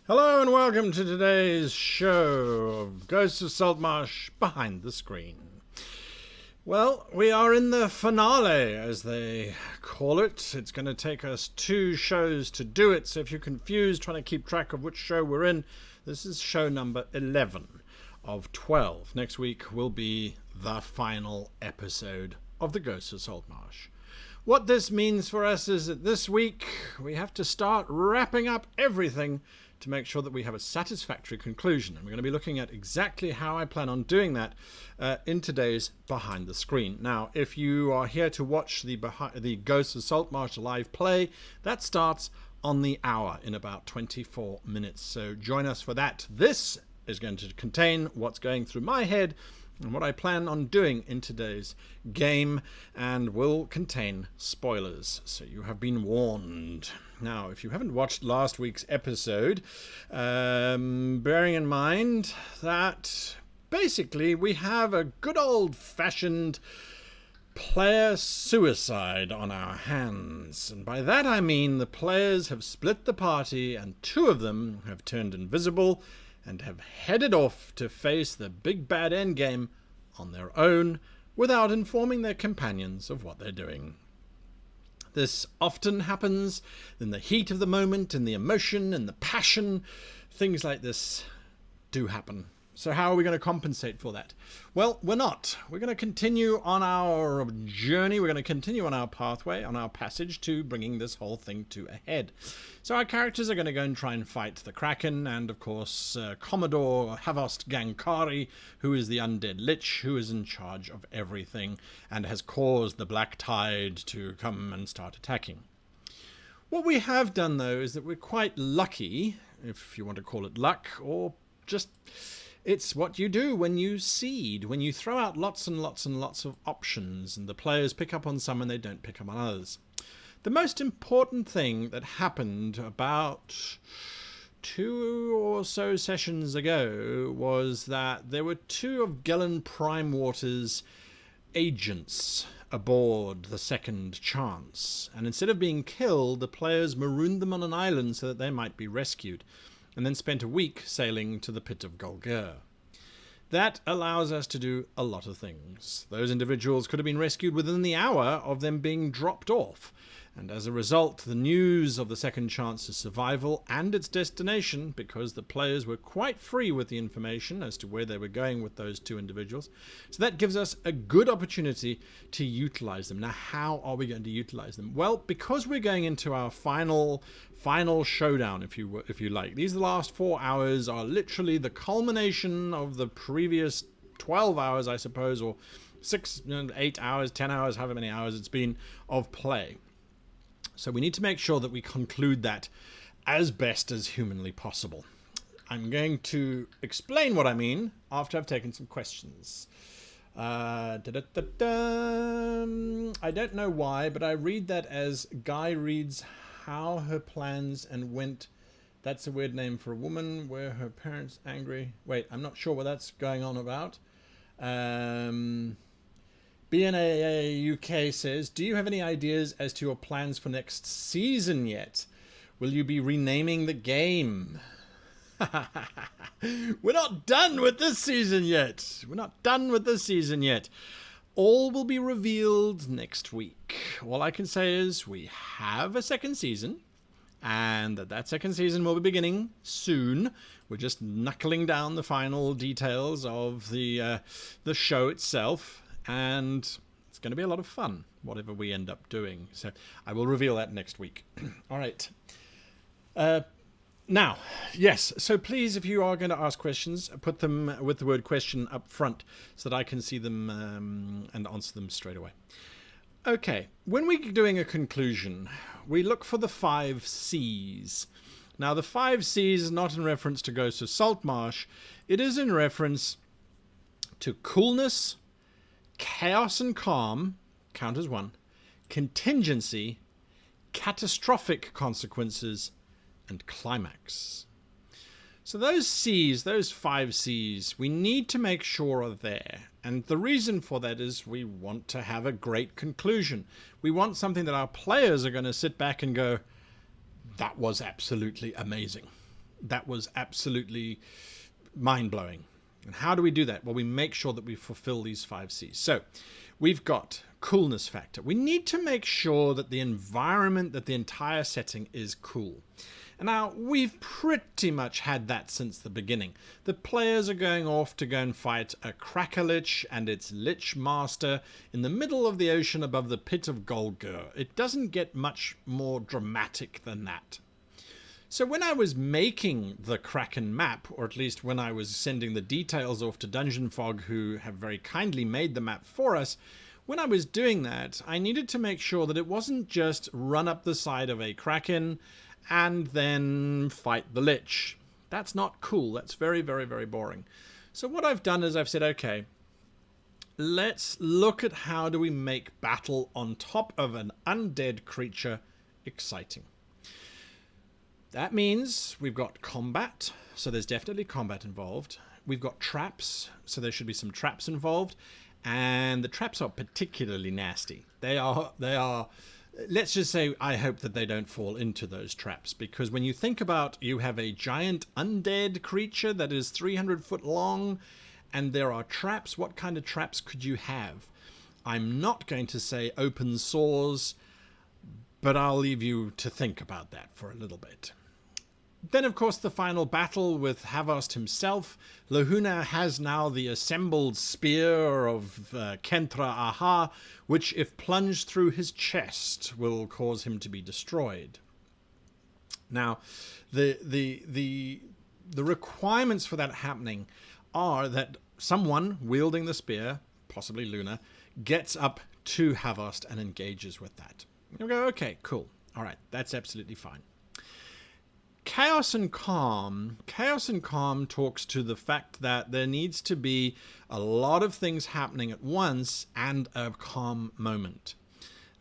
Hello and welcome to today's show of Ghosts of Saltmarsh Behind the Screen. Well, we are in the finale, as they call it. It's going to take us 2 shows to do it, so if you're confused trying to keep track of which show we're in, this is show number 11 of 12. Next week will be the final episode of The Ghosts of Saltmarsh. What this means for us is that this week we have to start wrapping up everything to make sure that we have a satisfactory conclusion. And we're going to be looking at exactly how I plan on doing that in today's Behind the Screen. Now, if you are here to watch the Ghosts of Saltmarsh live play, that starts on the hour in about 24 minutes. So join us for that. This is going to contain what's going through my head and what I plan on doing in today's game, and will contain spoilers, so you have been warned. Now, if you haven't watched last week's episode, bearing in mind that basically we have a good old-fashioned player suicide on our hands, and by that I mean the players have split the party and 2 of them have turned invisible and have headed off to face the big bad endgame on their own without informing their companions of what they're doing. This often happens in the heat of the moment, in the emotion, in the passion. Things like this do happen. So how are we going to compensate for that? Well, we're not. We're going to continue on our journey. We're going to continue on our pathway, on our passage to bringing this whole thing to a head. So our characters are going to go and try and fight the Kraken, and of course Commodore Havost Gankari, who is the undead lich, who is in charge of everything and has caused the Black Tide to come and start attacking. What we have done, though, is that we're quite lucky, if you want to call it luck, or just... it's what you do when you seed, when you throw out lots and lots and lots of options and the players pick up on some and they don't pick up on others. The most important thing that happened about 2 or so sessions ago was that there were 2 of Gellin Primewater's agents aboard the Second Chance, and instead of being killed, the players marooned them on an island so that they might be rescued, and then spent a week sailing to the Pit of Golgur. That allows us to do a lot of things. Those individuals could have been rescued within the hour of them being dropped off, and as a result, the news of the Second Chance's survival and its destination, because the players were quite free with the information as to where they were going with those 2 individuals, so that gives us a good opportunity to utilize them. Now, how are we going to utilize them? Well, because we're going into our final showdown, if you like. These last 4 hours are literally the culmination of the previous 12 hours, I suppose, or 6, 8 hours, 10 hours, however many hours it's been of play. So we need to make sure that we conclude that as best as humanly possible. I'm going to explain what I mean after I've taken some questions. I don't know why, but I read that as Guy reads how her plans and went. That's a weird name for a woman where her parents angry. Wait, I'm not sure what that's going on about. BNAA UK says, do you have any ideas as to your plans for next season yet? Will you be renaming the game? We're not done with this season yet. All will be revealed next week. All I can say is we have a second season, and that second season will be beginning soon. We're just knuckling down the final details of the show itself, and it's going to be a lot of fun, whatever we end up doing. So I will reveal that next week. All right. Now, yes, so please, if you are going to ask questions, put them with the word question up front so that I can see them and answer them straight away. Okay, when we're doing a conclusion, we look for the 5 C's. Now, the 5 C's is not in reference to Ghosts of Saltmarsh. It is in reference to coolness, chaos and calm, count as 1, contingency, catastrophic consequences, and climax. So those C's, those 5 C's, we need to make sure are there. And the reason for that is we want to have a great conclusion. We want something that our players are going to sit back and go, that was absolutely amazing. That was absolutely mind-blowing. And how do we do that? Well, we make sure that we fulfill these 5 C's. So we've got coolness factor. We need to make sure that the environment, that the entire setting is cool. And now, we've pretty much had that since the beginning. The players are going off to go and fight a Kraken and its Lich Master in the middle of the ocean above the Pit of Golgur. It doesn't get much more dramatic than that. So when I was making the Kraken map, or at least when I was sending the details off to Dungeon Fog, who have very kindly made the map for us, when I was doing that, I needed to make sure that it wasn't just run up the side of a Kraken and then fight the Lich. That's not cool. That's very, very, very boring. So what I've done is I've said, okay, let's look at how do we make battle on top of an undead creature exciting. That means we've got combat, so there's definitely combat involved. We've got traps, so there should be some traps involved. And the traps are particularly nasty. They are, let's just say, I hope that they don't fall into those traps. Because when you think about, you have a giant undead creature that is 300 foot long, and there are traps, what kind of traps could you have? I'm not going to say open sores, but I'll leave you to think about that for a little bit. Then, of course, the final battle with Havost himself. Lehuna has now the assembled spear of Kentra Aha, which, if plunged through his chest, will cause him to be destroyed. Now, the requirements for that happening are that someone wielding the spear, possibly Luna, gets up to Havost and engages with that. You'll go, okay, cool. All right, that's absolutely fine. Chaos and Calm. Chaos and Calm talks to the fact that there needs to be a lot of things happening at once and a calm moment.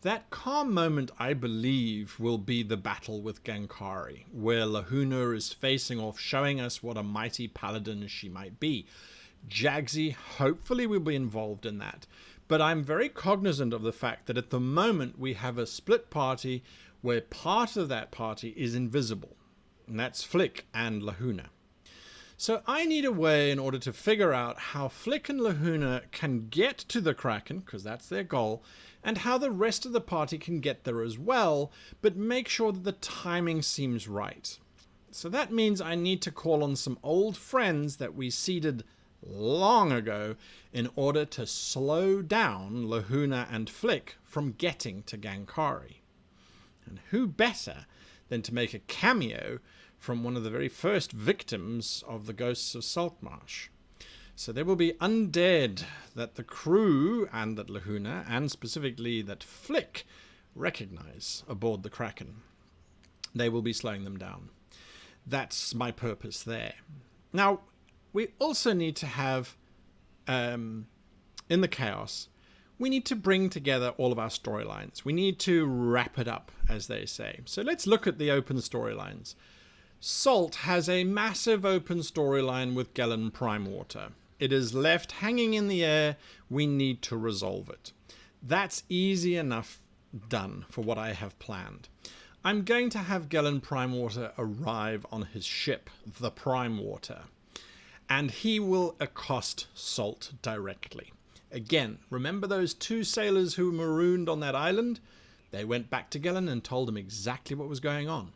That calm moment, I believe, will be the battle with Gankari, where Lehuna is facing off, showing us what a mighty paladin she might be. Jaggsy hopefully will be involved in that. But I'm very cognizant of the fact that at the moment we have a split party where part of that party is invisible. And that's Flick and Lehuna. So I need a way in order to figure out how Flick and Lehuna can get to the Kraken, because that's their goal, and how the rest of the party can get there as well, but make sure that the timing seems right. So that means I need to call on some old friends that we seeded long ago in order to slow down Lehuna and Flick from getting to Gankari. And who better than to make a cameo from one of the very first victims of the Ghosts of Saltmarsh. So there will be undead that the crew and that Lehuna, and specifically that Flick, recognize aboard the Kraken. They will be slowing them down. That's my purpose there. Now, we also need to have, in the chaos, we need to bring together all of our storylines. We need to wrap it up, as they say. So let's look at the open storylines. Salt has a massive open storyline with Gelen Primewater. It is left hanging in the air. We need to resolve it. That's easy enough done for what I have planned. I'm going to have Gelen Primewater arrive on his ship, the Primewater, and he will accost Salt directly. Again, remember those 2 sailors who were marooned on that island? They went back to Gelen and told him exactly what was going on.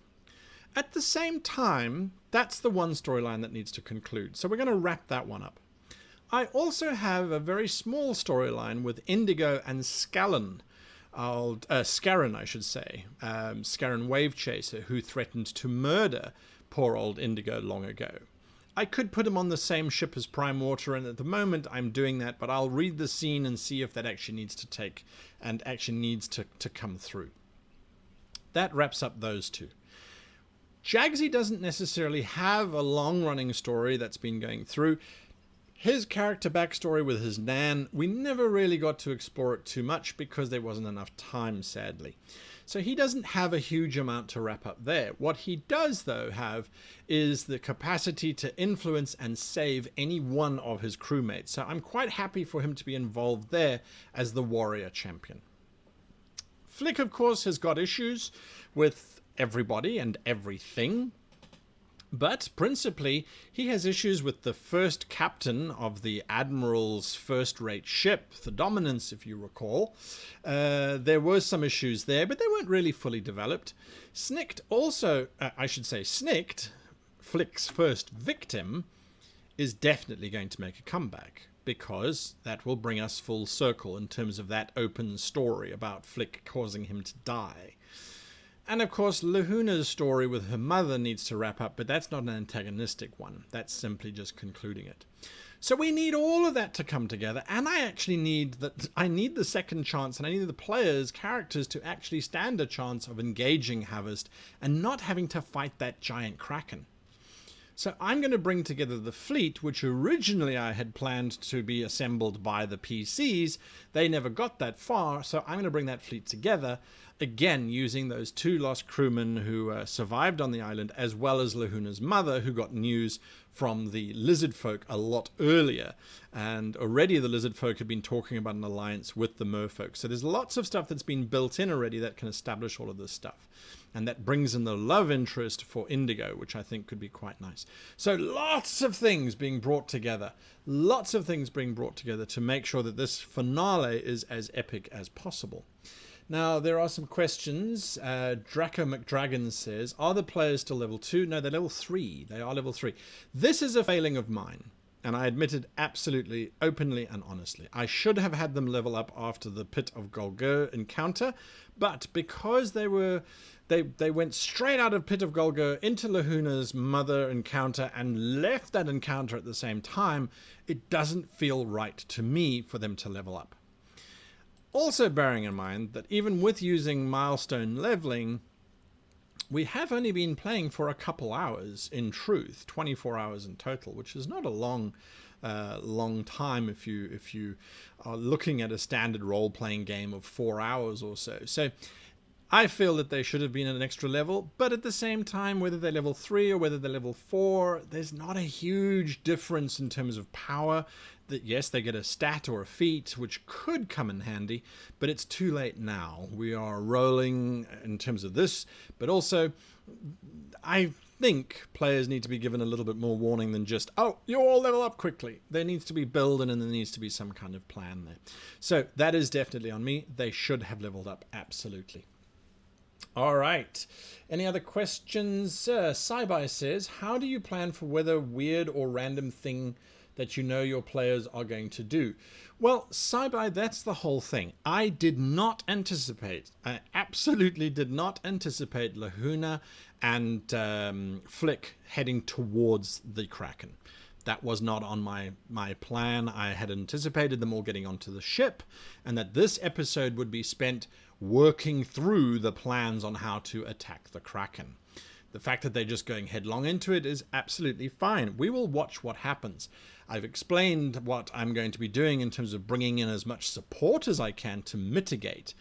At the same time, that's the one storyline that needs to conclude. So we're going to wrap that one up. I also have a very small storyline with Indigo and Scarron, I should say. Scarron Wavechaser, who threatened to murder poor old Indigo long ago. I could put him on the same ship as Primewater, and at the moment I'm doing that, but I'll read the scene and see if that actually needs to come through. That wraps up those 2. Jaggsy doesn't necessarily have a long-running story that's been going through. His character backstory with his Nan, we never really got to explore it too much because there wasn't enough time, sadly. So he doesn't have a huge amount to wrap up there. What he does, though, have is the capacity to influence and save any one of his crewmates. So I'm quite happy for him to be involved there as the warrior champion. Flick, of course, has got issues with everybody and everything. But principally, he has issues with the first captain of the Admiral's first-rate ship, the Dominance, if you recall. There were some issues there, but they weren't really fully developed. Snikt also, Snikt, Flick's first victim, is definitely going to make a comeback, because that will bring us full circle in terms of that open story about Flick causing him to die. And of course, Lahuna's story with her mother needs to wrap up, but that's not an antagonistic one. That's simply just concluding it. So we need all of that to come together, and I actually need the second chance, and I need the players' characters to actually stand a chance of engaging Harvest and not having to fight that giant Kraken. So I'm going to bring together the fleet, which originally I had planned to be assembled by the PCs. They never got that far, so I'm going to bring that fleet together, again using those 2 lost crewmen who survived on the island, as well as Lahuna's mother, who got news from the lizard folk a lot earlier. And already the lizard folk have been talking about an alliance with the merfolk. So there's lots of stuff that's been built in already that can establish all of this stuff. And that brings in the love interest for Indigo, which I think could be quite nice. So lots of things being brought together. Lots of things being brought together to make sure that this finale is as epic as possible. Now, there are some questions. Draco McDragon says, are the players still level 2? No, they're level 3. They are level 3. This is a failing of mine. And I admit it absolutely, openly and honestly. I should have had them level up after the Pit of Golgur encounter, but because they went straight out of Pit of Golgur into Lahuna's mother encounter and left that encounter at the same time, it doesn't feel right to me for them to level up. Also bearing in mind that even with using milestone leveling, we have only been playing for a couple hours in truth, 24 hours in total, which is not a long time if you are looking at a standard role-playing game of 4 hours or so. So I feel that they should have been at an extra level, but at the same time, whether they're level 3 or whether they're level 4, there's not a huge difference in terms of power. That yes, they get a stat or a feat, which could come in handy, but it's too late now. We are rolling in terms of this, but also I think players need to be given a little bit more warning than just, oh, you all level up quickly. There needs to be building and there needs to be some kind of plan there. So that is definitely on me. They should have leveled up, absolutely. All right. Any other questions? Saibai says, how do you plan for whether weird or random thing that you know your players are going to do? Well, Saibai, that's the whole thing. I absolutely did not anticipate Lahuna and Flick heading towards the Kraken. That was not on my plan. I had anticipated them all getting onto the ship, and that this episode would be spent working through the plans on how to attack the Kraken. The fact that they're just going headlong into it is absolutely fine. We will watch what happens. I've explained what I'm going to be doing in terms of bringing in as much support as I can to mitigate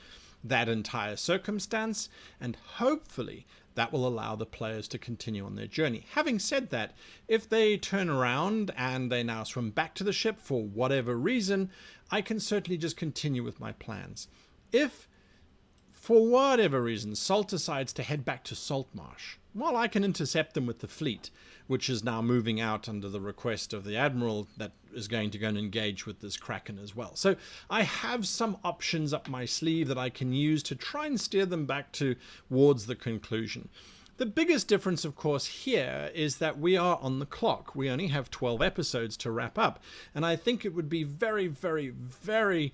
that entire circumstance, and hopefully that will allow the players to continue on their journey. Having said that, if they turn around and they now swim back to the ship for whatever reason, I can certainly just continue with my plans. If for whatever reason Salt decides to head back to Saltmarsh, well, I can intercept them with the fleet, which is now moving out under the request of the Admiral that is going to go and engage with this Kraken as well. So I have some options up my sleeve that I can use to try and steer them back towards the conclusion. The biggest difference, of course, here is that we are on the clock. We only have 12 episodes to wrap up. And I think it would be very, very, very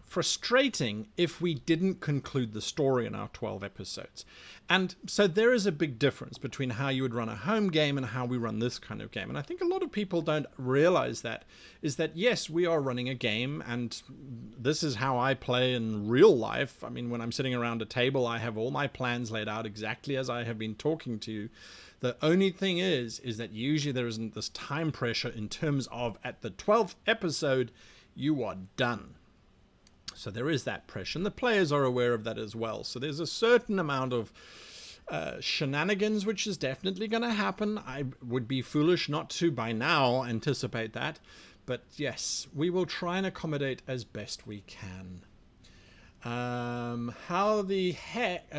frustrating if we didn't conclude the story in our 12 episodes. And so there is a big difference between how you would run a home game and how we run this kind of game. And I think a lot of people don't realize that, is that yes, we are running a game, and this is how I play in real life. I mean, when I'm sitting around a table, I have all my plans laid out exactly as I have been talking to you. The only thing is that usually there isn't this time pressure in terms of at the 12th episode, you are done. So there is that pressure, and the players are aware of that as well. So there's a certain amount of shenanigans, which is definitely going to happen. I would be foolish not to, by now, anticipate that. But yes, we will try and accommodate as best we can. How the heck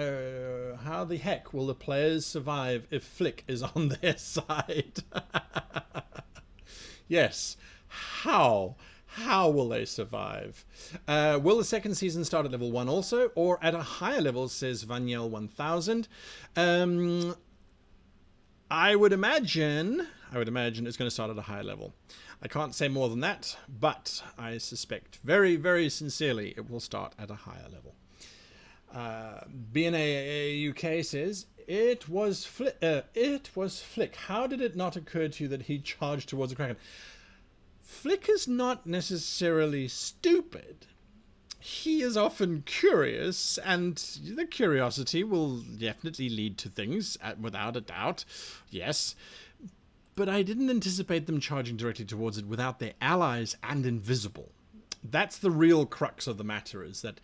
will the players survive if Flick is on their side? Yes. How? How will they survive? Will the second season start at level 1 also, or at a higher level, says Vaniel 1000? I would imagine it's going to start at a higher level. I can't say more than that, but I suspect very, very sincerely it will start at a higher level. BNA UK says, it was Flick. How did it not occur to you that he charged towards the Kraken? Flick is not necessarily stupid. He is often curious, and the curiosity will definitely lead to things, without a doubt. Yes. But I didn't anticipate them charging directly towards it without their allies and invisible. That's the real crux of the matter, is that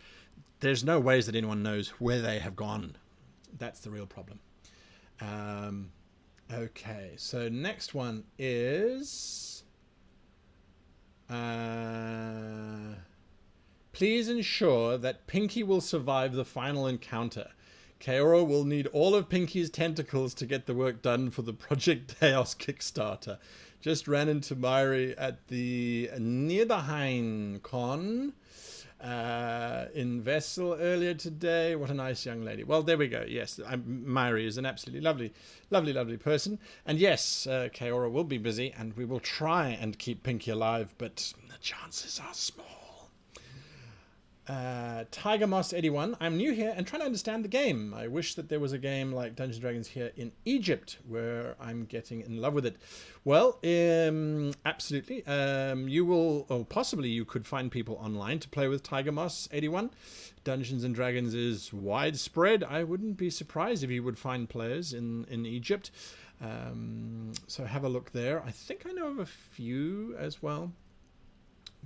there's no ways that anyone knows where they have gone. That's the real problem. Okay, so next one is... please ensure that Pinky will survive the final encounter. Kaora will need all of Pinky's tentacles to get the work done for the Project Chaos Kickstarter. Just ran into Myri at the Niederhain Con in Vessel earlier today. What a nice young lady. Well, there we go. Yes, Myri is an absolutely lovely, lovely, lovely person. And yes, Kaora will be busy, and we will try and keep Pinky alive, but the chances are small. Tiger Moss 81. I'm new here and trying to understand the game. I wish that there was a game like Dungeons & Dragons here in Egypt where I'm getting in love with it. Well, absolutely. You will, or possibly you could find people online to play with Tiger Moss 81. Dungeons & Dragons is widespread. I wouldn't be surprised if you would find players in Egypt. So have a look there. I think I know of a few as well.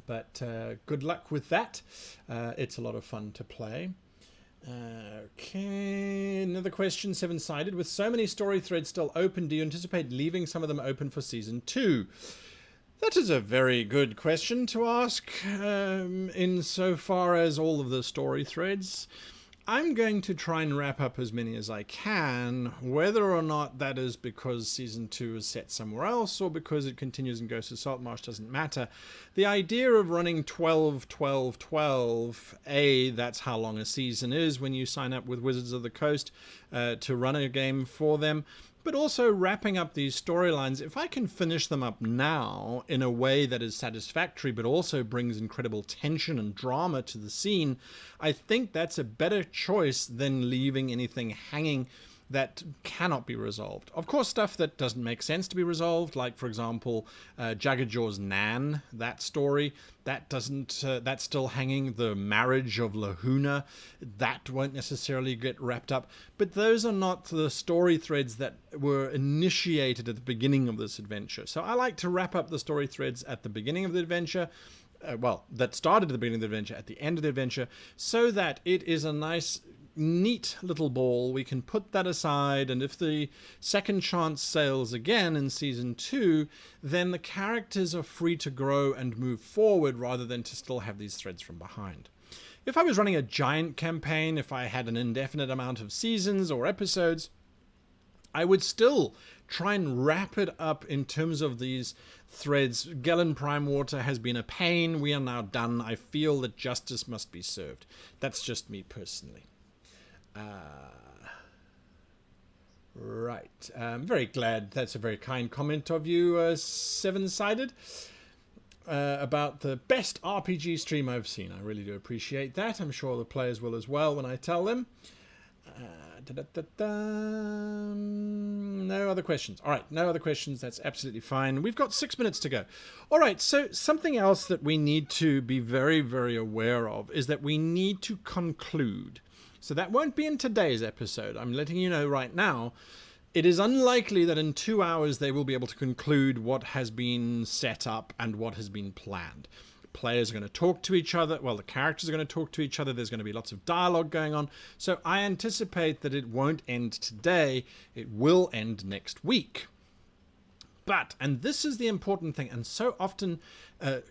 But good luck with that. It's a lot of fun to play. Okay, another question, seven-sided. With so many story threads still open, do you anticipate leaving some of them open for Season 2? That is a very good question to ask, insofar as all of the story threads. I'm going to try and wrap up as many as I can, whether or not that is because Season 2 is set somewhere else or because it continues and goes to Saltmarsh doesn't matter. The idea of running 12, 12, 12, that's how long a season is when you sign up with Wizards of the Coast to run a game for them. But also wrapping up these storylines, if I can finish them up now in a way that is satisfactory but also brings incredible tension and drama to the scene, I think that's a better choice than leaving anything hanging that cannot be resolved. Of course, stuff that doesn't make sense to be resolved, like, for example, Jaggjaw's Nan, that story, that's still hanging. The marriage of Lahuna, that won't necessarily get wrapped up. But those are not the story threads that were initiated at the beginning of this adventure. So I like to wrap up the story threads at the beginning of the adventure, that started at the beginning of the adventure, at the end of the adventure, so that it is a nice, neat little ball. We can put that aside, and if the second chance sails again in Season 2, then the characters are free to grow and move forward rather than to still have these threads from behind. If I was running a giant campaign, if I had an indefinite amount of seasons or episodes, I would still try and wrap it up in terms of these threads. Gellin Primewater has been a pain. We are now done. I feel that justice must be served. That's just me personally. Right. I'm very glad. That's a very kind comment of you, Seven-Sided, about the best RPG stream I've seen. I really do appreciate that. I'm sure the players will as well when I tell them. No other questions. All right, no other questions. That's absolutely fine. We've got 6 minutes to go. All right, so something else that we need to be very, very aware of is that we need to conclude. So that won't be in today's episode. I'm letting you know right now. It is unlikely that in 2 hours they will be able to conclude what has been set up and what has been planned. Players are going to talk to each other. Well, the characters are going to talk to each other. There's going to be lots of dialogue going on. So I anticipate that it won't end today. It will end next week. But, and this is the important thing, and so often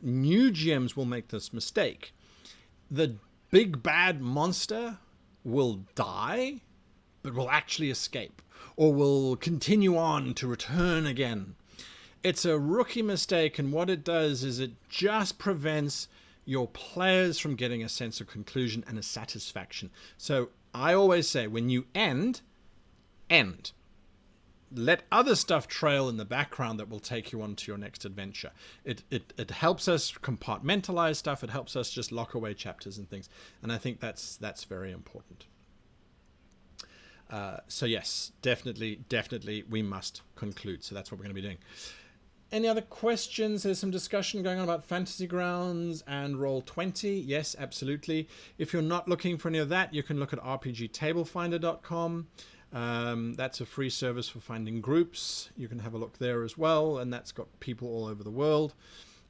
new GMs will make this mistake, the big bad monster will die, but will actually escape, or will continue on to return again. It's a rookie mistake, and what it does is it just prevents your players from getting a sense of conclusion and a satisfaction. So I always say, when you end. Let other stuff trail in the background that will take you on to your next adventure. It helps us compartmentalize stuff. It helps us just lock away chapters and things. And I think that's very important. So yes, definitely we must conclude. So that's what we're going to be doing. Any other questions? There's some discussion going on about Fantasy Grounds and Roll20. Yes, absolutely. If you're not looking for any of that, you can look at rpgtablefinder.com. That's a free service for finding groups. You can have a look there as well, and that's got people all over the world.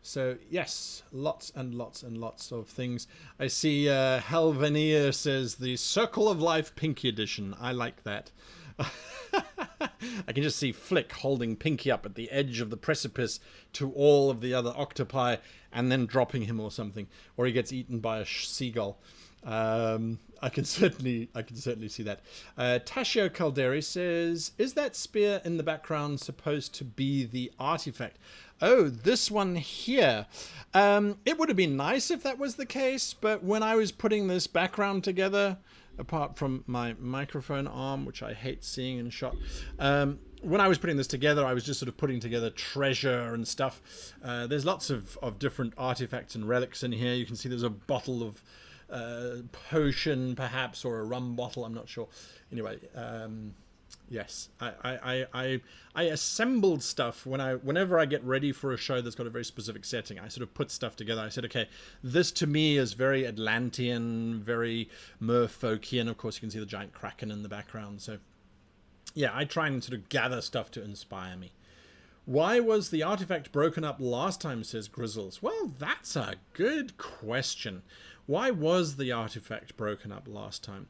So yes, lots and lots and lots of things. I see Helvenier says the Circle of Life Pinky Edition. I like that. I can just see Flick holding Pinky up at the edge of the precipice to all of the other octopi and then dropping him or something, or he gets eaten by a seagull. I can certainly see that. Tashio Calderi says, is that spear in the background supposed to be the artifact? Oh, this one here. It would have been nice if that was the case, but when I was putting this background together, apart from my microphone arm, which I hate seeing in shot, when I was putting this together, I was just sort of putting together treasure and stuff. There's lots of different artifacts and relics in here. You can see there's a bottle of potion, perhaps, or a rum bottle. I'm not sure. Anyway, yes, I assembled stuff whenever I get ready for a show that's got a very specific setting. I sort of put stuff together. I said, okay, this to me is very Atlantean, very merfolkian. Of course, you can see the giant kraken in the background. So yeah, I try and sort of gather stuff to inspire me. Why was the artifact broken up last time, says Grizzles? Well, that's a good question. Why was the artifact broken up last time?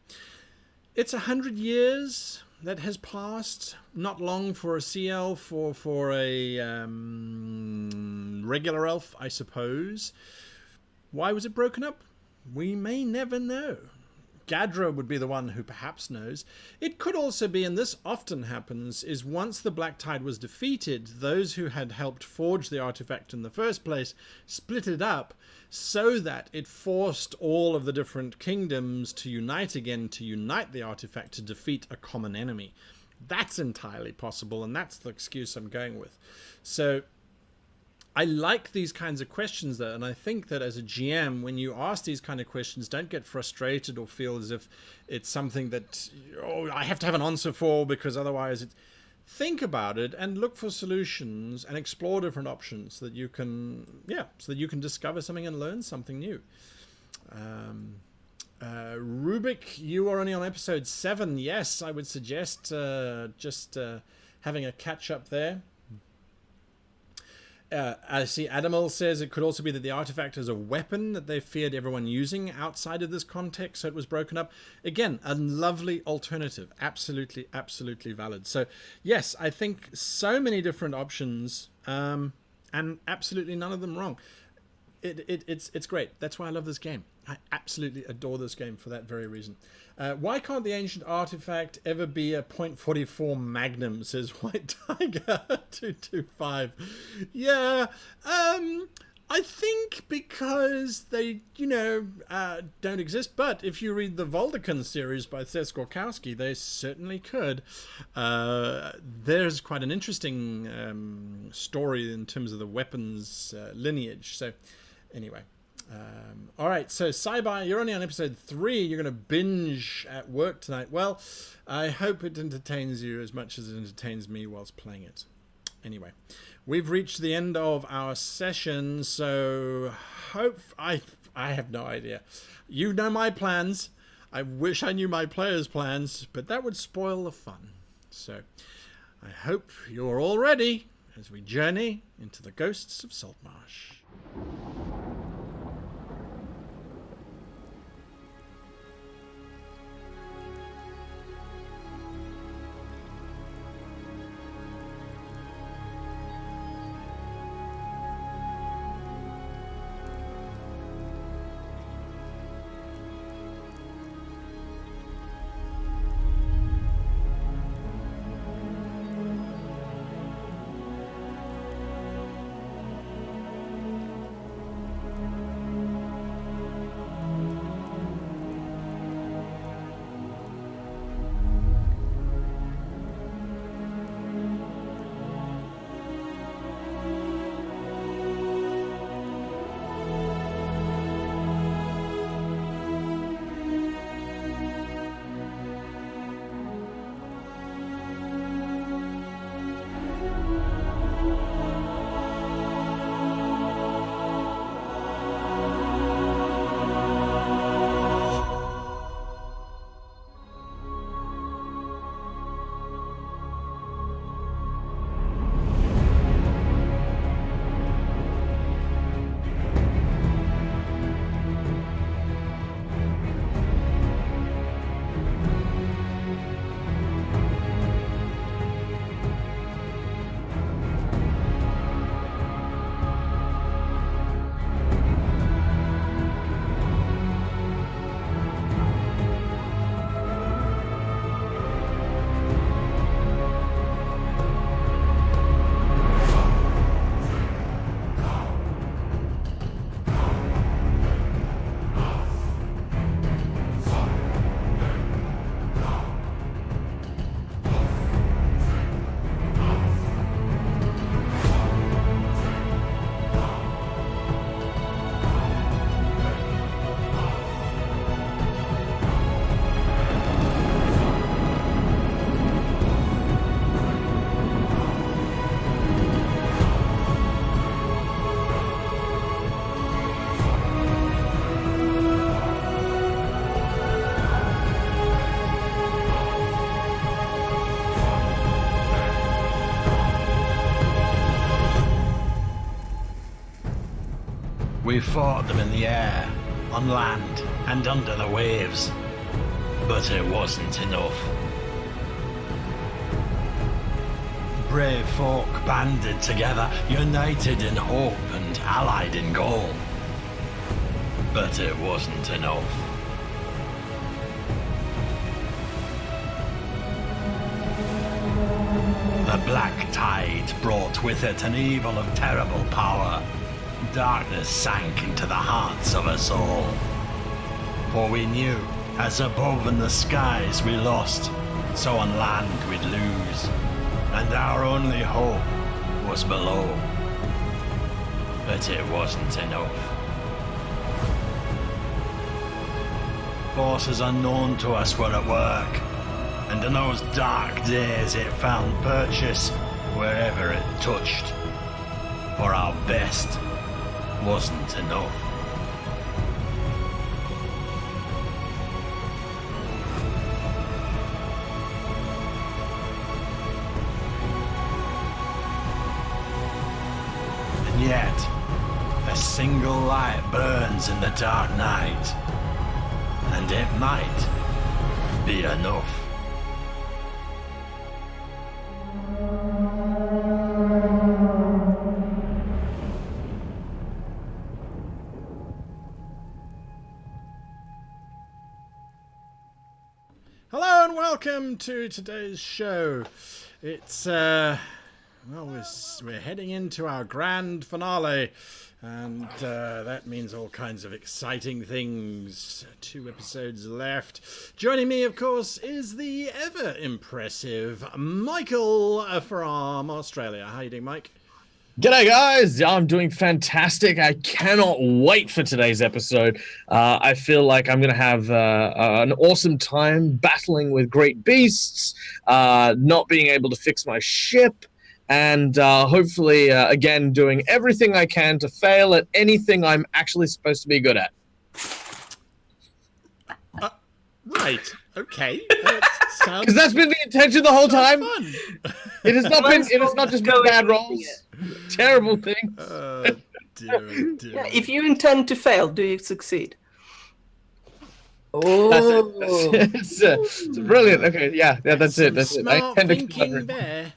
It's 100 years that has passed. Not long for a sea elf or for a regular elf, I suppose. Why was it broken up? We may never know. Gadra would be the one who perhaps knows. It could also be, and this often happens, is once the Black Tide was defeated, those who had helped forge the artifact in the first place split it up so that it forced all of the different kingdoms to unite again, to unite the artifact to defeat a common enemy. That's entirely possible, and that's the excuse I'm going with. So I like these kinds of questions, though, and I think that as a GM, when you ask these kind of questions, don't get frustrated or feel as if it's something that, oh, I have to have an answer for because otherwise it's... Think about it and look for solutions and explore different options so that you can, so that you can discover something and learn something new. Rubik, you are only on episode 7. Yes, I would suggest just having a catch up there. I see Adamal says it could also be that the artifact is a weapon that they feared everyone using outside of this context, so it was broken up. Again, a lovely alternative. Absolutely, absolutely valid. So, yes, I think so many different options, and absolutely none of them wrong. It's great. That's why I love this game. I absolutely adore this game for that very reason. Why can't the ancient artifact ever be a .44 Magnum, says White Tiger 225. Yeah, I think because they, don't exist. But if you read the Voldekin series by Seth Gorkowski, they certainly could. There's quite an interesting story in terms of the weapons lineage. So anyway. All right, so Cyber, you're only on episode 3. You're going to binge at work tonight. Well, I hope it entertains you as much as it entertains me whilst playing it. Anyway, we've reached the end of our session, so I have no idea. You know my plans. I wish I knew my players' plans, but that would spoil the fun. So I hope you're all ready as we journey into the ghosts of Saltmarsh. We fought them in the air, on land, and under the waves. But it wasn't enough. Brave folk banded together, united in hope and allied in goal. But it wasn't enough. The black tide brought with it an evil of terrible power. Darkness sank into the hearts of us all. For we knew, as above in the skies we lost, so on land we'd lose. And our only hope was below. But it wasn't enough. Forces unknown to us were at work. And in those dark days it found purchase wherever it touched. For our best wasn't enough. And yet, a single light burns in the dark night. And it might be enough. Hello and welcome to today's show. It's well, we're heading into our grand finale, and that means all kinds of exciting things. 2 episodes left. Joining me, of course, is the ever impressive Michael from Australia. How you doing, Mike? G'day guys, I'm doing fantastic. I cannot wait for today's episode. I feel like I'm going to have an awesome time battling with great beasts, not being able to fix my ship, and hopefully, again, doing everything I can to fail at anything I'm actually supposed to be good at. Right. Okay. Because that's been the intention the whole time. Fun. It has not been. It has not just been bad rolls. Terrible things. Dear. Yeah, if you intend to fail, do you succeed? That's it. It's brilliant. Okay, yeah, that's it. That's it. Smart thinking there.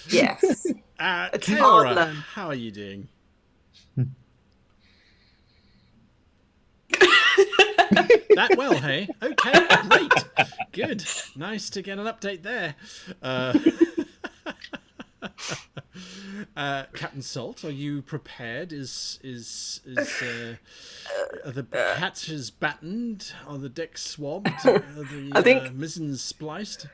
Yes. It's hard Kaora, learned. how are you doing? That well, hey? Okay, great. Good. Nice to get an update there. Captain Salt, are you prepared? Are the hatches battened? Are the decks swabbed? Are the I think- mizens spliced?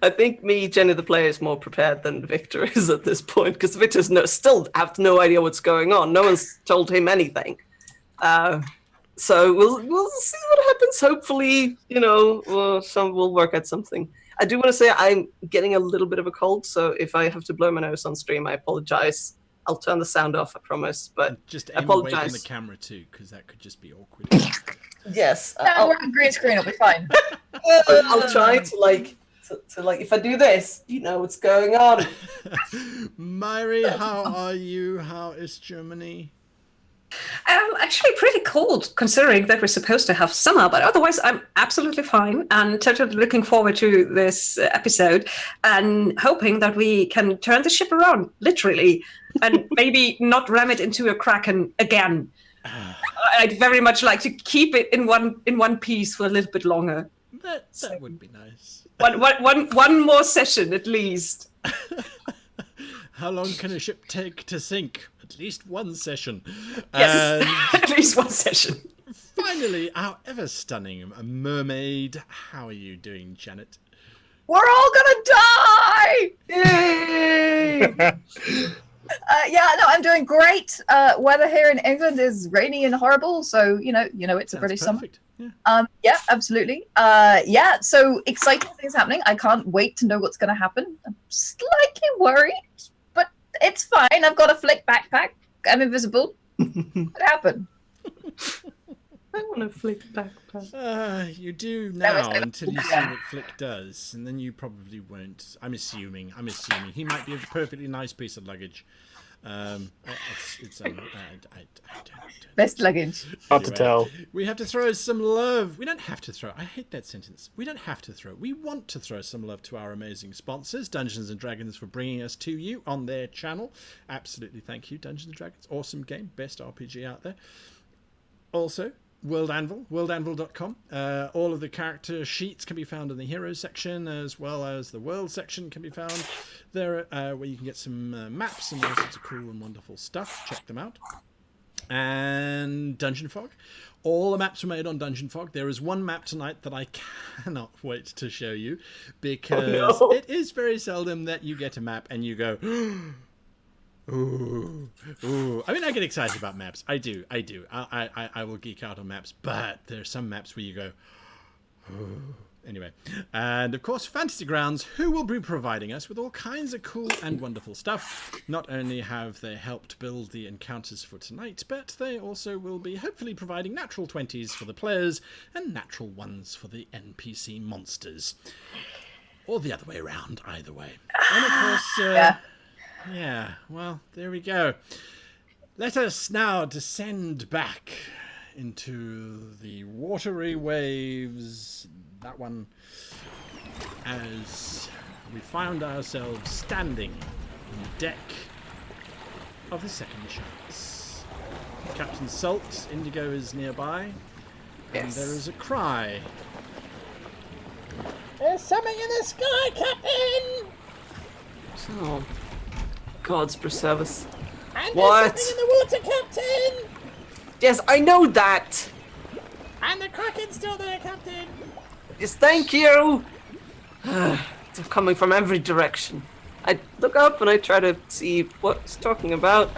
I think me, Jenny the player, is more prepared than Victor is at this point, because Victor's still have no idea what's going on. No one's told him anything. So we'll see what happens. Hopefully, we'll work out something. I do want to say I'm getting a little bit of a cold, so if I have to blow my nose on stream, I apologize. I'll turn the sound off, I promise. But just I aim away apologize. from the camera too, because that could just be awkward. Yes, No, we're on green screen. It'll be fine. I'll try to like if I do this, you know what's going on. Myri, how are you? How is Germany? Actually pretty cold considering that we're supposed to have summer, but otherwise I'm absolutely fine and totally looking forward to this episode and hoping that we can turn the ship around, literally, and maybe not ram it into a Kraken again. I'd very much like to keep it in one piece for a little bit longer. That would be nice. One more session at least. How long can a ship take to sink? At least one session. Yes, And at least one session. finally, our ever stunning mermaid. How are you doing, Janet? We're all gonna die! Yay! I'm doing great. Weather here in England is rainy and horrible, so you know it's a British summer. Perfect. Yeah. Yeah, absolutely. So exciting things happening. I can't wait to know what's going to happen. I'm slightly worried, but it's fine. I've got a flick backpack. I'm invisible. What happened? I want to flick backpack. You do That was now so until you see cool. what Flick does, and then you probably won't. I'm assuming. He might be a perfectly nice piece of luggage. It's I don't. Best luggage. Hard to tell. We have to throw some love. We don't have to throw. I hate that sentence. We don't have to throw. We want to throw some love to our amazing sponsors, Dungeons and Dragons, for bringing us to you on their channel. Absolutely, thank you, Dungeons and Dragons. Awesome game, best RPG out there. Also, World Anvil, worldanvil.com. All of the character sheets can be found in the Heroes section, as well as the World section can be found there, where you can get some maps and all sorts of cool and wonderful stuff. Check them out. And Dungeon Fog. All the maps are made on Dungeon Fog. There is one map tonight that I cannot wait to show you, because it is very seldom that you get a map and you go, ooh. I mean, I get excited about maps. I do. I will geek out on maps, but there's some maps where you go, ooh. Anyway, and of course, Fantasy Grounds, who will be providing us with all kinds of cool and wonderful stuff. Not only have they helped build the encounters for tonight, but they also will be hopefully providing natural 20s for the players and natural 1s for the NPC monsters. Or the other way around, either way. And of course, yeah, well, there we go. Let us now descend back into the watery waves, that one, as we found ourselves standing on the deck of the Second Chance. Captain Salt, Indigo is nearby, and there is a cry. There's something in the sky, Captain! Oh, gods preserve us. And What? there's something in the water, Captain! Yes, I know that! And the Kraken's still there, Captain! Yes, thank you! They're coming from every direction. I look up and I try to see what it's talking about.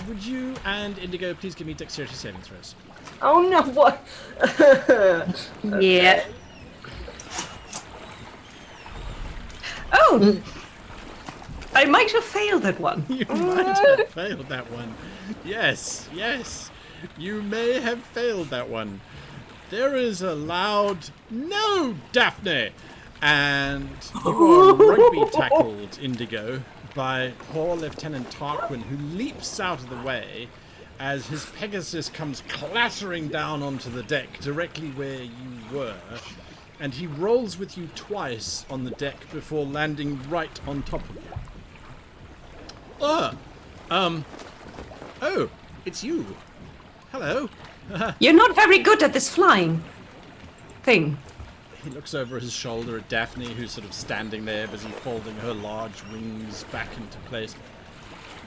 Would you and Indigo please give me dexterity saving throws? Oh no, what? Yeah. Oh! I might have failed that one. You might have failed that one. Yes, you may have failed that one. There is a loud "No, Daphne!" and you are rugby tackled, Indigo, by poor Lieutenant Tarquin, who leaps out of the way as his Pegasus comes clattering down onto the deck directly where you were, and he rolls with you twice on the deck before landing right on top of you. Oh, it's you. Hello. You're not very good at this flying thing. He looks over his shoulder at Daphne, who's sort of standing there, busy folding her large wings back into place.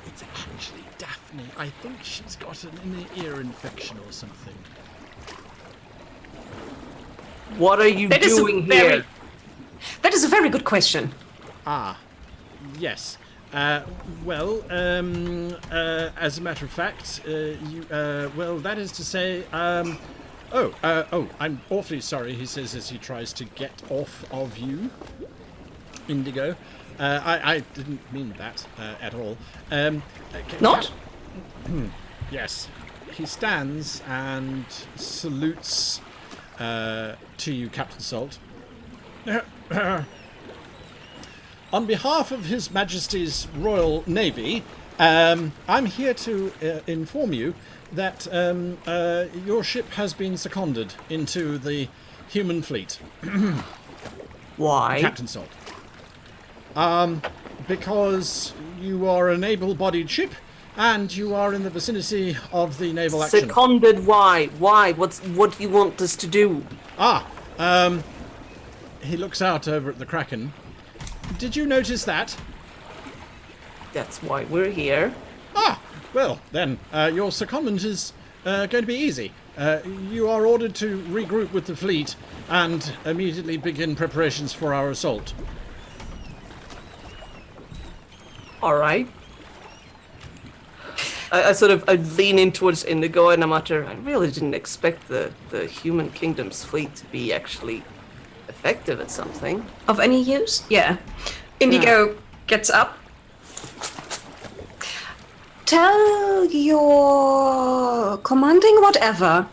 It's actually Daphne. I think she's got an inner ear infection or something. What are you doing here? That is a very good question. Ah, yes. Well, as a matter of fact, that is to say, I'm awfully sorry, he says as he tries to get off of you, Indigo. I didn't mean that at all. Not? Yes. He stands and salutes to you, Captain Salt. On behalf of His Majesty's Royal Navy, I'm here to inform you that your ship has been seconded into the human fleet. Why? Captain Salt. Because you are an able-bodied ship, and you are in the vicinity of the naval action. Seconded? Why? Why? What do you want us to do? He looks out over at the Kraken. Did you notice that? That's why we're here. Well, then, your secondment is going to be easy. You are ordered to regroup with the fleet and immediately begin preparations for our assault. All right. I lean in towards Indigo and I mutter, I really didn't expect the human kingdom's fleet to be actually effective at something. Of any use? Yeah. Indigo gets up. Tell your commanding whatever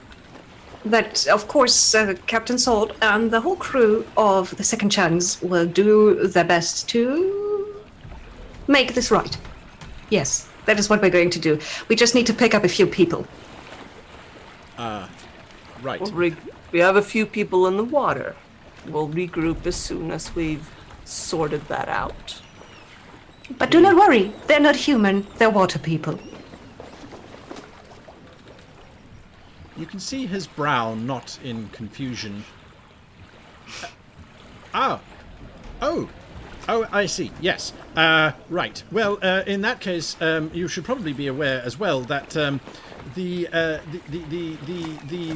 that, of course, Captain Salt and the whole crew of the Second Chance will do their best to make this right. Yes, that is what we're going to do. We just need to pick up a few people. Right. We have a few people in the water. We'll regroup as soon as we've sorted that out. But do not worry, they're not human, they're water people. You can see his brow not in confusion. Oh, I see. Yes. Right. Well, in that case, you should probably be aware as well that the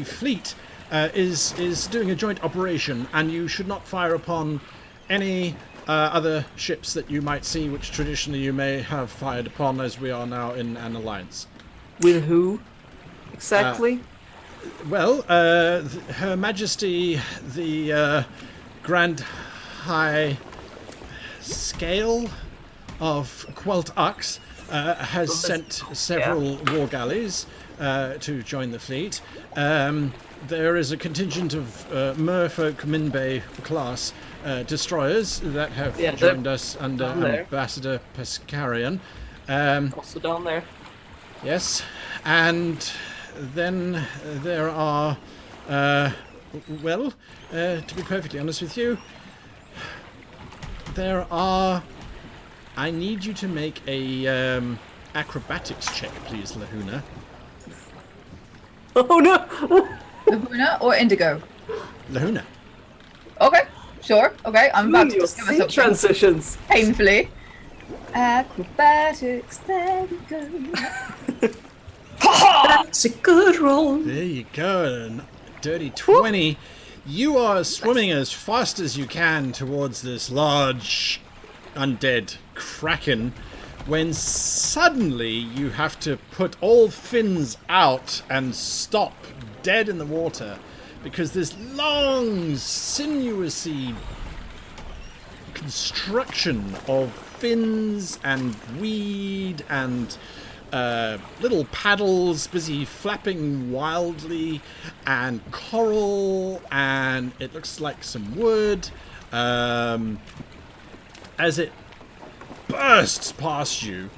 fleet is doing a joint operation, and you should not fire upon any other ships that you might see, which traditionally you may have fired upon, as we are now in an alliance. With who? Exactly? Well, Her Majesty, the Grand High Scale of Quelt Ux, has sent several war galleys to join the fleet. There is a contingent of Merfolk Minbay class destroyers that have joined us under Ambassador Pescarian. Also down there. Yes, and then there are, to be perfectly honest with you, there are... I need you to make a acrobatics check, please, Lahuna. Oh no! Lahuna or Indigo? Lahuna. Okay, sure. Okay, I'm about to just give Scene myself transitions. painfully. Acrobatics, there we go. That's a good roll. There you go, dirty 20. You are swimming as fast as you can towards this large undead kraken, when suddenly you have to put all fins out and stop dead in the water, because this long, sinuousy construction of fins and weed and little paddles busy flapping wildly, and coral, and it looks like some wood, as it bursts past you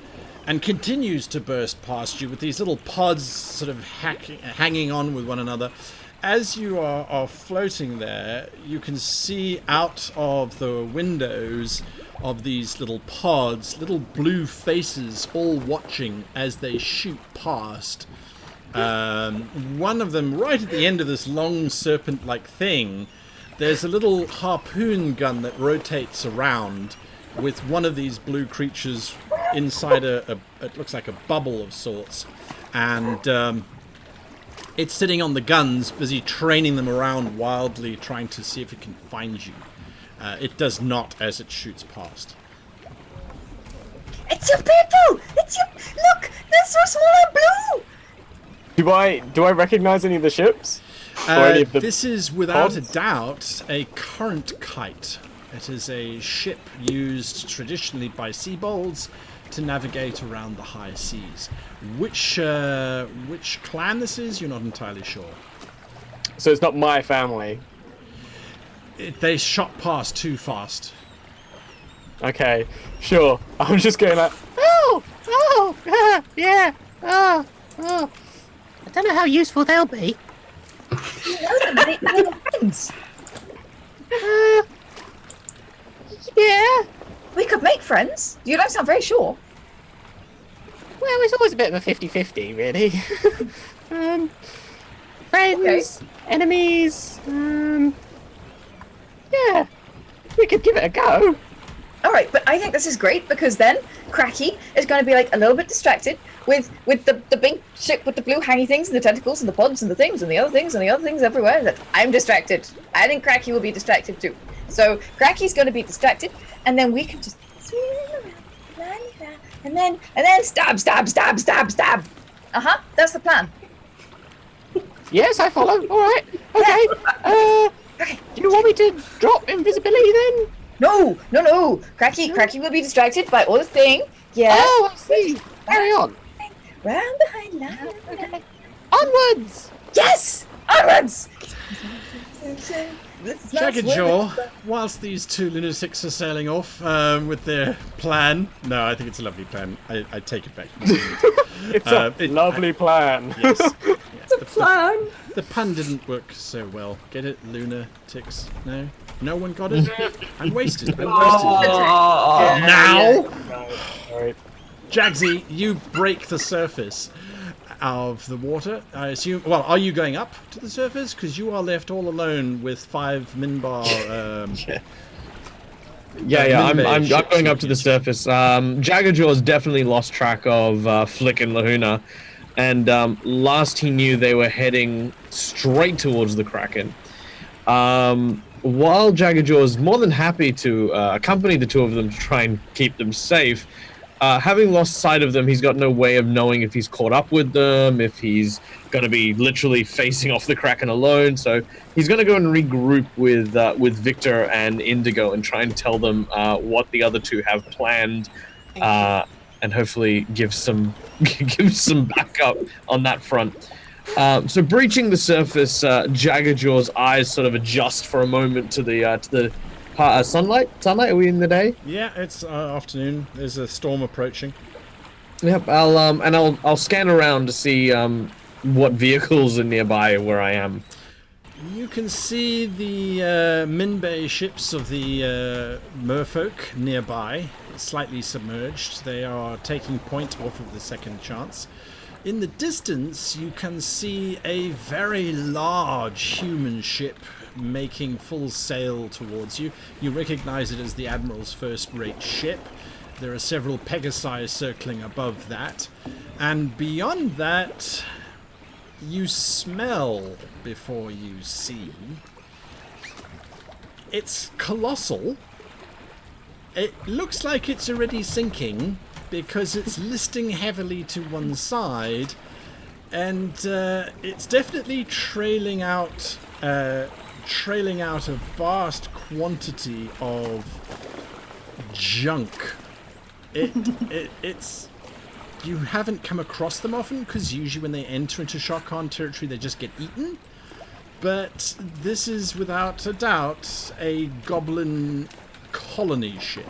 and continues to burst past you with these little pods sort of hanging on with one another. As you are floating there, you can see out of the windows of these little pods, little blue faces all watching as they shoot past. One of them, right at the end of this long serpent-like thing, there's a little harpoon gun that rotates around with one of these blue creatures inside it looks like a bubble of sorts, and it's sitting on the guns, busy training them around wildly, trying to see if it can find you. It does not as it shoots past. It's your people! It's your... Look! They're so small and blue! Do I recognize any of the ships? Or any of the This is without pods? a doubt a current kite. It is a ship used traditionally by seabolds to navigate around the high seas. Which clan this is, you're not entirely sure. So it's not my family. They shot past too fast. Okay, sure. I'm just going like, yeah, oh. I don't know how useful they'll be. Yeah. We could make friends. You don't sound very sure. Well, it's always a bit of a 50-50, really. Friends, enemies, yeah, we could give it a go. All right, but I think this is great, because then Cracky is going to be like a little bit distracted with the big ship with the blue hangy things and the tentacles and the pods and the things and the other things and the other things everywhere. That I'm distracted. I think Cracky will be distracted too. So Cracky's going to be distracted, and then we can just swing around, and then stab. That's the plan. Yes, I follow. All right. Okay. Okay. Do you want me to drop invisibility then? No. Cracky will be distracted by all the thing. Yeah. Oh, I see. Carry on. Round behind line. Onwards. Yes. Pirates! Jaggerjaw, whilst these two lunatics are sailing off with their plan. No, I think it's a lovely plan. I take it back. It's a lovely plan. Yes. The plan. The pun didn't work so well. Get it, lunatics? No? No one got it? I'm wasted. I'm wasted. Now, Alright. Jaggsy, you break the surface of the water. I assume. Well, are you going up to the surface? Because you are left all alone with 5 Minbar. I'm going up to the surface. Jaggerjaw's definitely lost track of Flick and Lahuna, and last he knew they were heading straight towards the Kraken. While Jaggerjaw is more than happy to accompany the two of them to try and keep them safe, having lost sight of them, he's got no way of knowing if he's caught up with them, if he's going to be literally facing off the Kraken alone. So he's going to go and regroup with Victor and Indigo and try and tell them what the other two have planned, and hopefully give some backup on that front. So breaching the surface, Jaggerjaw's eyes sort of adjust for a moment to the sunlight. Sunlight? Are we in the day? Yeah, it's afternoon. There's a storm approaching. Yep. I'll scan around to see what vehicles are nearby where I am. You can see the Minbay ships of the merfolk nearby, slightly submerged. They are taking point off of the second chance. In the distance, you can see a very large human ship making full sail towards you. You recognize it as the Admiral's first-rate ship. There are several Pegasi circling above that. And beyond that, you smell before you see. It's colossal. It looks like it's already sinking because it's listing heavily to one side, and it's definitely trailing out a vast quantity of junk. It's you haven't come across them often because usually when they enter into Sharkan territory they just get eaten. But this is without a doubt a goblin colony ship.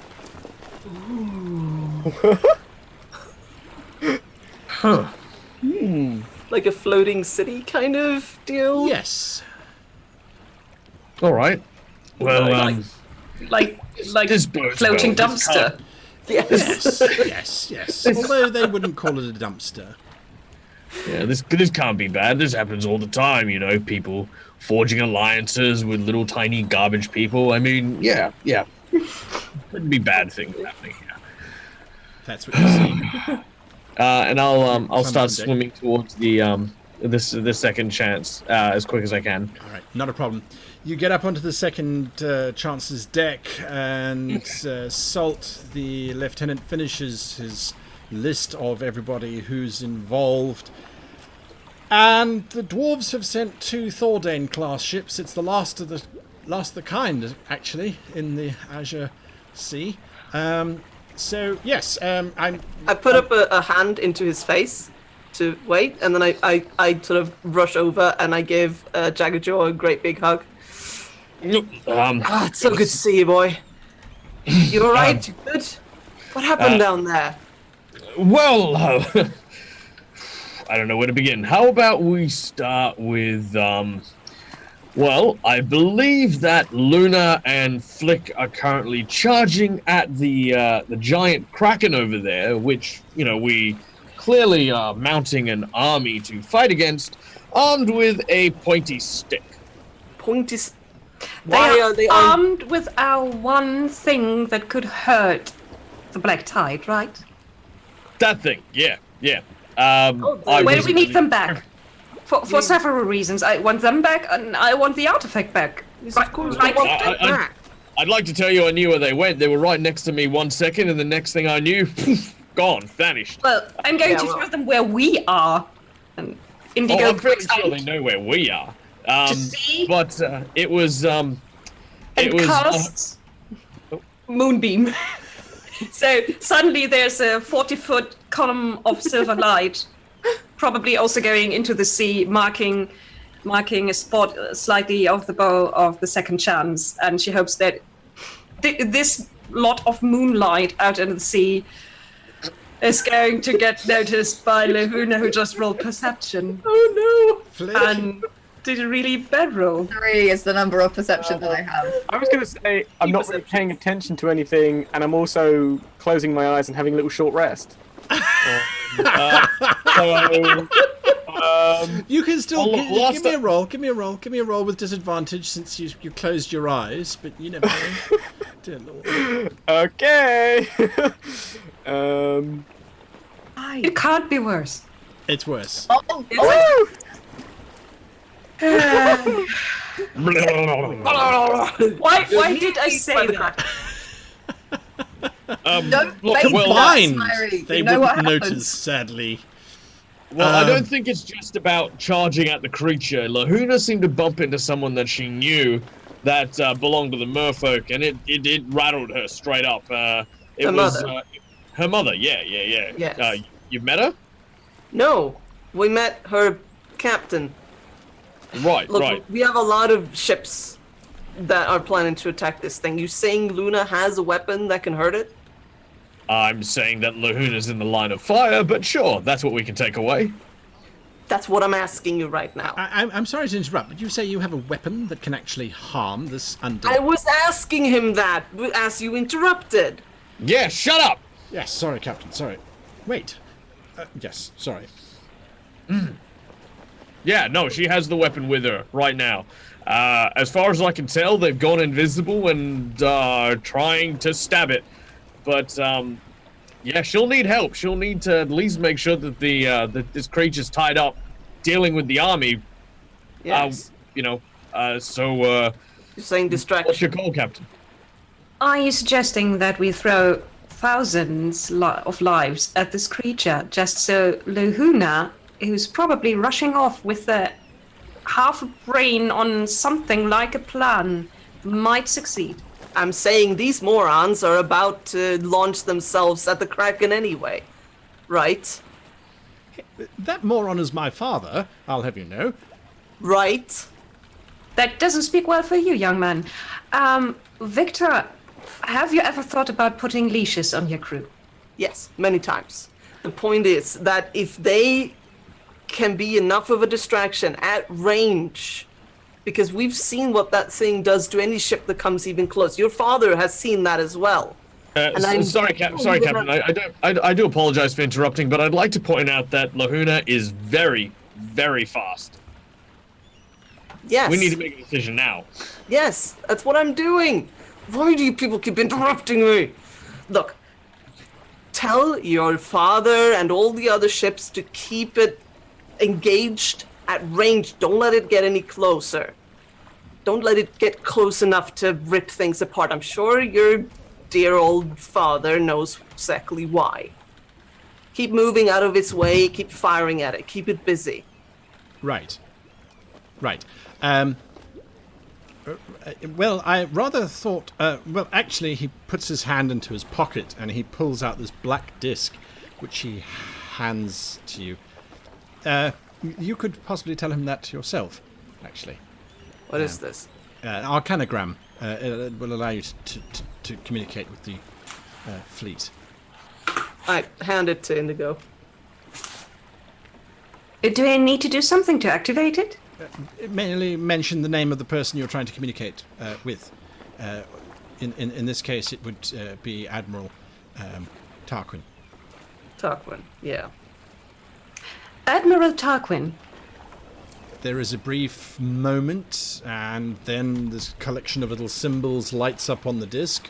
Huh. Like a floating city kind of deal? Yes. All right. Well, Like this bodes floating well. This dumpster. Yes. Although they wouldn't call it a dumpster. Yeah, this can't be bad. This happens all the time, you know, people forging alliances with little tiny garbage people. I mean, yeah. Wouldn't be bad things happening here. That's what you see. And I'll start Deck. swimming towards the this second chance as quick as I can. All right, not a problem. You get up onto the second chance's deck, and Salt, the lieutenant, finishes his list of everybody who's involved. And the dwarves have sent 2 Thordane class ships. It's the last of the kind, actually, in the Azure Sea. So yes, I put up a hand into his face to wait, and then I sort of rush over and I give Jaggerjaw a great big hug. It's so good to see you, boy. You all right? You good? What happened down there? Well, I don't know where to begin. How about we start with, well, I believe that Luna and Flick are currently charging at the giant Kraken over there, which, you know, we clearly are mounting an army to fight against, armed with a pointy stick. Pointy. Why are they armed with our one thing that could hurt the Black Tide, right? That thing, yeah. Where do we need them back? For several reasons. I want them back, and I want the artifact back. Of course, I'd like to tell you I knew where they went. They were right next to me 1 second, and the next thing I knew, gone, vanished. Well, I'm going to show them where we are. And Indigo, I'm pretty sure they know where we are. But it was cast moonbeam. So suddenly there's a 40-foot column of silver light, probably also going into the sea, marking marking a spot slightly off the bow of the second chance, and she hopes that this lot of moonlight out in the sea is going to get noticed by Lehuna, who just rolled perception. Oh And did a really bad roll. 3 is the number of perception that I have. I was going to say I'm not really paying attention to anything, and I'm also closing my eyes and having a little short rest. You can still Well, give me a roll. Give me a roll with disadvantage since you closed your eyes, but you never know. Dear Lord. Okay. It can't be worse. It's worse. Oh, Why did I say that? don't look, fake well, that, Blind. Smyrie. They You know what wouldn't happens. notice, sadly. Well, I don't think it's just about charging at the creature. Lehuna seemed to bump into someone that she knew that belonged to the merfolk, and it rattled her straight up. It Her was mother. her mother. Yeah. Yes. You've met her? No, we met her captain. Right, Look, right. we have a lot of ships that are planning to attack this thing. You saying Luna has a weapon that can hurt it? I'm saying that Lehuna's in the line of fire, but sure, that's what we can take away. That's what I'm asking you right now. I'm sorry to interrupt, but you say you have a weapon that can actually harm this undead. I was asking him that as you interrupted. Yeah, shut up! Yes, sorry, Captain. Sorry. Wait. Yes, sorry. Yeah, no, she has the weapon with her right now. As far as I can tell, they've gone invisible and trying to stab it. But yeah, she'll need help. She'll need to at least make sure that that this creature's tied up, dealing with the army. Yes. So You're saying distraction. what's your call, Captain? Are you suggesting that we throw thousands of lives at this creature just so Lehuna, who's probably rushing off with half a brain on something like a plan, might succeed? I'm saying these morons are about to launch themselves at the Kraken anyway. Right? That moron is my father, I'll have you know. Right? That doesn't speak well for you, young man. Victor, have you ever thought about putting leashes on your crew? Yes, many times. The point is that if they can be enough of a distraction at range, because we've seen what that thing does to any ship that comes even close. Your father has seen that as well. Sorry, Captain. I do apologize for interrupting, but I'd like to point out that Lehuna is very, very fast. Yes. We need to make a decision now. Yes, that's what I'm doing. Why do you people keep interrupting me? Look, tell your father and all the other ships to keep it engaged at range. Don't let it get any closer. Don't let it get close enough to rip things apart. I'm sure your dear old father knows exactly why. Keep moving out of its way, keep firing at it, keep it busy. Right. Well, I rather thought... well, actually, he puts his hand into his pocket and he pulls out this black disc, which he hands to you. You could possibly tell him that yourself, actually. What is this? Arcanogram. It will allow you to communicate with the fleet. I hand it to Indigo. Do I need to do something to activate it? It mainly mention the name of the person you're trying to communicate with. In this case, it would be Admiral Tarquin. Tarquin, yeah. Admiral Tarquin. There is a brief moment, and then this collection of little symbols lights up on the disc,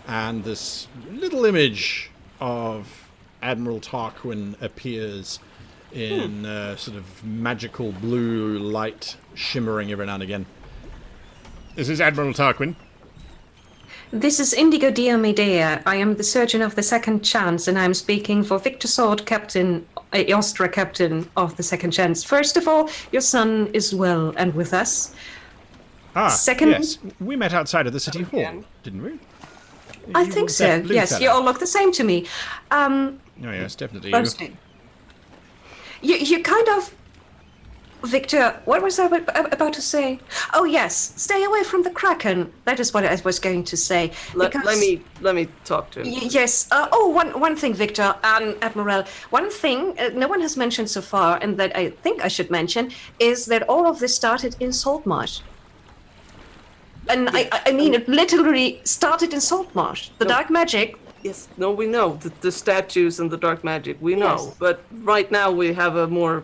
and this little image of Admiral Tarquin appears in sort of magical blue light shimmering every now and again. This is Admiral Tarquin. This is Indigo Diomedea. I am the surgeon of the Second Chance, and I'm speaking for Victor Sword, Captain, Ostra Captain of the Second Chance. First of all, your son is well and with us. Second, yes. We met outside of the city hall, didn't we? I You think were so. that blue Yes, fella. you all look the same to me. Oh yes, definitely. Mostly. You kind of Victor, what was I about to say? Oh yes, stay away from the Kraken. That is what I was going to say. Let me talk to him. Yes. One thing, Victor and Admiral. One thing no one has mentioned so far, and that I think I should mention, is that all of this started in Saltmarsh. And I mean, it literally started in Saltmarsh. The dark magic. Yes. No, we know the statues and the dark magic. We know, Yes. but right now we have a more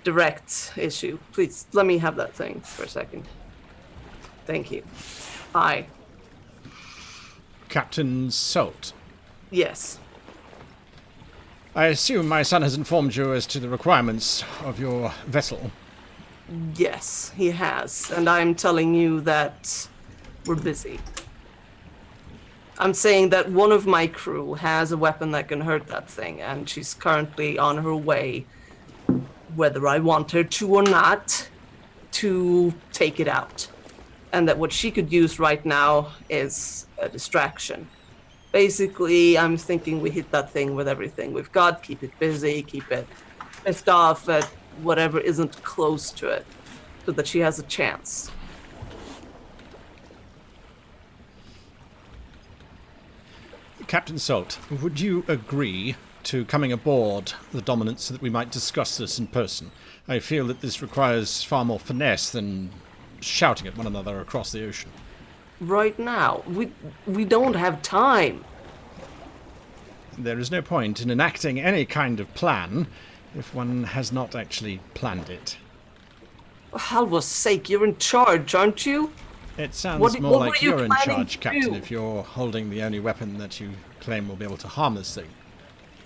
direct issue. Please, let me have that thing for a second. Thank you. Aye. Captain Salt. Yes. I assume my son has informed you as to the requirements of your vessel. Yes, he has. And I'm telling you that we're busy. I'm saying that one of my crew has a weapon that can hurt that thing, and she's currently on her way, whether I want her to or not, to take it out. And that what she could use right now is a distraction. Basically, I'm thinking we hit that thing with everything we've got, keep it busy, keep it pissed off at whatever isn't close to it, so that she has a chance. Captain Salt, would you agree to coming aboard the Dominant so that we might discuss this in person? I feel that this requires far more finesse than shouting at one another across the ocean. Right now, we don't have time. There is no point in enacting any kind of plan if one has not actually planned it. For Halva's sake, you're in charge, aren't you? It sounds What more were like you you're in planning charge, to Captain, do? if you're holding the only weapon that you claim will be able to harm this thing.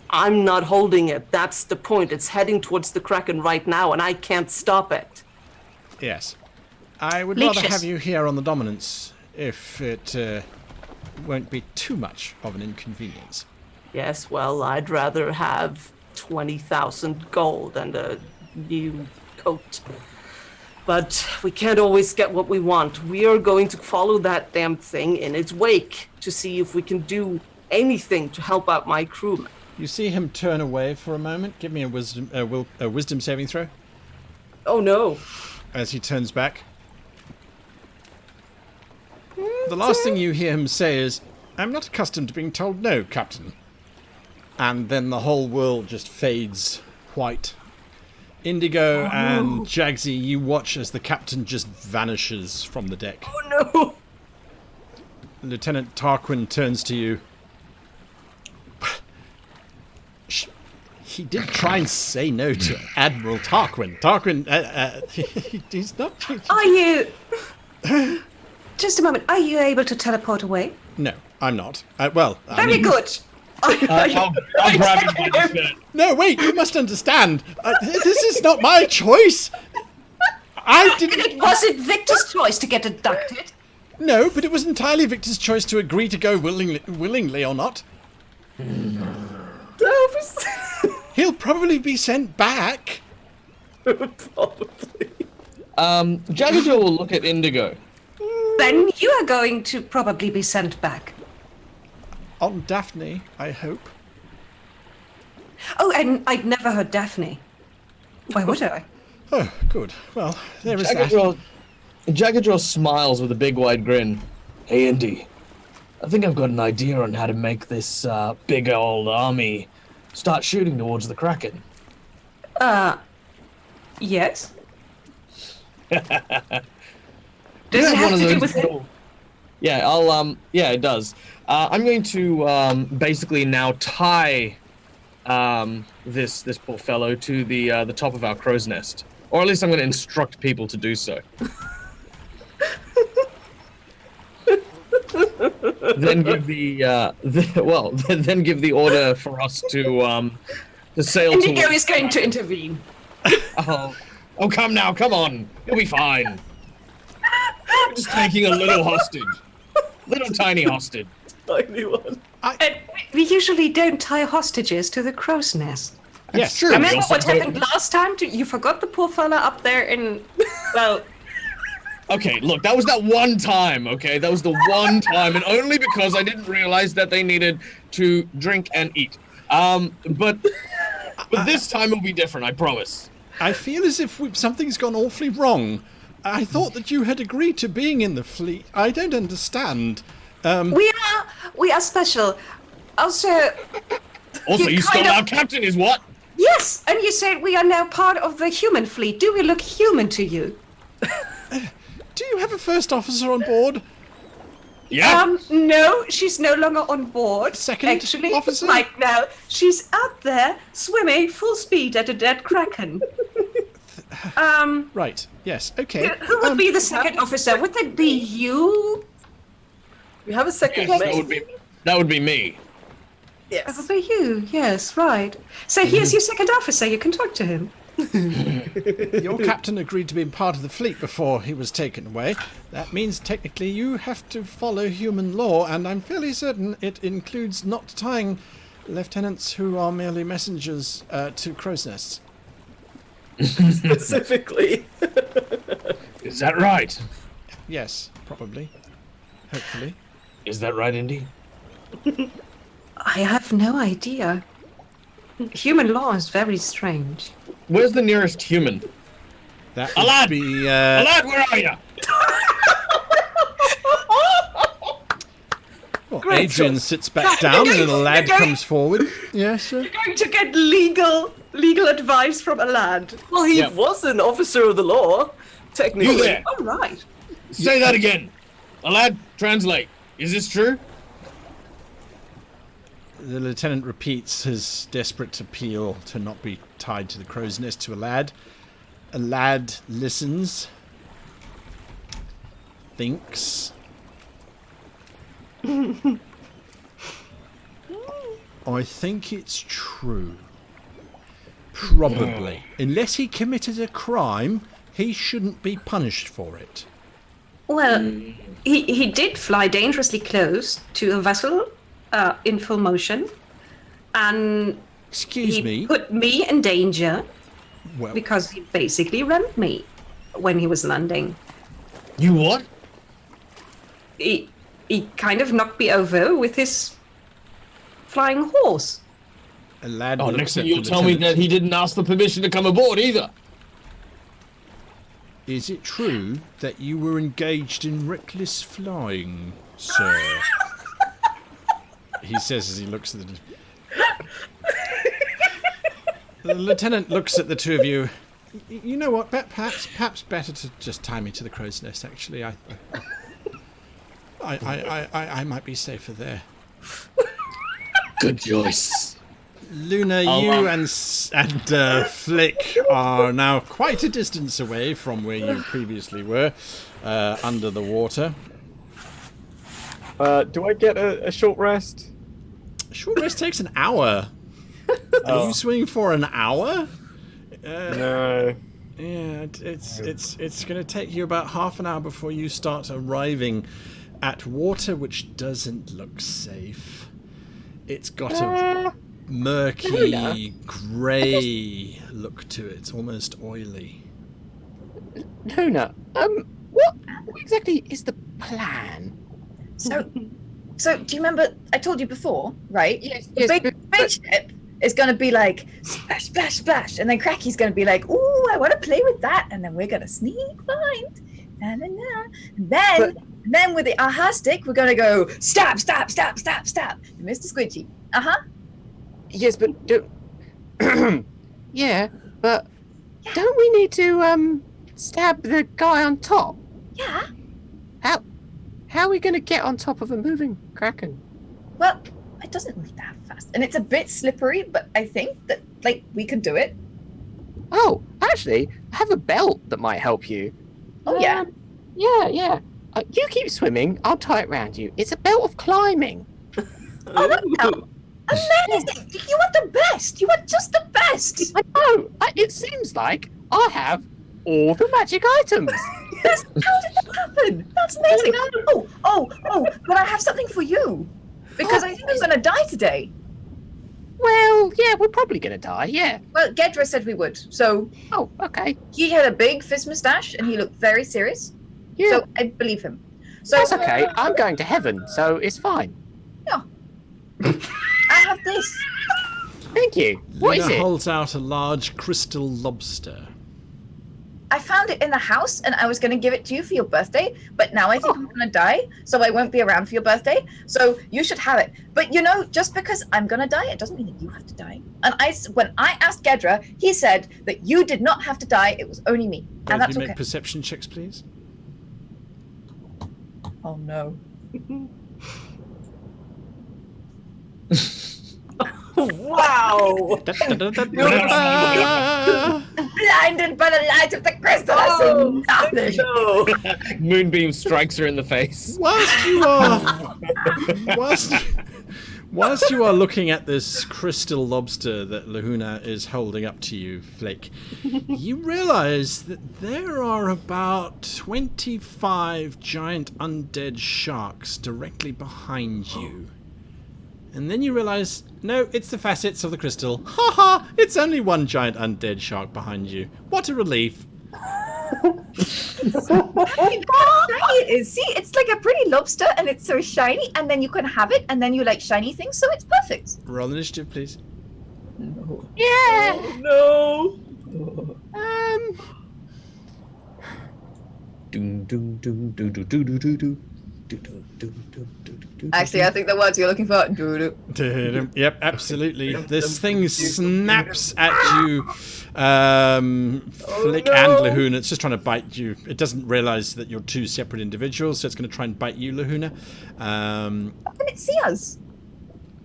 I'm not holding it. That's the point. It's heading towards the Kraken right now, and I can't stop it. Yes. I would rather Leashes. have you here on the Dominance if it won't be too much of an inconvenience. Yes, well, I'd rather have 20,000 gold and a new coat. But we can't always get what we want. We are going to follow that damn thing in its wake to see if we can do anything to help out my crewmen. You see him turn away for a moment. Give me a wisdom saving throw Oh no. as he turns back. The last thing you hear him say is, "I'm not accustomed to being told no, Captain." And then the whole world just fades white. Indigo and Jaggsy, you watch as the captain just vanishes from the deck. Oh no. Lieutenant Tarquin turns to you. He did try and say no to Admiral Tarquin. Tarquin, he's not... Are you... Just a moment. Are you able to teleport away? No, I'm not. Well, I Very mean- good. I'll grab him by the shirt. No, wait, you must understand. This is not my choice. I didn't... Was it Victor's choice to get abducted? No, but it was entirely Victor's choice to agree to go willingly or not. He'll probably be sent back. Probably. Jaggsy will look at Indigo. Then you are going to probably be sent back. On Daphne, I hope. Oh, and I'd never heard Daphne. Why would I? Oh, good. Well, there is that. Jaggsy smiles with a big wide grin. Hey, Indy. I think I've got an idea on how to make this big old army start shooting towards the Kraken. Yes. Does You it have one have of to do those with little- Yeah, yeah, it does. I'm going to basically now tie this poor fellow to the top of our crow's nest, or at least I'm going to instruct people to do so. Then give then give the order for us to sail Indigo towards. is going to intervene. Oh, come now, come on, you'll be fine. We're just taking a little hostage, little tiny hostage. Tiny one. And we usually don't tie hostages to the crow's nest. Yes, true. Remember also what don't- happened last time? You forgot the poor fella up there in... Well, Okay, look, that was that one time, okay? That was the one time, and only because I didn't realize that they needed to drink and eat. But this time will be different, I promise. I feel as if something's gone awfully wrong. I thought that you had agreed to being in the fleet. I don't understand. We are special. Also, You stole our captain, is what? Yes, and you said we are now part of the human fleet. Do we look human to you? Do you have a first officer on board? Yeah. No, she's no longer on board. Second actually, officer? right now, she's out there swimming full speed at a dead kraken. Right. Yes. Okay. Who would be the second officer? Would that be you? We have a second Yes, mate. that would be me. That would be you. Yes, right. So here's your second officer. You can talk to him. Your captain agreed to be part of the fleet before he was taken away. That means technically you have to follow human law, and I'm fairly certain it includes not tying lieutenants who are merely messengers to crow's nests. Specifically. Is that right? Yes, probably. Hopefully. Is that right, Indy? I have no idea. Human law is very strange. Where's the nearest human? That Alad! would be... Lad, where are you? Well, Adrian sits back down and a lad comes forward. Yes, sir. You're going to get legal advice from a lad. Well, he was an officer of the law, technically. You there. Oh, right. Say that again. Lad, translate. Is this true? The lieutenant repeats his desperate appeal to not be tied to the crow's nest to a lad. A lad listens. Thinks. I think it's true. Probably. Unless he committed a crime, he shouldn't be punished for it. Well, he did fly dangerously close to a vessel in full motion, and Excuse me. he put me in danger Well, because he basically rammed me when he was landing. You what? He kind of knocked me over with his flying horse. a lad Oh, looks next at thing the you'll tell me lieutenant. that he didn't ask for permission to come aboard either. Is it true that you were engaged in reckless flying, sir? He says as he looks at the... The lieutenant looks at the two of you. You know what? Perhaps better to just tie me to the crow's nest. Actually, I might be safer there. Good choice. Luna, you and Flick are now quite a distance away from where you previously were, under the water. Do I get a short rest? Short rest takes an hour. Are you swimming for an hour? No. Yeah, it's going to take you about half an hour before you start arriving at water which doesn't look safe. It's got a murky, grey look to it, almost oily. Luna, what exactly is the plan? So do you remember I told you before, right? Yes, The big ship is going to be like splash, splash, splash, and then Cracky's going to be like, "Ooh, I want to play with that," and then we're going to sneak behind, na na na, and then with the aha stick, we're going to go stab, stab, stab, stab, stab, and Mr. Squidgy. Yes, but yeah, but don't we need to stab the guy on top? Yeah. How are we going to get on top of a moving kraken? Well, it doesn't move that fast, and it's a bit slippery, but I think that we could do it. Oh, actually, I have a belt that might help you. Oh yeah. Yeah. You keep swimming. I'll tie it around you. It's a belt of climbing. Oh, wow. Amazing! You are the best. You are just the best. I know. It seems like I have all the magic items. Yes, how did that happen? That's amazing. Oh, but I have something for you. Because I think I'm going to die today. Well, yeah, we're probably going to die, yeah. Well, Gedra said we would. So Oh, okay. he had a big fizz moustache and he looked very serious. Yeah, So I believe him. So that's okay. I'm going to heaven, so it's fine. I have this. Thank you. What is Luna it? holds out a large crystal lobster. I found it in the house and I was going to give it to you for your birthday, but now I think I'm going to die, so I won't be around for your birthday. So you should have it. But just because I'm going to die, it doesn't mean that you have to die. And when I asked Gedra, he said that you did not have to die. It was only me. And that's Make okay. perception checks, please. Oh, no. Wow! Blinded by the light of the crystal, I see nothing. No. Moonbeam strikes her in the face. Whilst you are looking at this crystal lobster that Luna is holding up to you, Flake, you realize that there are about 25 giant undead sharks directly behind you. And then you realize, no, it's the facets of the crystal. Ha ha! It's only one giant undead shark behind you. What a relief. Shiny it is. See, it's like a pretty lobster and it's so shiny, and then you can have it, and then you like shiny things, so it's perfect. Roll initiative, please. Yeah. No. Doom, doom, doom, doo, doo, doo, doo, doo, doo. Actually, I think the words you're looking for. Doo-doo. Yep, absolutely. This thing snaps at you, Flick and Lahuna. It's just trying to bite you. It doesn't realize that you're two separate individuals, so it's going to try and bite you, Lahuna. How can it see us?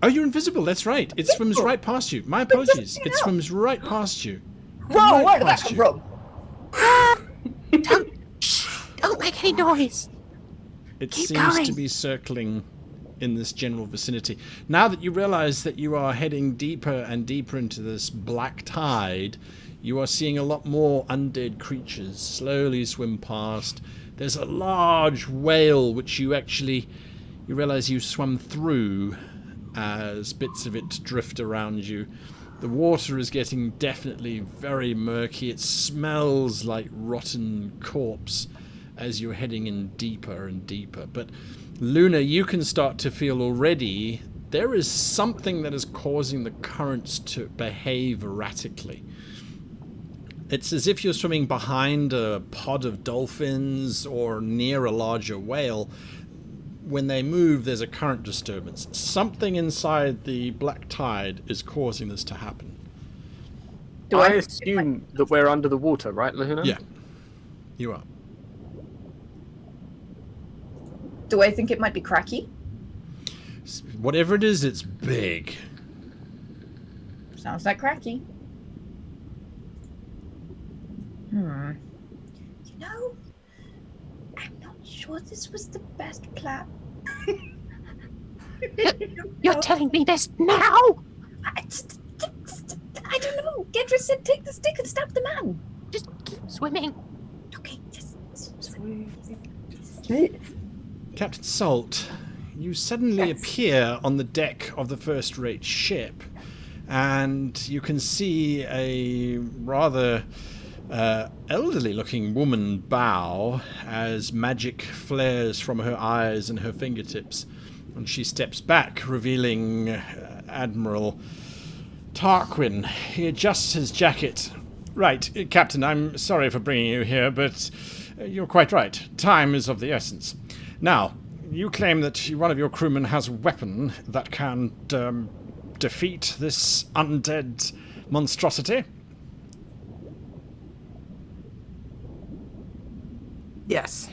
Oh, you're invisible. That's right. It swims right past you. My apologies. It swims right past you. Whoa, where did that come from? Don't make any noise. It Keep seems going. to be circling in this general vicinity. Now that you realize that you are heading deeper and deeper into this black tide, you are seeing a lot more undead creatures slowly swim past. There's a large whale which you realize you swam through as bits of it drift around you. The water is getting definitely very murky. It smells like rotten corpse as you're heading in deeper and deeper. But Luna, you can start to feel already there is something that is causing the currents to behave erratically. It's as if you're swimming behind a pod of dolphins or near a larger whale. When they move, there's a current disturbance. Something inside the black tide is causing this to happen. Do I assume that we're under the water, right, Lahuna? Yeah, you are. Do I think it might be cracky? Whatever it is, it's big. Sounds like cracky. I'm not sure this was the best plan. You're telling me this now? I don't know. Gedra said take the stick and stab the man. Just keep swimming. Okay, just swim. Captain Salt, you suddenly appear on the deck of the first-rate ship, and you can see a rather elderly-looking woman bow as magic flares from her eyes and her fingertips, and she steps back, revealing Admiral Tarquin. He adjusts his jacket. Right, Captain, I'm sorry for bringing you here, but you're quite right. Time is of the essence. Now, you claim that one of your crewmen has a weapon that can defeat this undead monstrosity? Yes.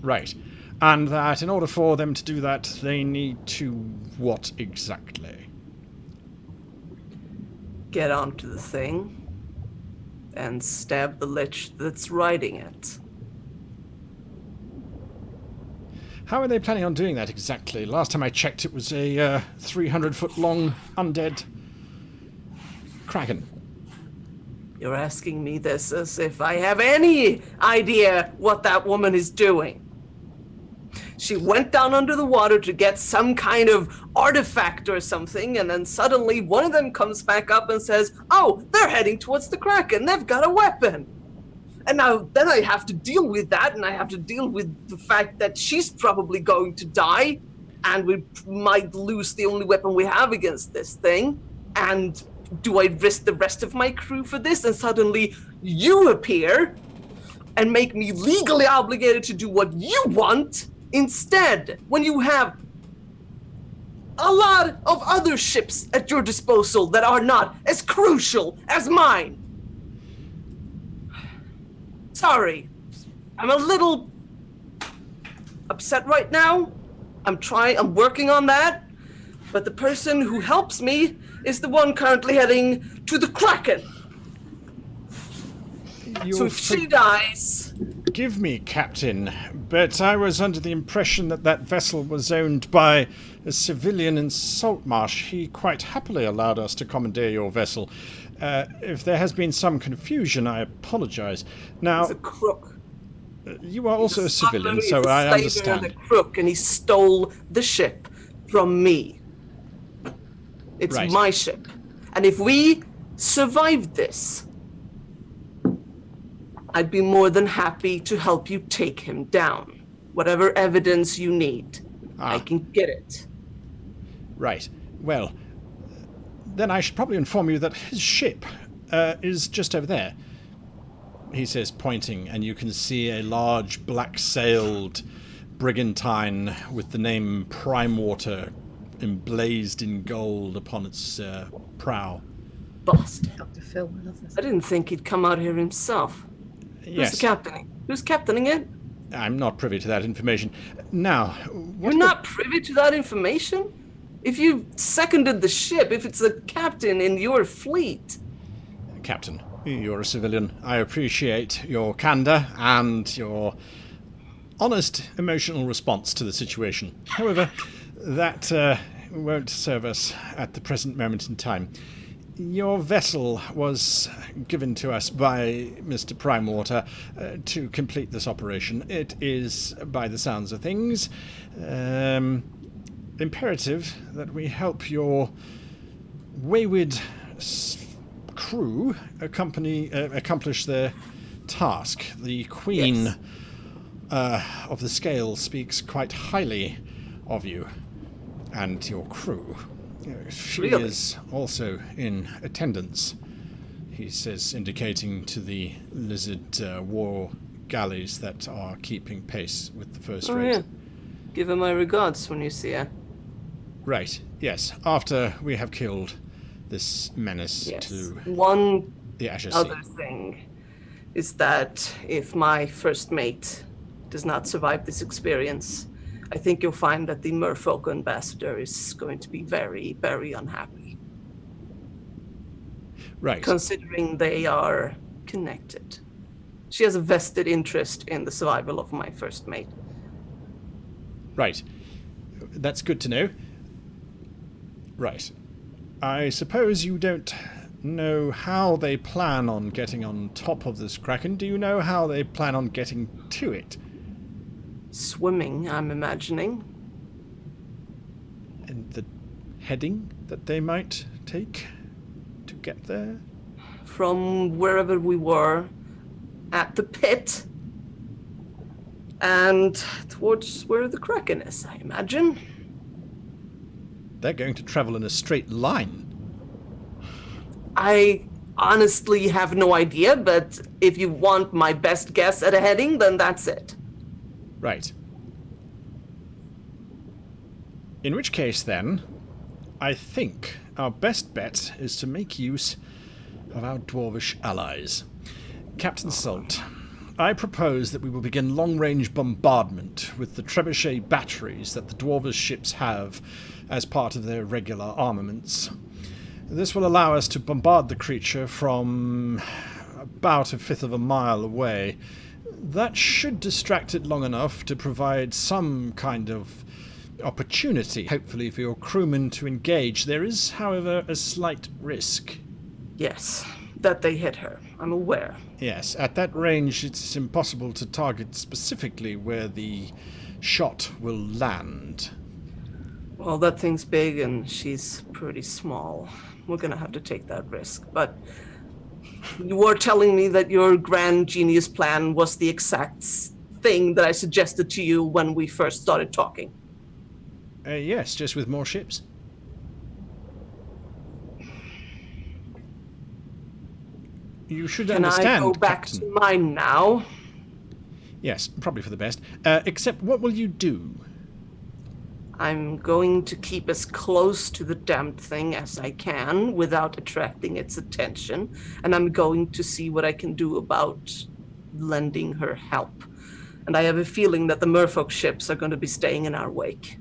Right. And that in order for them to do that, they need to what exactly? Get onto the thing and stab the lich that's riding it. How are they planning on doing that exactly? Last time I checked, it was a 300-foot-long undead kraken. You're asking me this as if I have any idea what that woman is doing. She went down under the water to get some kind of artifact or something, and then suddenly one of them comes back up and says, oh, they're heading towards the Kraken, they've got a weapon. And now then I have to deal with that, and I have to deal with the fact that she's probably going to die, and we might lose the only weapon we have against this thing. And do I risk the rest of my crew for this? And suddenly you appear and make me legally obligated to do what you want instead, when you have a lot of other ships at your disposal that are not as crucial as mine. Sorry, I'm a little upset right now. I'm working on that, but the person who helps me is the one currently heading to the Kraken. So if she dies... Forgive me, Captain, but I was under the impression that that vessel was owned by a civilian in Saltmarsh. He quite happily allowed us to commandeer your vessel. If there has been some confusion, I apologize. Now, he's a crook. You are also a civilian, He's so a I slaver understand. and a crook, and he stole the ship from me. It's Right. my ship. And if we survived this, I'd be more than happy to help you take him down. Whatever evidence you need, I can get it. Right. Well, then I should probably inform you that his ship is just over there. He says, pointing, and you can see a large black-sailed brigantine with the name Primewater emblazed in gold upon its prow. Bastard. Dr. Phil, I love this. I didn't think he'd come out here himself. Yes. Who's the captaining? Who's captaining it? I'm not privy to that information. Now, You're not privy to that information? If you seconded the ship, if it's a captain in your fleet. Captain, you're a civilian. I appreciate your candor and your honest emotional response to the situation. However, that won't serve us at the present moment in time. Your vessel was given to us by Mr. Primewater to complete this operation. It is, by the sounds of things, imperative that we help your wayward crew accomplish their task. The Queen of the Scale speaks quite highly of you and your crew. She Really? is also in attendance, he says, indicating to the lizard war galleys that are keeping pace with the first rate. Yeah. Give her my regards when you see her. Right, yes. After we have killed this menace to One the Azure other Sea. thing is that if my first mate does not survive this experience, I think you'll find that the Merfolk ambassador is going to be very, very unhappy. Right. Considering they are connected. She has a vested interest in the survival of my first mate. Right. That's good to know. Right. I suppose you don't know how they plan on getting on top of this Kraken. Do you know how they plan on getting to it? Swimming, I'm imagining. And the heading that they might take to get there? From wherever we were at the pit and towards where the Kraken is, I imagine. They're going to travel in a straight line. I honestly have no idea, but if you want my best guess at a heading, then that's it. Right. In which case, then, I think our best bet is to make use of our dwarvish allies. Captain Salt, I propose that we will begin long-range bombardment with the trebuchet batteries that the dwarvish ships have as part of their regular armaments. This will allow us to bombard the creature from about a fifth of a mile away. That should distract it long enough to provide some kind of opportunity, hopefully, for your crewmen to engage. There is, however, a slight risk. Yes, that they hit her. I'm aware. Yes, at that range it's impossible to target specifically where the shot will land. Well, that thing's big and she's pretty small. We're gonna have to take that risk. But you were telling me that your grand genius plan was the exact thing that I suggested to you when we first started talking. Yes, just with more ships. You should Can understand, I go back Captain. to mine now? Yes, probably for the best. Except, what will you do? I'm going to keep as close to the damned thing as I can without attracting its attention, and I'm going to see what I can do about lending her help. And I have a feeling that the merfolk ships are going to be staying in our wake.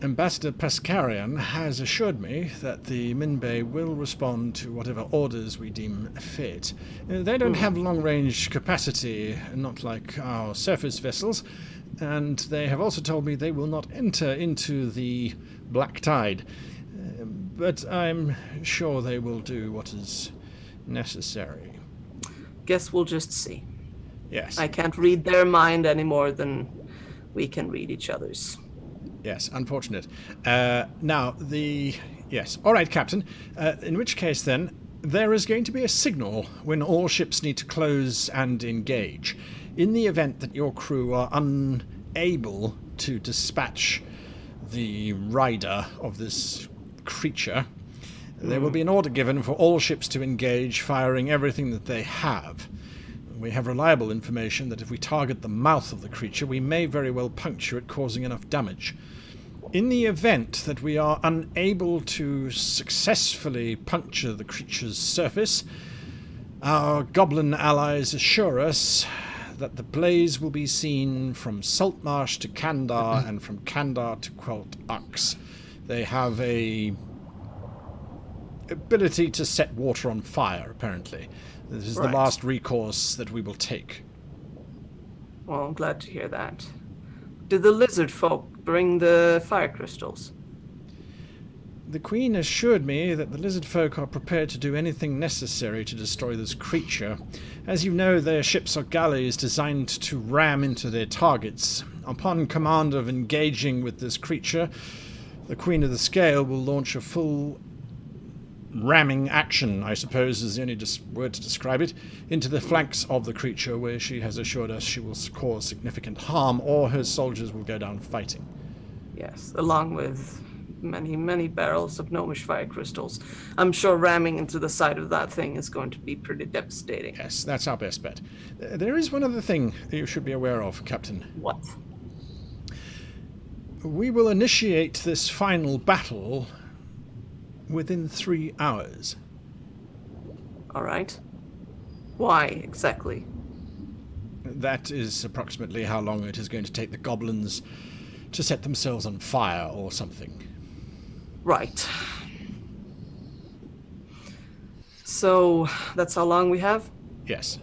Ambassador Pescarian has assured me that the Minbei will respond to whatever orders we deem fit. They don't have long-range capacity, not like our surface vessels, and they have also told me they will not enter into the black tide. But I'm sure they will do what is necessary. Guess we'll just see. Yes. I can't read their mind any more than we can read each other's. Yes, unfortunate. Yes. All right, Captain. In which case, then, there is going to be a signal when all ships need to close and engage. In the event that your crew are unable to dispatch the rider of this creature, there will be an order given for all ships to engage, firing everything that they have. We have reliable information that if we target the mouth of the creature, we may very well puncture it, causing enough damage. In the event that we are unable to successfully puncture the creature's surface, our goblin allies assure us that the blaze will be seen from Saltmarsh to Kandar and from Kandar to Quelt Ux. They have a ability to set water on fire, apparently. This is the last recourse that we will take. Well, I'm glad to hear that. Did the lizard folk bring the fire crystals? The Queen assured me that the lizard folk are prepared to do anything necessary to destroy this creature. As you know, their ships are galleys designed to ram into their targets. Upon command of engaging with this creature, the Queen of the Scale will launch a full ramming action, I suppose is the only word to describe it, into the flanks of the creature, where she has assured us she will cause significant harm, or her soldiers will go down fighting. Yes, along with many, many barrels of gnomish fire crystals. I'm sure ramming into the side of that thing is going to be pretty devastating. Yes, that's our best bet. There is one other thing that you should be aware of, Captain. What? We will initiate this final battle within 3 hours. All right. Why exactly? That is approximately how long it is going to take the goblins to set themselves on fire or something. Right. So, that's how long we have? Yes.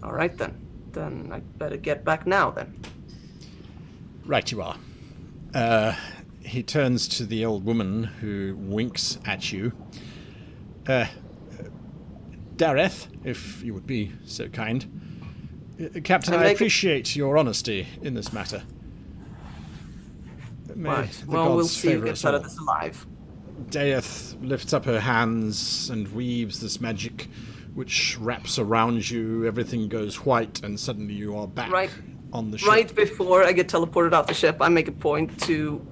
All right, then. Then I better get back now, then. Right you are. He turns to the old woman, who winks at you. Dareth, if you would be so kind. Captain, I appreciate your honesty in this matter. Right. Well, we'll see who gets out of this alive. Daeth lifts up her hands and weaves this magic which wraps around you. Everything goes white, and suddenly you are back on the ship. Right before I get teleported off the ship, I make a point to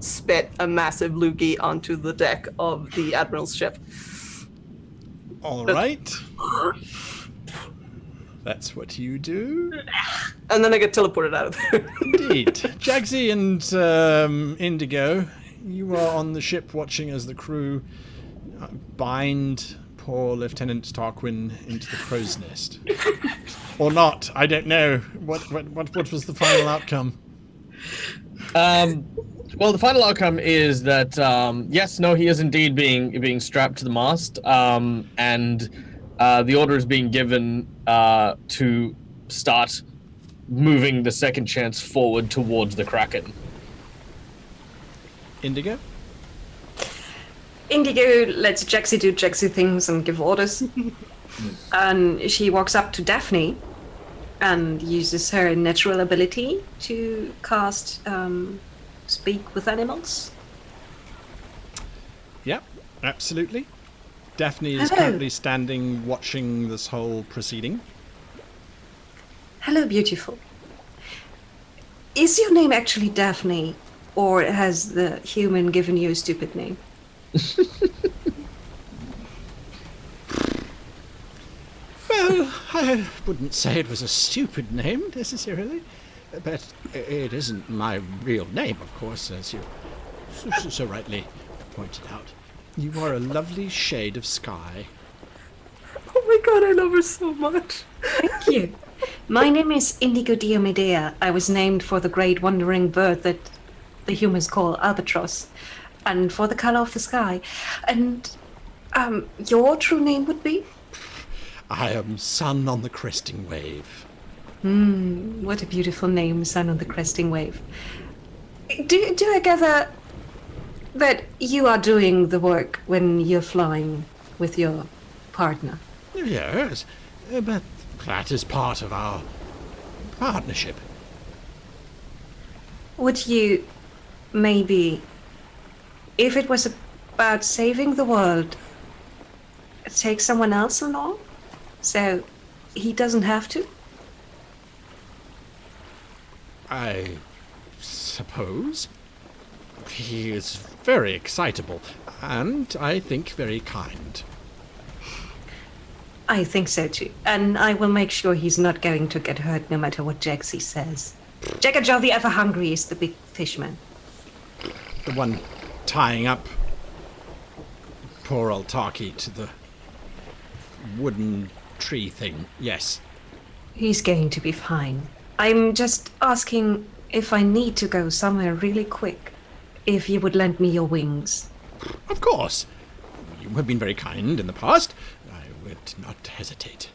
spit a massive loogie onto the deck of the Admiral's ship. All right. That's what you do. And then I get teleported out of there. Indeed. Jaggsy and Indigo, you are on the ship watching as the crew bind poor Lieutenant Tarquin into the crow's nest. Or not, I don't know. What was the final outcome? Well, the final outcome is that, he is indeed being strapped to the mast, and the order is being given to start moving the second chance forward towards the Kraken. Indigo? Indigo lets Jaggsy do Jaggsy things and give orders. And she walks up to Daphne and uses her natural ability to cast Speak with Animals. Yep, absolutely. Daphne is currently standing watching this whole proceeding. Hello, beautiful. Is your name actually Daphne, or has the human given you a stupid name? Well, I wouldn't say it was a stupid name, necessarily. But it isn't my real name, of course, as you so rightly pointed out. You are a lovely shade of sky. Oh my god, I love her so much. Thank you. My name is Indigo Diomedea. I was named for the great wandering bird that the humans call albatross, and for the color of the sky. And your true name would be? I am Sun on the Cresting Wave. What a beautiful name, Sun on the Cresting Wave. Do I gather that you are doing the work when you're flying with your partner? Yes, but that is part of our partnership. Would you maybe, if it was about saving the world, take someone else along so he doesn't have to? I suppose. He is very excitable, and I think very kind. I think so too, and I will make sure he's not going to get hurt no matter what Jaggsy says. Jaggajaw the ever-hungry is the big fishman. The one tying up poor old Tarky to the wooden tree thing, yes. He's going to be fine. I'm just asking if I need to go somewhere really quick, if you would lend me your wings. Of course. You have been very kind in the past. I would not hesitate.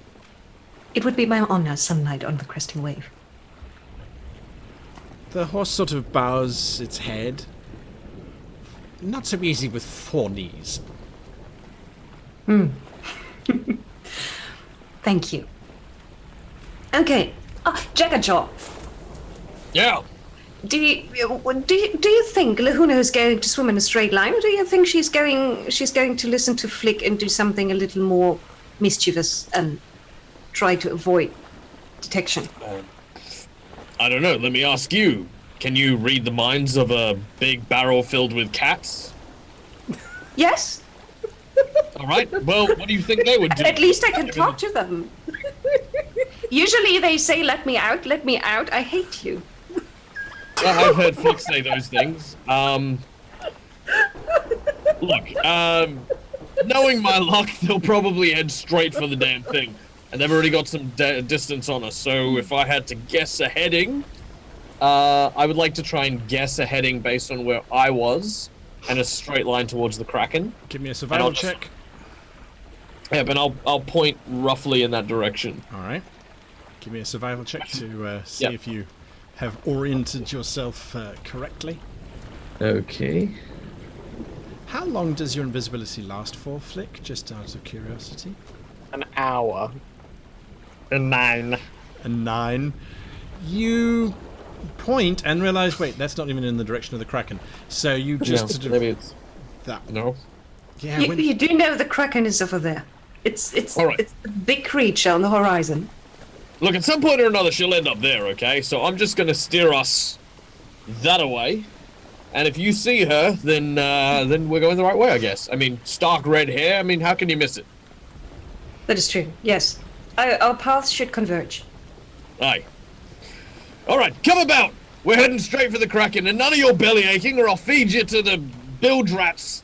It would be my honor, Sunlight on the Cresting Wave. The horse sort of bows its head. Not so easy with 4 knees. Thank you. Okay. Jaggajaw. Yeah. Do you think Lahuna is going to swim in a straight line, or do you think she's going to listen to Flick and do something a little more mischievous and try to avoid detection? I don't know. Let me ask you. Can you read the minds of a big barrel filled with cats? Yes. All right. Well, what do you think they would do? At least I can talk to them. Usually they say, "Let me out, let me out. I hate you." I've heard Flick say those things. Look, knowing my luck, they'll probably head straight for the damn thing. And they've already got some distance on us, so if I had to guess a heading, I would like to try and guess a heading based on where I was, and a straight line towards the Kraken. Give me a survival check. Yeah, but I'll point roughly in that direction. All right. Give me a survival check to see if you have oriented yourself correctly. Okay. How long does your invisibility last for, Flick? Just out of curiosity. An hour. A 9. A 9. You point and realize, wait, that's not even in the direction of the Kraken. So you just sort of... Maybe it's... that. No. Yeah, You do know the Kraken is over there. It's All right. it's the big creature on the horizon. Look, at some point or another, she'll end up there, okay? So I'm just going to steer us that away. And if you see her, then we're going the right way, I guess. I mean, stark red hair. I mean, how can you miss it? That is true. Yes, our paths should converge. Aye. All right, come about. We're heading straight for the Kraken, and none of your belly aching, or I'll feed you to the bilge rats.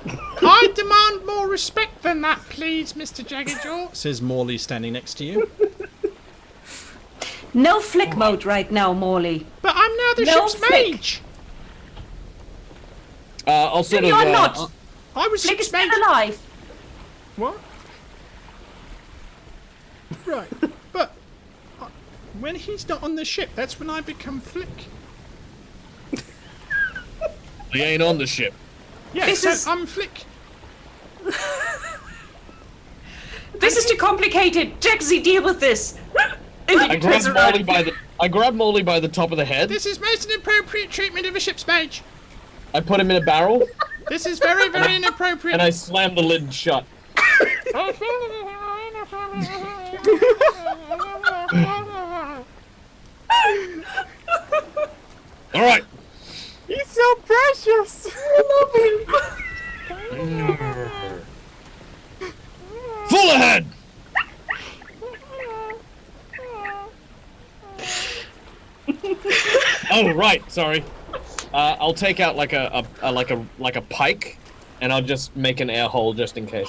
I demand more respect than that, please, Mr. Jaggerjaw, says Morley standing next to you. No flick mode right now, Morley. But I'm now the No ship's flick. mage. I'll sort No, of... you are not. I was Flick is ship's still mage. alive. What? Right, but when he's not on the ship, that's when I become Flick. He ain't on the ship. Yeah, This so is- I'm Flick. This is too complicated. Jaggsy, deal with this. I grab Molly by the top of the head. This is most inappropriate treatment of a ship's mage. I put him in a barrel, This is very, very inappropriate. and I slam the lid shut. All right. He's so precious. Full ahead. Oh, right. Sorry. I'll take out like a pike, and I'll just make an air hole just in case.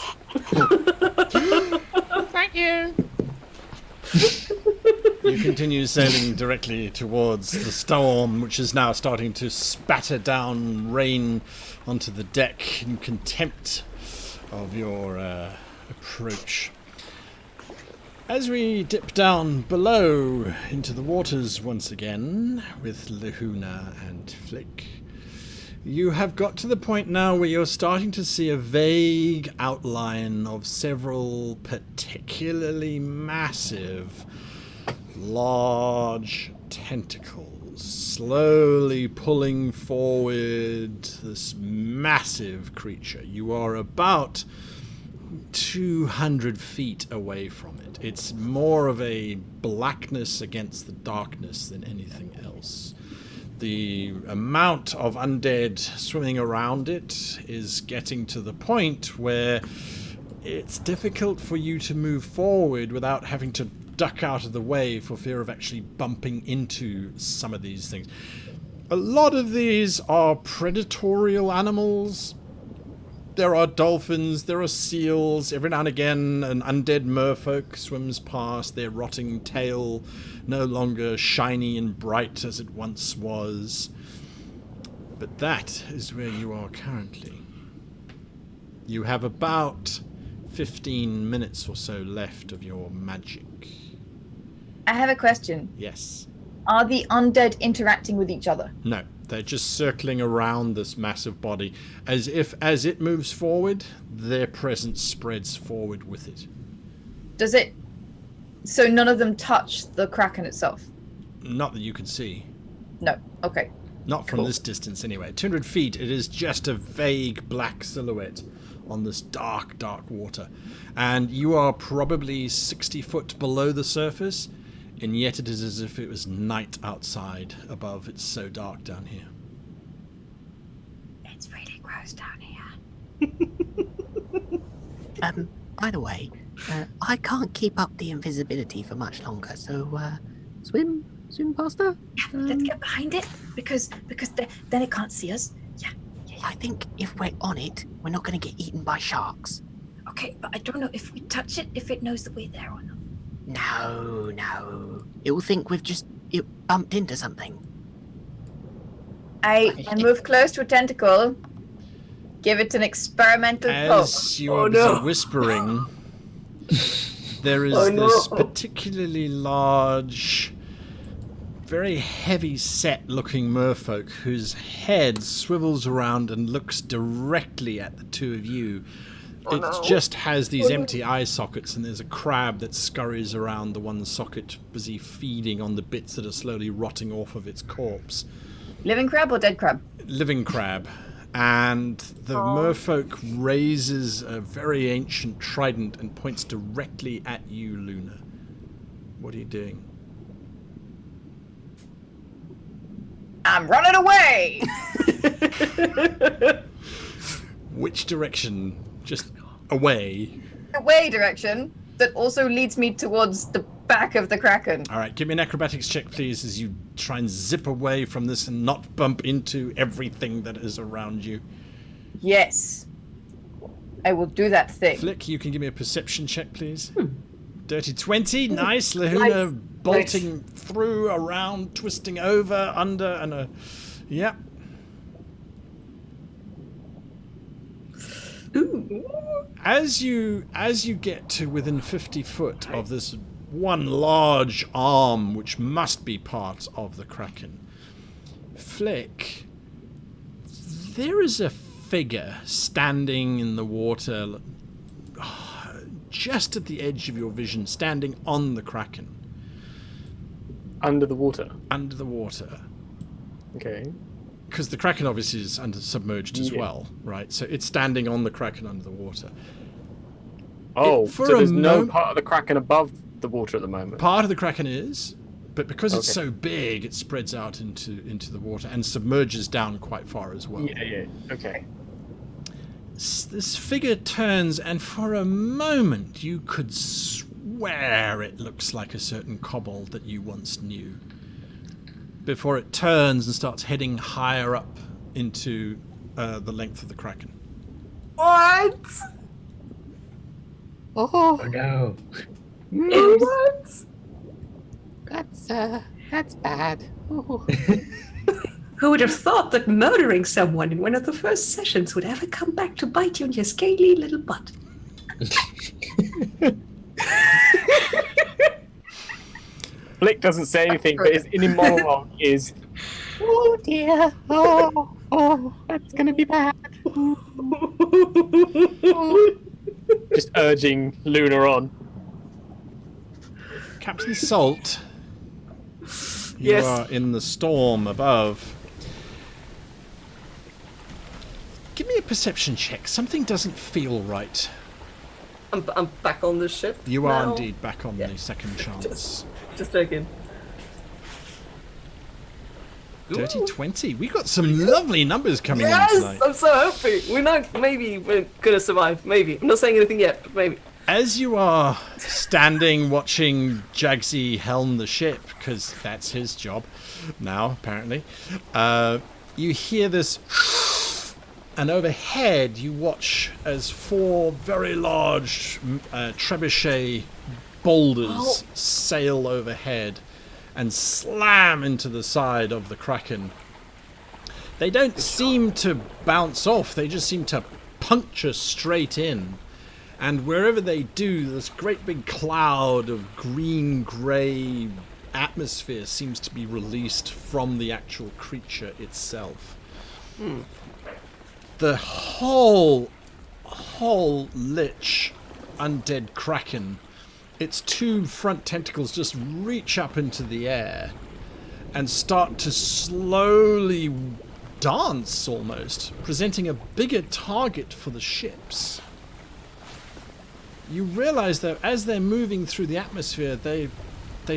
Thank you. You continue sailing directly towards the storm, which is now starting to spatter down rain onto the deck in contempt of your approach. As we dip down below into the waters once again with Lahuna and Flick, you have got to the point now where you're starting to see a vague outline of several particularly massive, large tentacles slowly pulling forward this massive creature. You are about 200 feet away from it. It's more of a blackness against the darkness than anything else. The amount of undead swimming around it is getting to the point where it's difficult for you to move forward without having to duck out of the way for fear of actually bumping into some of these things. A lot of these are predatorial animals. There are dolphins, there are seals. Every now and again, an undead merfolk swims past, their rotting tail no longer shiny and bright as it once was. But that is where you are currently. You have about 15 minutes or so left of your magic. I have a question. Yes. Are the undead interacting with each other? No, they're just circling around this massive body, as if as it moves forward, their presence spreads forward with it. Does it... So none of them touch the Kraken itself? Not that you can see. No. Okay. Not from this distance anyway. 200 feet, it is just a vague black silhouette on this dark, dark water. And you are probably 60 foot below the surface, and yet it is as if it was night outside above. It's so dark down here. It's really gross down here. By the way, I can't keep up the invisibility for much longer, so swim faster. Let's get behind it, because then it can't see us. Yeah. I think if we're on it, we're not going to get eaten by sharks. Okay, but I don't know if we touch it, if it knows that we're there or not. No. It will think we've just bumped into something. I move close to a tentacle, give it an experimental poke. As you are busy whispering, there is this particularly large, very heavy-set looking merfolk whose head swivels around and looks directly at the two of you. It just has these empty eye sockets, and there's a crab that scurries around the one socket, busy feeding on the bits that are slowly rotting off of its corpse. Living crab or dead crab? Living crab. And the merfolk raises a very ancient trident and points directly at you, Luna. What are you doing? I'm running away! Which direction? Just away? Away direction that also leads me towards the back of the Kraken. Alright, give me an acrobatics check, please, as you try and zip away from this and not bump into everything that is around you. Yes. I will do that thing. Flick, you can give me a perception check, please. Dirty 20, nice. Lahuna bolting through, around, twisting over, under, and yep. As you get to within 50 foot of this one large arm, which must be part of the Kraken, Flick, there is a figure standing in the water, just at the edge of your vision, standing on the Kraken. Under the water? Under the water. Okay. Because the Kraken obviously is submerged as well, right? So it's standing on the Kraken under the water. Oh, so there's no part of the Kraken above the water at the moment? Part of the Kraken is, but because it's so big, it spreads out into the water and submerges down quite far as well. Yeah, okay. This figure turns, and for a moment you could swear it looks like a certain kobold that you once knew. before it turns and starts heading higher up into the length of the Kraken. What? Oh, no. What? that's bad. Oh. Who would have thought that murdering someone in one of the first sessions would ever come back to bite you in your scaly little butt? Flick doesn't say anything, but his inner monologue is, Oh dear. Oh, that's gonna be bad. just urging Luna on. Captain Salt, you Yes. are in the storm above. Give me a perception check. Something doesn't feel right. I'm back on the ship. You are now. indeed back on the second chance. Just checking. Dirty 20. We got some lovely numbers coming in Yes, tonight. I'm so happy. Maybe we're gonna survive. Maybe. I'm not saying anything yet, but maybe. As you are standing watching Jaggsy helm the ship, because that's his job now, apparently, you hear this, and overhead you watch as 4 very large trebuchet boulders sail overhead and slam into the side of the Kraken. They don't seem to bounce off, they just seem to puncture straight in. And wherever they do, this great big cloud of green-grey atmosphere seems to be released from the actual creature itself. The whole lich undead Kraken, its 2 front tentacles just reach up into the air and start to slowly dance almost, presenting a bigger target for the ships. You realize that as they're moving through the atmosphere, they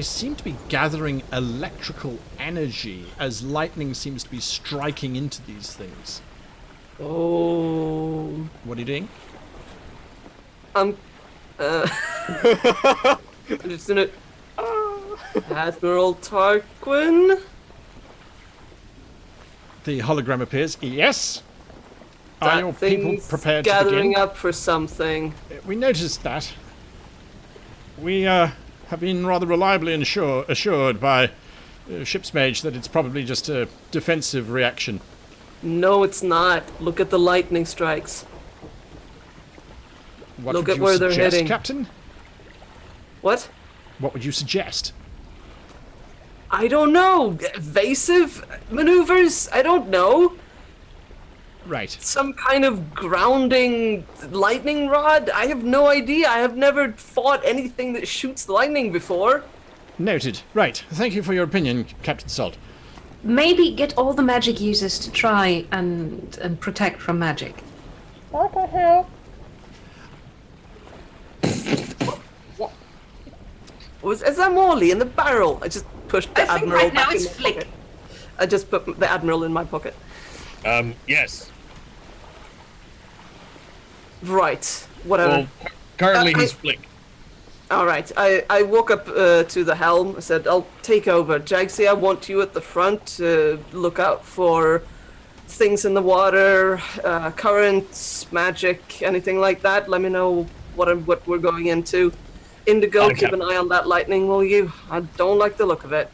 seem to be gathering electrical energy as lightning seems to be striking into these things. Oh. What are you doing? I'm just gonna. Admiral Tarquin. The hologram appears. Yes. Are That your people thing's prepared to gathering begin? up for something. We noticed that. We have been rather reliably assured by ship's mage that it's probably just a defensive reaction. No, it's not. Look at the lightning strikes. What Look would at you where they're suggest, heading. Captain? What? What would you suggest? I don't know. Evasive maneuvers? I don't know. Right. Some kind of grounding lightning rod? I have no idea. I have never fought anything that shoots lightning before. Noted. Right. Thank you for your opinion, Captain Salt. Maybe get all the magic users to try and protect from magic. What the hell? Is that Morley in the barrel? I just pushed the I think Admiral right now back it's in my Flick. pocket. I just put the Admiral in my pocket. Yes. Right. Whatever. Well, currently I- he's Flick. All right. I walk up to the helm. I said, I'll take over. Jaggsy, I want you at the front to look out for things in the water, currents, magic, anything like that. Let me know what we're going into. Indigo, Okay. keep an eye on that lightning, will you? I don't like the look of it.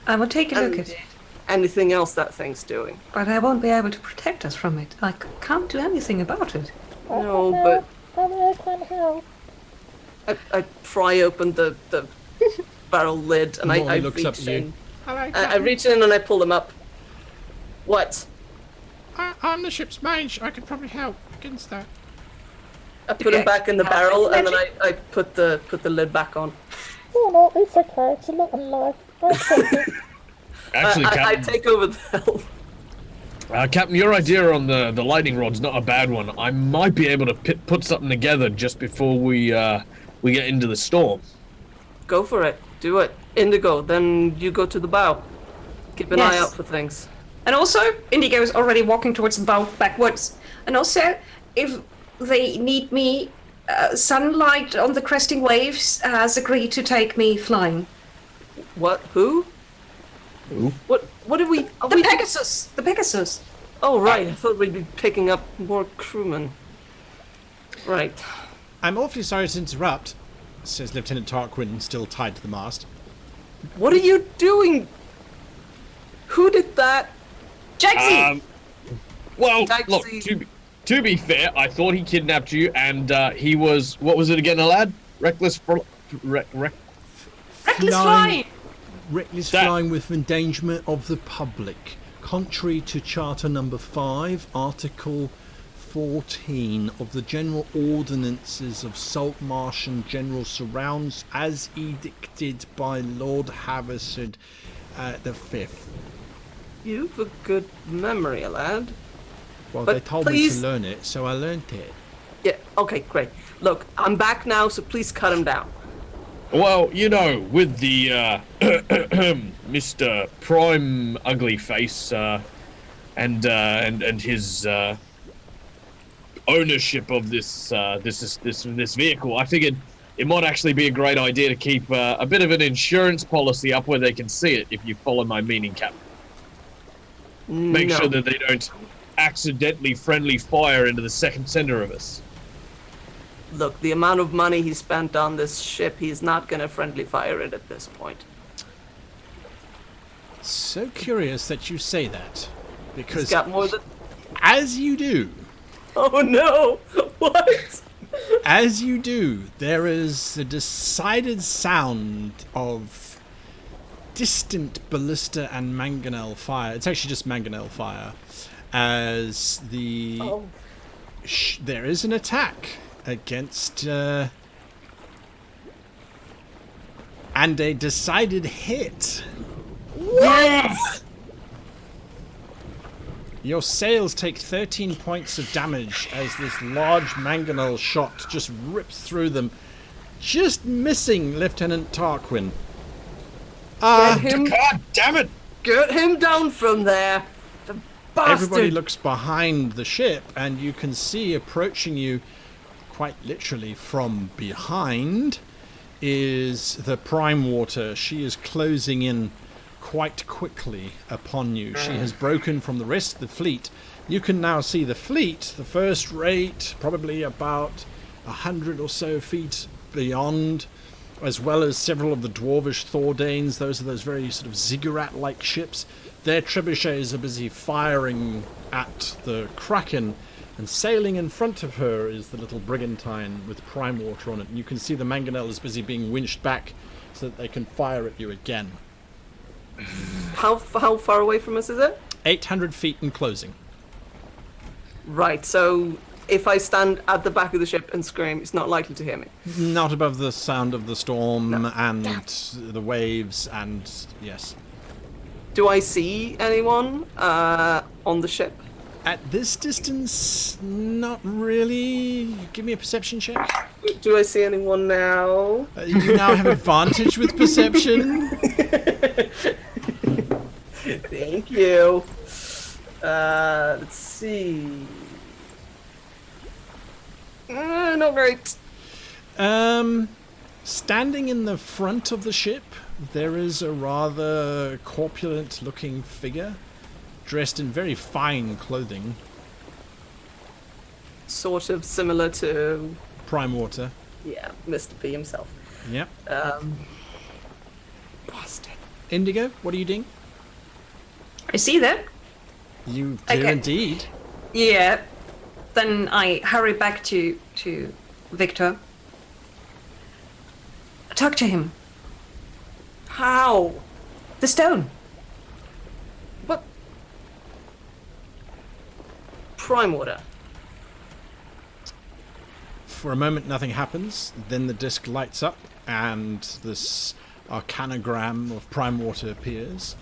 I will take a look And at it, anything else that thing's doing. but I won't be able to protect us from it. I can't do anything about it. No, but I can't help. I pry open the barrel lid and I Morley looks up reach at you. in. I reach in and I pull them up. What? I'm the ship's mage. I could probably help against that. I put them back in the barrel and then I put the lid back on. Oh no, it's okay. It's a lot of life. I accept it. Actually, I Captain, take over the helm. Captain, your idea on the lightning rod's not a bad one. I might be able to put something together just before we get into the storm. Go for it. Do it. Indigo, then you go to the bow. Keep an eye Yes. out for things. And also, Indigo is already walking towards the bow backwards. And also, if they need me, Sunlight on the cresting waves has agreed to take me flying. What? Who? What did we? The Pegasus! The Pegasus! Oh, right. I thought we'd be picking up more crewmen. Right. I'm awfully sorry to interrupt, says Lieutenant Tarquin, still tied to the mast. What are you doing? Who did that? Jaggsy! Well, Jaggsy. look, to be fair, I thought he kidnapped you, and he was, what was it again, lad? Reckless Reckless flying! Reckless That- flying with endangerment of the public. Contrary to Charter Number 5, Article 14 of the General Ordinances of Saltmarsh and General Surrounds, as edicted by Lord Haversham the Fifth. You've a good memory, lad. Well, But they told please- me to learn it, so I learned it. Yeah, okay, great. Look, I'm back now, so please cut him down. Well, you know, with the Mr. Prime Ugly Face and his ownership of this vehicle, I figured it might actually be a great idea to keep a bit of an insurance policy up where they can see it. If you follow my meaning, Captain. Make No. sure that they don't accidentally friendly fire into the second center of us. Look, the amount of money he spent on this ship, he's not gonna friendly fire it at this point. So curious that you say that, He's because got more than. as you do, Oh no! What? as you do, there is a decided sound of distant ballista and mangonel fire. It's actually just mangonel fire, as the there is an attack against and a decided hit. What? Your sails take 13 points of damage as this large mangonel shot just rips through them, just missing Lieutenant Tarquin. Get him, God damn it! get him down from there. The bastard. Everybody looks behind the ship, and you can see approaching you, quite literally from behind, is the Prime Water. She is closing in quite quickly upon you. She has broken from the rest of the fleet. You can now see the fleet, the first rate, probably about 100 or so feet beyond, as well as several of the dwarvish Thordanes. Those are those very sort of ziggurat-like ships. Their trebuchets are busy firing at the Kraken, and sailing in front of her is the little brigantine with Prime Water on it. And you can see the mangonel is busy being winched back so that they can fire at you again. How far away from us is it? 800 feet and closing. Right, so if I stand at the back of the ship and scream, it's not likely to hear me. Not above the sound of the storm and the waves, and yes. Do I see anyone on the ship? At this distance, not really. Give me a perception check. Do I see anyone now? You now have advantage with perception. Thank you. Let's see. Not great. Standing in the front of the ship, there is a rather corpulent-looking figure, dressed in very fine clothing. Sort of similar to, Prime Water. yeah, Mr. P himself. Yep. Bastard. Indigo, what are you doing? I see that. You do Okay. indeed. Yeah. Then I hurry back to Victor. Talk to him. How? The stone. What? Prime Water. For a moment, nothing happens. Then the disc lights up, and this arcanogram of Prime Water appears.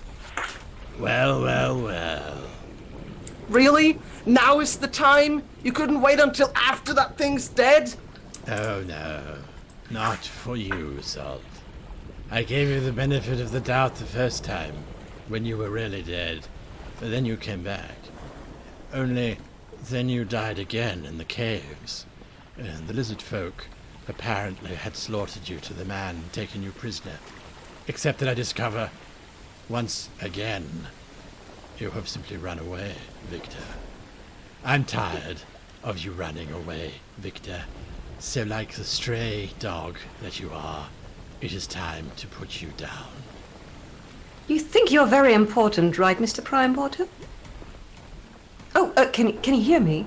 Well, well, well. Really? Now is the time? You couldn't wait until after that thing's dead? Oh, no. Not for you, Salt. I gave you the benefit of the doubt the first time, when you were really dead. But then you came back. Only, then you died again in the caves. And the lizard folk apparently had slaughtered you to the man, taken you prisoner. Except that I discover Once again, you have simply run away, Victor. I'm tired of you running away, Victor. So like the stray dog that you are, it is time to put you down. You think you're very important, right, Mr. Primewater? Oh, can you hear me?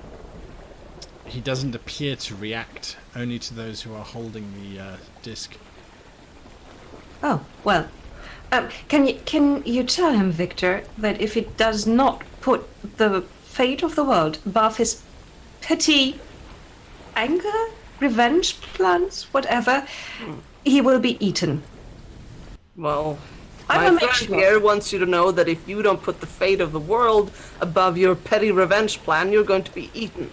He doesn't appear to react, only to those who are holding the disc. Oh, well. Can you tell him, Victor, that if he does not put the fate of the world above his petty anger, revenge plans, whatever, he will be eaten. Well, I my will make friend sure. here wants you to know that if you don't put the fate of the world above your petty revenge plan, you're going to be eaten.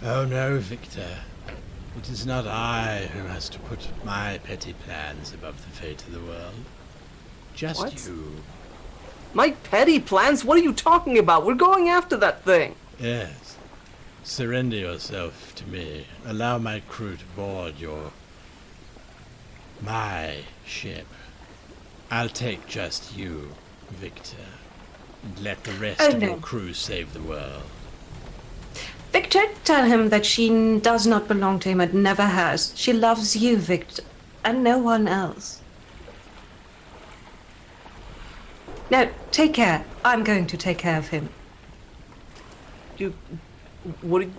Oh no, Victor. It is not I who has to put my petty plans above the fate of the world. Just What? you. My petty plans? What are you talking about? We're going after that thing. Yes. Surrender yourself to me. Allow my crew to board my ship. I'll take just you, Victor. And let the rest Oh, of no. your crew save the world. Victor, tell him that she does not belong to him and never has. She loves you, Victor, and no one else. Now, take care. I'm going to take care of him. What do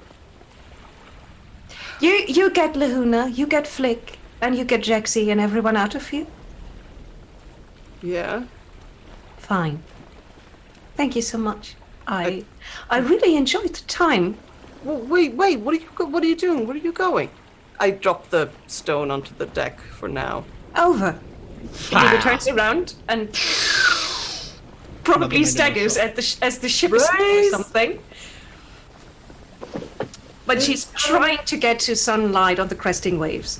you... You get Lahuna, you get Flick, and you get Jaggsy and everyone out of here? Yeah? Fine. Thank you so much. I really enjoyed the time. Well, wait, what are you doing? Where are you going? I dropped the stone onto the deck for now. Over. He turns around and probably Another staggers minute. as the ship is or Raise! something. But she's trying to get to sunlight on the cresting waves.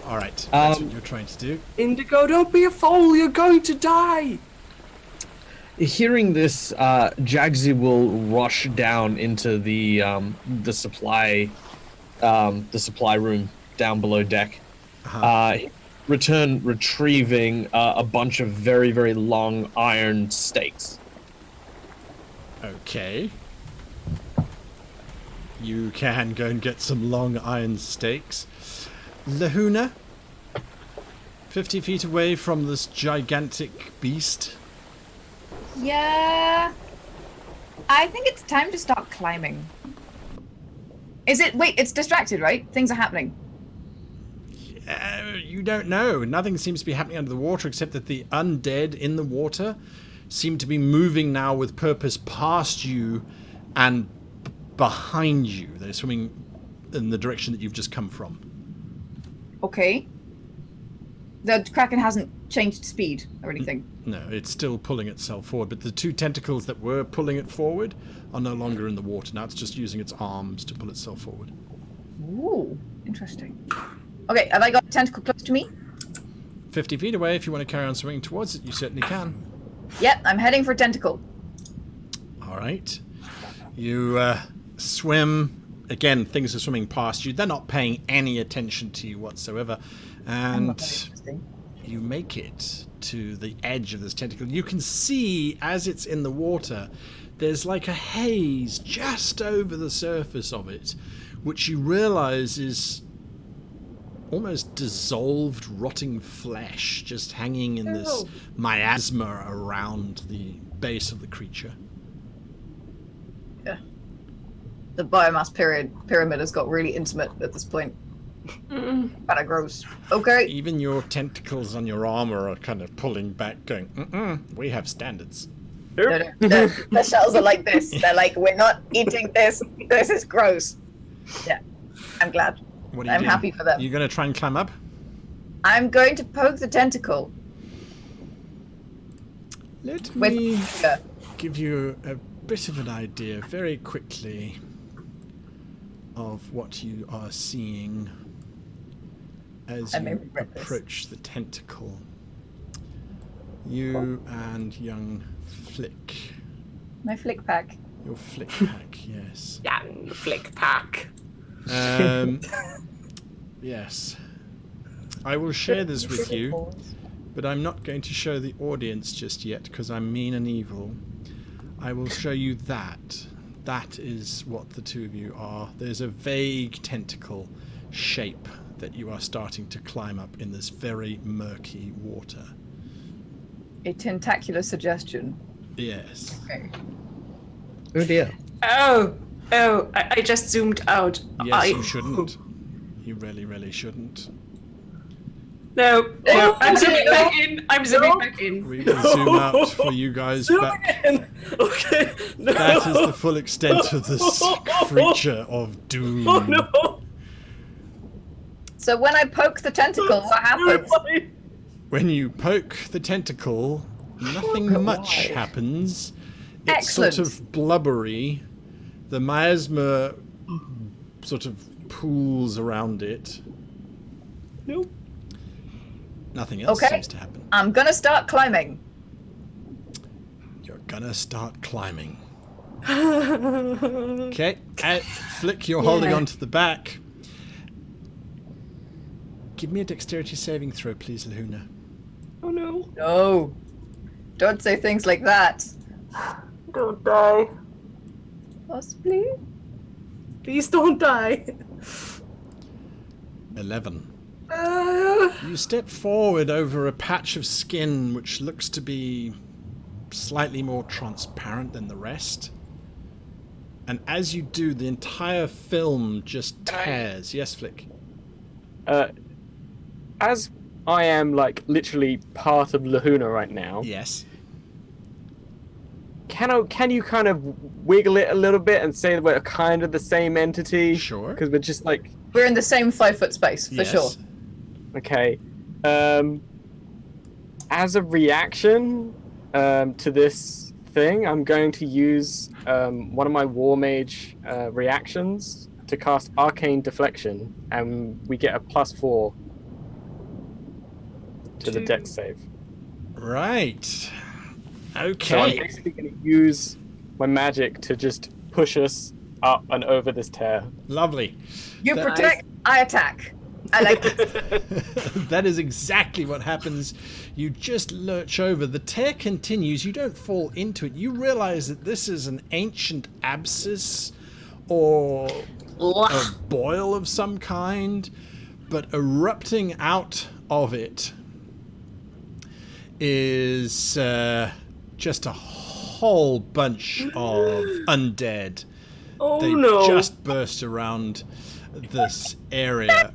Alright, that's what you're trying to do. Indigo, don't be a fool. You're going to die. Hearing this, Jaggsy will rush down into the supply room down below deck. Retrieving a bunch of very, very long iron stakes. Okay. You can go and get some long iron stakes. Lahuna, 50 feet away from this gigantic beast. Yeah. I think it's time to start climbing. Is it? Wait, it's distracted, right? Things are happening. You don't know. Nothing seems to be happening under the water except that the undead in the water seem to be moving now with purpose past you and behind you. They're swimming in the direction that you've just come from. Okay. The Kraken hasn't changed speed or anything. No, it's still pulling itself forward, but the two tentacles that were pulling it forward are no longer in the water. Now it's just using its arms to pull itself forward. Ooh, interesting. Okay, have I got a tentacle close to me? 50 feet away, if you want to carry on swimming towards it, you certainly can. Yep, I'm heading for tentacle. All right. You swim. Again, things are swimming past you. They're not paying any attention to you whatsoever. And you make it to the edge of this tentacle. You can see, as it's in the water, there's like a haze just over the surface of it, which you realize is almost dissolved, rotting flesh just hanging in this miasma around the base of the creature. Yeah. The biomass pyramid has got really intimate at this point. Kind of gross. Okay. Even your tentacles on your armor are kind of pulling back, going, we have standards. No, the shells are like this. They're like, we're not eating this. This is gross. Yeah, I'm glad. What are you I'm doing? happy for them. You're going to try and climb up? I'm going to poke the tentacle. Let With me finger. give you a bit of an idea very quickly of what you are seeing as I may you regret this. approach the tentacle. You and young Flick. My flick pack. Your Flick pack, yes. Yeah, flick pack. Yes. I will share this with you. But I'm not going to show the audience just yet because I'm mean and evil. I will show you that. That is what the two of you are. There's a vague tentacle shape that you are starting to climb up in this very murky water. A tentacular suggestion. Yes. Okay. Oh dear. Oh, I just zoomed out. Yes, you shouldn't. You really, really shouldn't. No, I'm zooming back in. I'm zooming back in. We will zoom out for you guys back. Okay. No. That is the full extent of this creature of doom. Oh no. So when I poke the tentacle, what happens? When you poke the tentacle, nothing much happens. It's Excellent. sort of blubbery. The miasma sort of pools around it. Nope. Nothing else Okay. seems to happen. I'm gonna start climbing. You're gonna start climbing. Okay, Flick, you're holding on to the back. Give me a dexterity saving throw, please, Luna. Oh no. No. Don't say things like that. Don't die. Possibly. Please don't die. 11. You step forward over a patch of skin which looks to be slightly more transparent than the rest. And as you do, the entire film just tears. Yes, Flick? As I am, like, literally part of Lahuna right now, Yes. can you kind of wiggle it a little bit and say that we're kind of the same entity? Sure. Because we're just like, We're in the same 5-foot space, for Yes. sure. okay. As a reaction to this thing, I'm going to use one of my War Mage reactions to cast Arcane Deflection, and we get a +4 to the Dex save. Right. So I'm Okay. basically going to use my magic to just push us up and over this tear. Lovely. You That- protect, I attack. I like it. That is exactly what happens. You just lurch over. The tear continues. You don't fall into it. You realize that this is an ancient abscess or a boil of some kind, but erupting out of it is just a whole bunch of undead. Oh They no. just burst around this area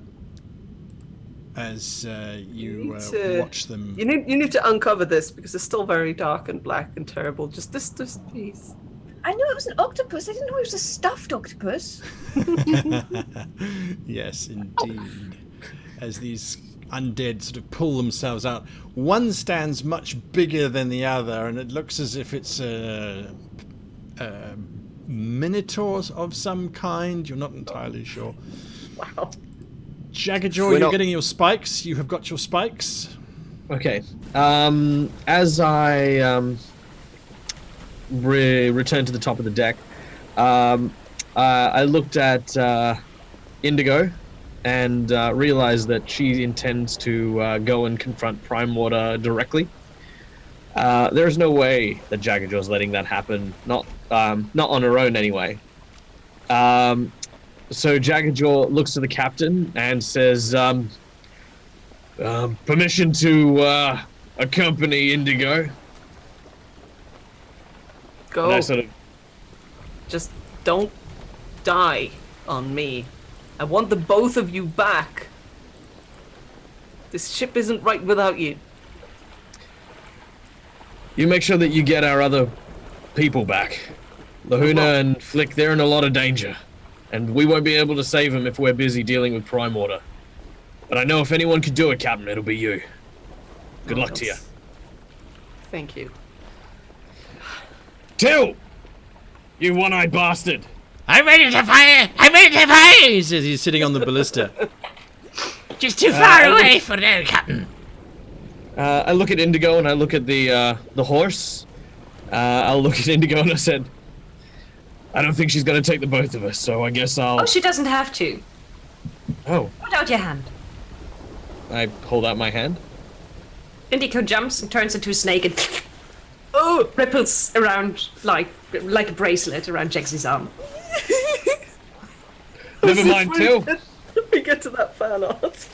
as you need to- watch them. You need to uncover this because it's still very dark and black and terrible. Just this piece. I knew it was an octopus. I didn't know it was a stuffed octopus. Yes, indeed. As these undead sort of pull themselves out, one stands much bigger than the other, and it looks as if it's a minotaur of some kind. You're not entirely sure. Wow. Jaggajaw, you're getting your spikes. You have got your spikes. Okay. As I return to the top of the deck, I looked at Indigo and realized that she intends to go and confront Prime Water directly. There's no way that Jaggajaw's letting that happen. Not on her own anyway. So Jaggajaw looks to the captain and says, permission to accompany Indigo. Go. And I sort of, Just don't die on me. I want the both of you back. This ship isn't right without you. you make sure that you get our other people back. Lahuna and Flick, they're in a lot of danger. And we won't be able to save them if we're busy dealing with Prime Water. But I know if anyone could do it, Captain, it'll be you. Good luck to you. Thank you. Till! You one-eyed bastard! I'm ready to fire! I'm ready to fire! He says he's sitting on the ballista. Just too far away for now, Captain. I look at Indigo and I look at the horse. I'll look at Indigo and I said, I don't think she's going to take the both of us, so I guess I'll... Oh, she doesn't have to. Oh, Put out your hand. I hold out my hand. Indico jumps and turns into a snake and ripples around like a bracelet around Jaggsy's arm. Never mind, Till. We get to that fan art.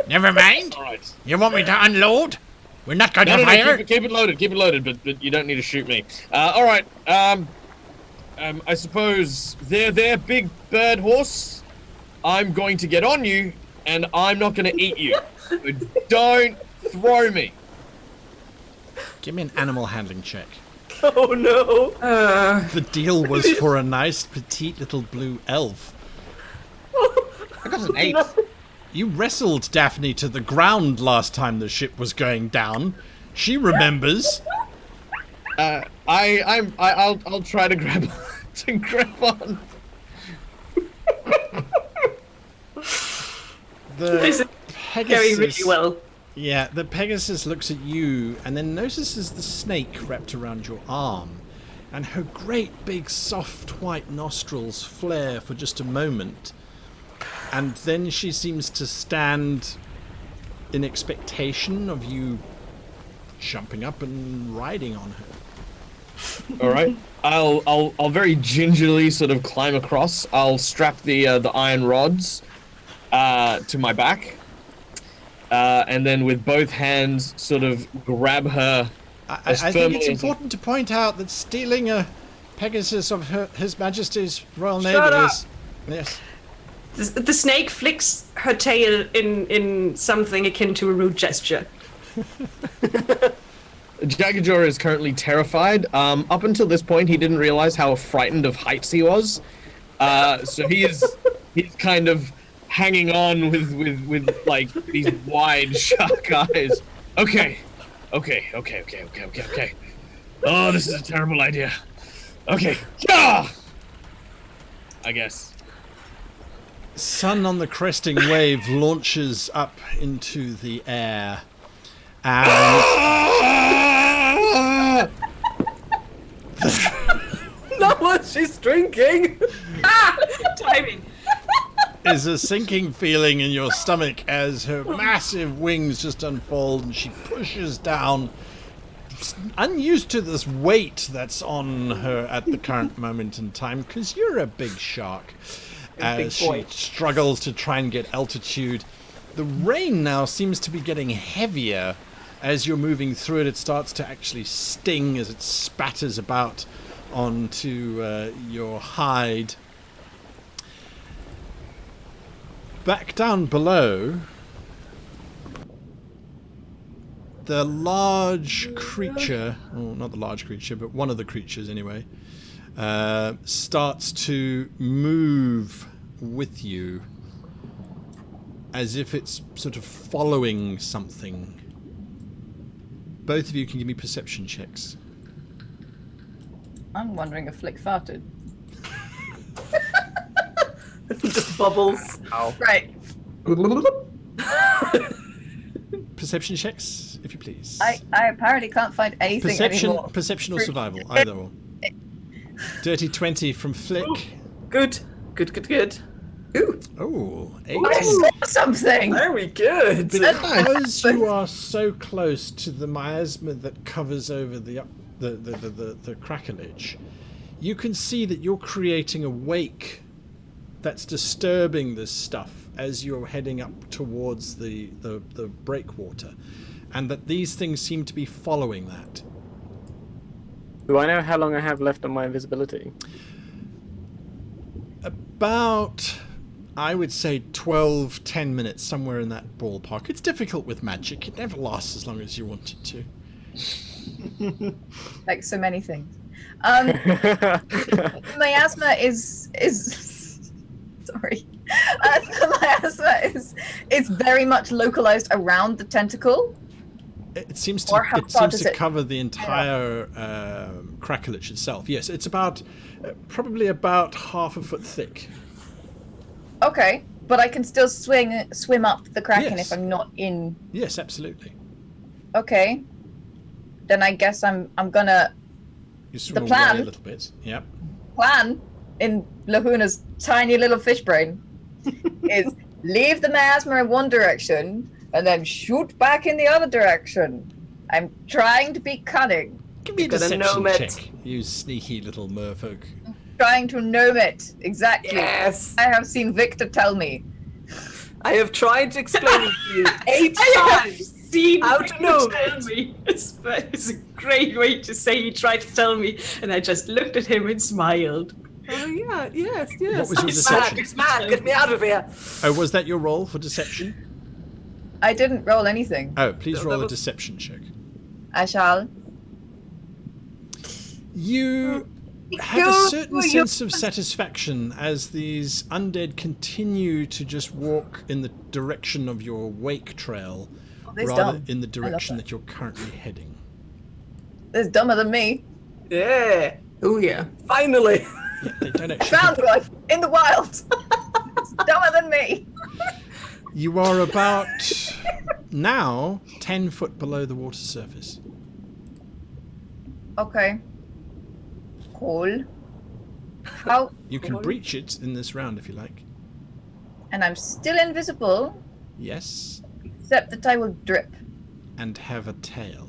Never mind. All right. You want me to unload? We're not going to No, fire. keep it loaded, but you don't need to shoot me. All right. I suppose they're big bird horse. I'm going to get on you, and I'm not going to eat you. But don't throw me. Give me an animal handling check. Oh no! The deal was for a nice petite little blue elf. I got an 8. You wrestled Daphne to the ground last time the ship was going down. She remembers. I'll try to grab on. This is going really well. Yeah, the Pegasus looks at you and then notices the snake wrapped around your arm, and her great big soft white nostrils flare for just a moment, and then she seems to stand in expectation of you jumping up and riding on her. All right. I'll very gingerly sort of climb across. I'll strap the iron rods to my back. And then with both hands sort of grab her as I firmly think it's as important to point out that stealing a Pegasus of His Majesty's Royal Navy Shut up. is... Yes. The snake flicks her tail in something akin to a rude gesture. Jaggajaw is currently terrified. Up until this point, he didn't realize how frightened of heights he was. So he's kind of hanging on with like these wide shark eyes. Okay. Oh, this is a terrible idea. Okay. Yeah! I guess. Sun on the cresting wave launches up into the air, and Not what she's drinking! Timing. is a sinking feeling in your stomach as her massive wings just unfold and she pushes down, unused to this weight that's on her at the current moment in time, because you're a big shark. As she struggles to try and get altitude. The rain now seems to be getting heavier as you're moving through it. It starts to actually sting as it spatters about onto your hide. Back down below, the large creature, well, not the large creature, but one of the creatures anyway, starts to move with you as if it's sort of following something. Both of you can give me perception checks. I'm wondering if Flick farted. Just bubbles. Right. Perception checks, if you please. I apparently can't find anything anymore. Perception or survival, either or. Dirty 20 from Flick. Good. Ooh, Oh, I 18. saw something! very good. Because you are so close to the miasma that covers over the crackleage, you can see that you're creating a wake that's disturbing this stuff as you're heading up towards the breakwater, and that these things seem to be following that. Do I know how long I have left on my invisibility? About, I would say 12-10 minutes, somewhere in that ballpark. It's difficult with magic. It never lasts as long as you want it to. Like so many things. Miasma is sorry. The miasma is very much localized around the tentacle. It seems Or how to far does it- cover the entire crackleage itself. Yes, it's about probably about half a foot thick. Okay, but I can still swim up the Kraken Yes. if I'm not in. Yes, absolutely. Okay, then I guess I'm gonna You swim away plan- a little bit. Yep. plan in Lahuna's tiny little fish brain is leave the miasma in one direction and then shoot back in the other direction. I'm trying to be cunning. Give me a You're gonna deception gnome it. check, you sneaky little merfolk. Trying to gnome it. Exactly. Yes. I have seen Victor tell me. I have tried to explain it to you 8 I have times. seen How to Victor know tell it. me. It's a great way to say he tried to tell me, and I just looked at him and smiled. Oh yeah, yes. What was your It's mad, deception? it's mad, get me out of here. Oh, was that your roll for deception? I didn't roll anything. Oh, please No, roll that a was- deception check. I shall. You have a certain sense of satisfaction as these undead continue to just walk in the direction of your wake trail, They're rather dumb. in the I love direction that. that you're currently heading. They're dumber than me. Yeah. Oh yeah. Finally. Yeah, they don't actually. Found life in the wild. It's dumber than me. You are about now 10 foot below the water surface. Okay. Cool. How? You can breach it in this round if you like. And I'm still invisible, Yes, except that I will drip. and have a tail.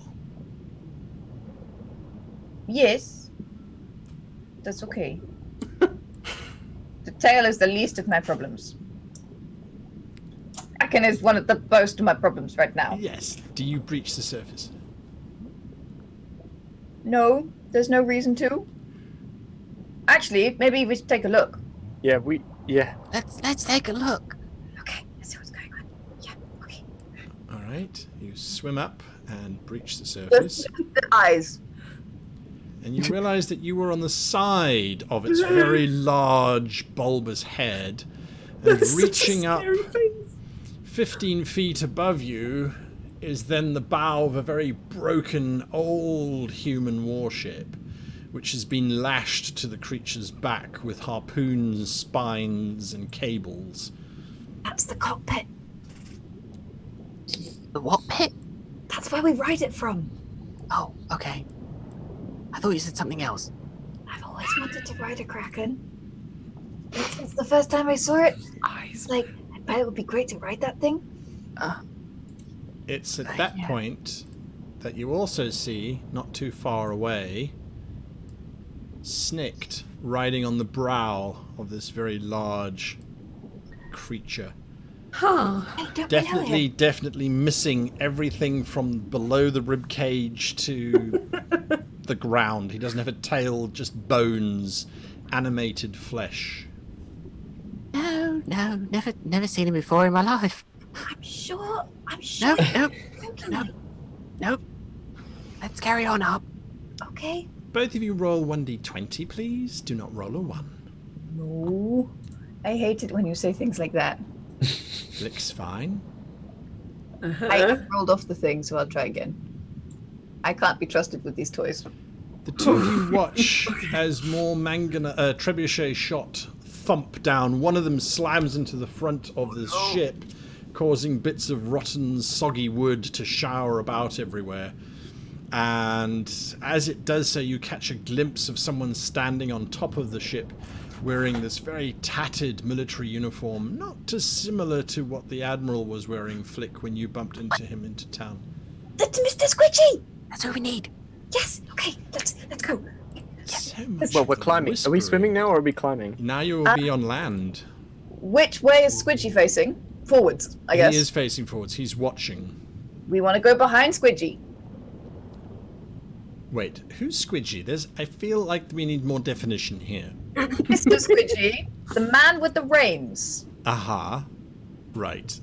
Yes. That's okay. The tail is the least of my problems. Kraken is one of the most of my problems right now. Yes. Do you breach the surface? No, there's no reason to. Actually, maybe we should take a look. Yeah, Let's take a look. Okay, let's see what's going on. Yeah, okay. All right. You swim up and breach the surface. The eyes. And you realize that you were on the side of its very large, bulbous head. And reaching up 15 feet above you is then the bow of a very broken, old human warship, which has been lashed to the creature's back with harpoons, spines, and cables. That's the cockpit. The what pit? That's where we ride it from. Oh, okay. I thought you said something else. I've always wanted to ride a Kraken. Since the first time I saw it, I was like, I bet it would be great to ride that thing. It's at that Yeah. point that you also see, not too far away, Snicked riding on the brow of this very large creature. Huh. Hey, don't be Definitely missing everything from below the rib cage to the ground. He doesn't have a tail, just bones, animated flesh. No, never seen him before in my life. I'm sure. Nope. Let's carry on up. Okay. Both of you roll 1d20, please. Do not roll a 1. No. I hate it when you say things like that. Flick's fine. I rolled off the thing, so I'll try again. I can't be trusted with these toys. The two of you watch as more trebuchet shot thump down. One of them slams into the front of this ship, causing bits of rotten, soggy wood to shower about everywhere. And as it does so, you catch a glimpse of someone standing on top of the ship, wearing this very tattered military uniform, not dissimilar to what the Admiral was wearing, Flick, when you bumped into him into town. That's Mr. Squidgy! That's what we need. Yes! Okay, let's go. So much Well, of we're the climbing. Are we whispering. swimming now, or are we climbing? Now you will be on land. Which way is Squidgy facing? Forwards, I guess. He is facing forwards. He's watching. We want to go behind Squidgy. Wait, who's Squidgy? I feel like we need more definition here. Mr. Squidgy, the man with the reins. Aha. Right.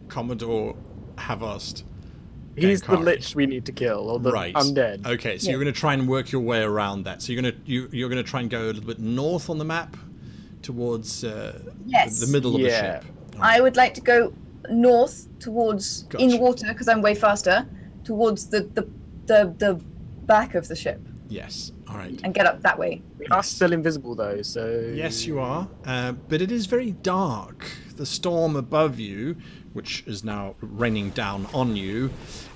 Commodore Havost. He's the Gankari. lich we need to kill, or the Right. undead. Okay, so Yeah. you're going to try and work your way around that. So you're going to try and go a little bit north on the map towards Yes. the middle of the Yeah. ship. I would like to go north towards Gotcha. in water because I'm way faster towards the back of the ship Yes. All right. and get up that way. We are still invisible though, so Yes, you are. But it is very dark. The storm above you, which is now raining down on you,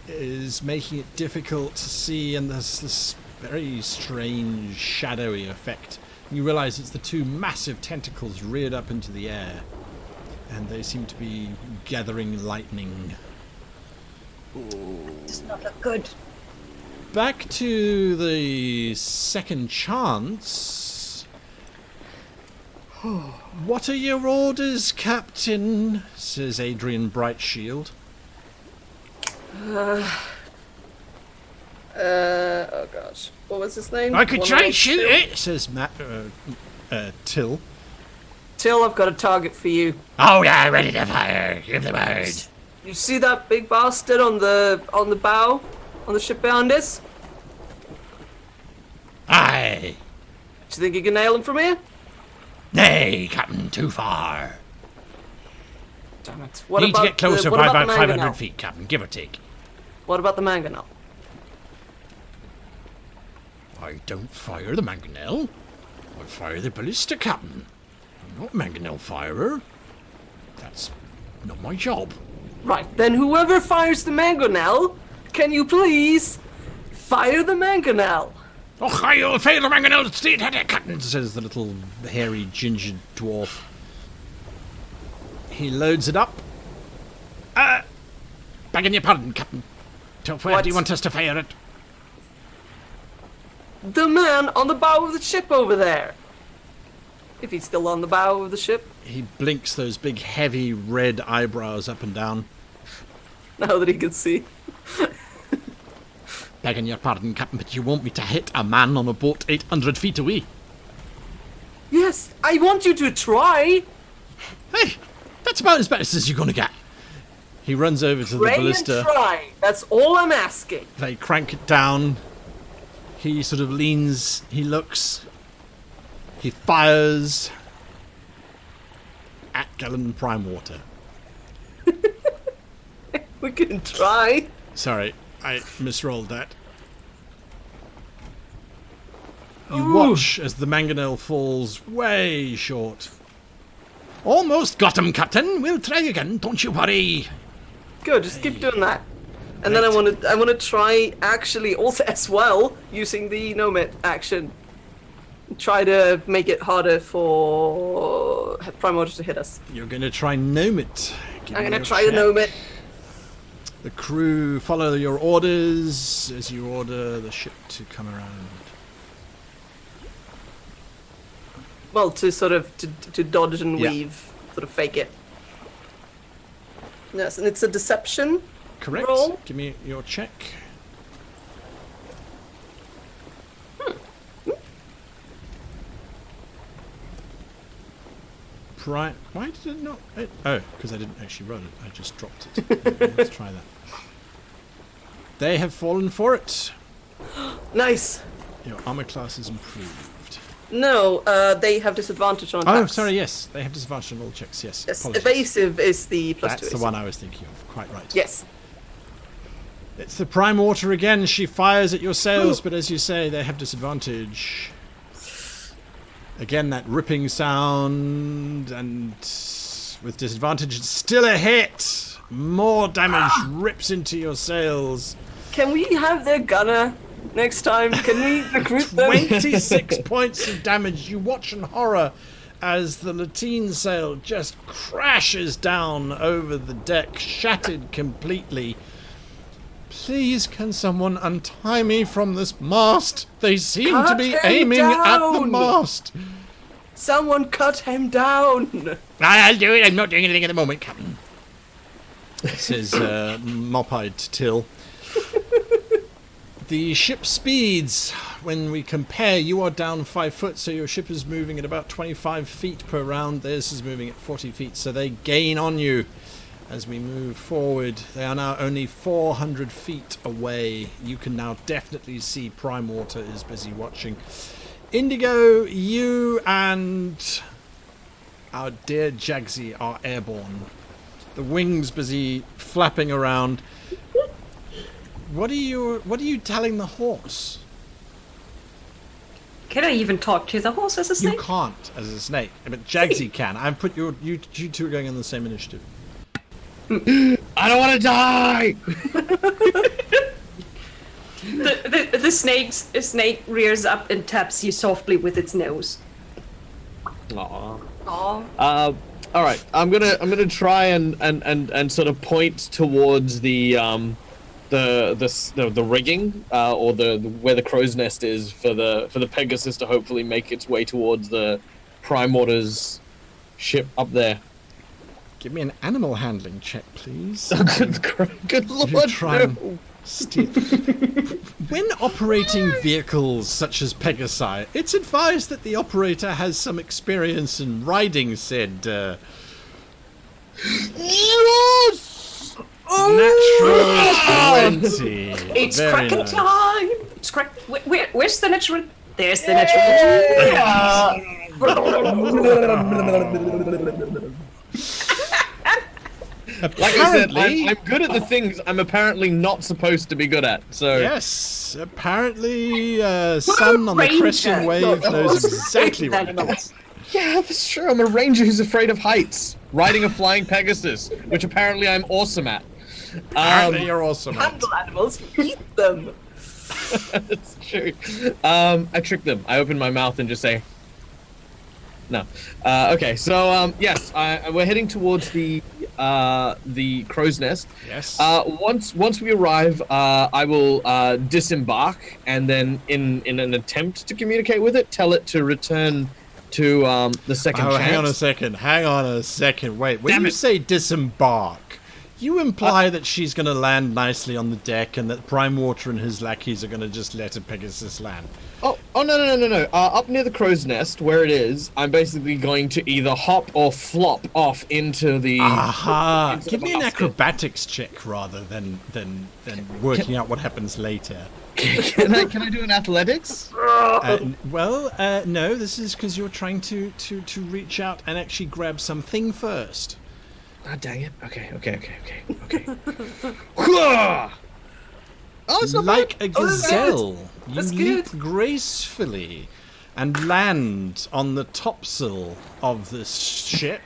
is making it difficult to see, and there's this very strange shadowy effect. You realize it's the two massive tentacles reared up into the air, and they seem to be gathering lightning. Does not look good. Back to the second chance. What are your orders, Captain? Says Adrian Brightshield. Oh gosh, what was his name? I could try and shoot it. Says Till. Till, I've got a target for you. Oh yeah, ready to fire. Give the word. You see that big bastard on the bow, on the ship behind us? Aye. Do you think you can nail him from here? Nay, Captain, too far. Damn it. What Need about to get closer what by about about the 500 mangonel? feet, Captain, give or take. What about the mangonel? I don't fire the mangonel. I fire the ballista, Captain. I'm not a mangonel firer. That's not my job. Right, then whoever fires the mangonel, can you please fire the mangonel? Oh, I'll fail the mangonel straight at it, Captain. Says the little hairy ginger dwarf. He loads it up. Begging your pardon, Captain. To where What? do you want us to fire it? The man on the bow of the ship over there. If he's still on the bow of the ship, He blinks those big heavy red eyebrows up and down. now that he can see. Begging your pardon, Captain, but you want me to hit a man on a boat 800 feet away? Yes, I want you to try. Hey, that's about as best as you're gonna get. He runs over to the Try and ballista. try. That's all I'm asking. They crank it down. He sort of leans, he looks, he fires at Gallon Prime Water. We can try. Sorry, I misrolled that. You watch as the mangonel falls way short. Almost got him, Captain. We'll try again, don't you worry. Good, just keep doing that. And then I want to try actually also as well using the nomad action. Try to make it harder for Prime Water to hit us. You're going to try gnome it. Give I'm me gonna your try to check. gnome it. The crew follow your orders as you order the ship to come around. Well, to sort of to dodge and Yeah. weave, sort of fake it. Yes, and it's a deception. Correct. Roll. Give me your check. Why did it not? Oh, because I didn't actually roll it. I just dropped it. Let's try that. They have fallen for it. Nice. Your armor class is improved. No, they have disadvantage on Oh, attacks. sorry. Yes, they have disadvantage on all checks. Yes. Yes, Apologies. evasive is the plus That's 2. the one I was thinking of. Quite right. Yes. It's the Prime Water again. She fires at your sails, but as you say, they have disadvantage. Again, that ripping sound, and with disadvantage, it's still a hit. More damage rips into your sails. Can we have their gunner next time? Can we recruit them? 26 points of damage. You watch in horror as the lateen sail just crashes down over the deck, shattered completely. Please, can someone untie me from this mast? They seem to Cut be him aiming at the down! mast. Someone cut him down. I'll do it. I'm not doing anything at the moment, Captain. Says mop-eyed Till. The ship speeds. When we compare, you are down 5 foot, so your ship is moving at about 25 feet per round. Theirs is moving at 40 feet, so they gain on you as we move forward. They are now only 400 feet away. You can now definitely see Prime Water is busy watching. Indigo, you and our dear Jaggsy are airborne. The wings busy flapping around. What are you telling the horse? Can I even talk to the horse as a You snake? can't as a snake, but Jaggsy can. I've put you two are going on the same initiative. I don't want to die. The snake rears up and taps you softly with its nose. Aww. Aw. All right, I'm gonna try and sort of point towards the the rigging or the where the crow's nest is for the Pegasus to hopefully make its way towards the Prime Water's ship up there. Give me an animal handling check, please. Good lord! Try and steer. When operating vehicles such as Pegasi, it's advised that the operator has some experience in riding said. Yes! Natural 20. It's Very Kraken nice. time! It's where's the natural? There's the natural. Like I said, I'm good at the things I'm apparently not supposed to be good at. So Yes, apparently, Sun on the Crescent Wave knows exactly what it is. yeah, that's true. I'm a ranger who's afraid of heights, riding a flying Pegasus, which apparently I'm awesome at. Apparently, you're awesome. Handle animals, eat them. That's true. I trick them. I open my mouth and just say, no. Okay, so yes, we're heading towards the crow's nest. Yes. Once we arrive, I will disembark, and then in an attempt to communicate with it, tell it to return to the second chance. Hang on a second. Wait, when Damn you it. say disembark, you imply that she's going to land nicely on the deck and that Prime Water and his lackeys are going to just let a Pegasus land. Oh no. Up near the crow's nest, where it is, I'm basically going to either hop or flop off into the. Aha! into Give the me an basket. acrobatics check rather than working out what happens later. Can I do an athletics? No, this is because you're trying to reach out and actually grab something first. Ah, dang it. Okay. Oh, it's not Like bad. a gazelle, you That's leap good. gracefully and land on the topsail of this ship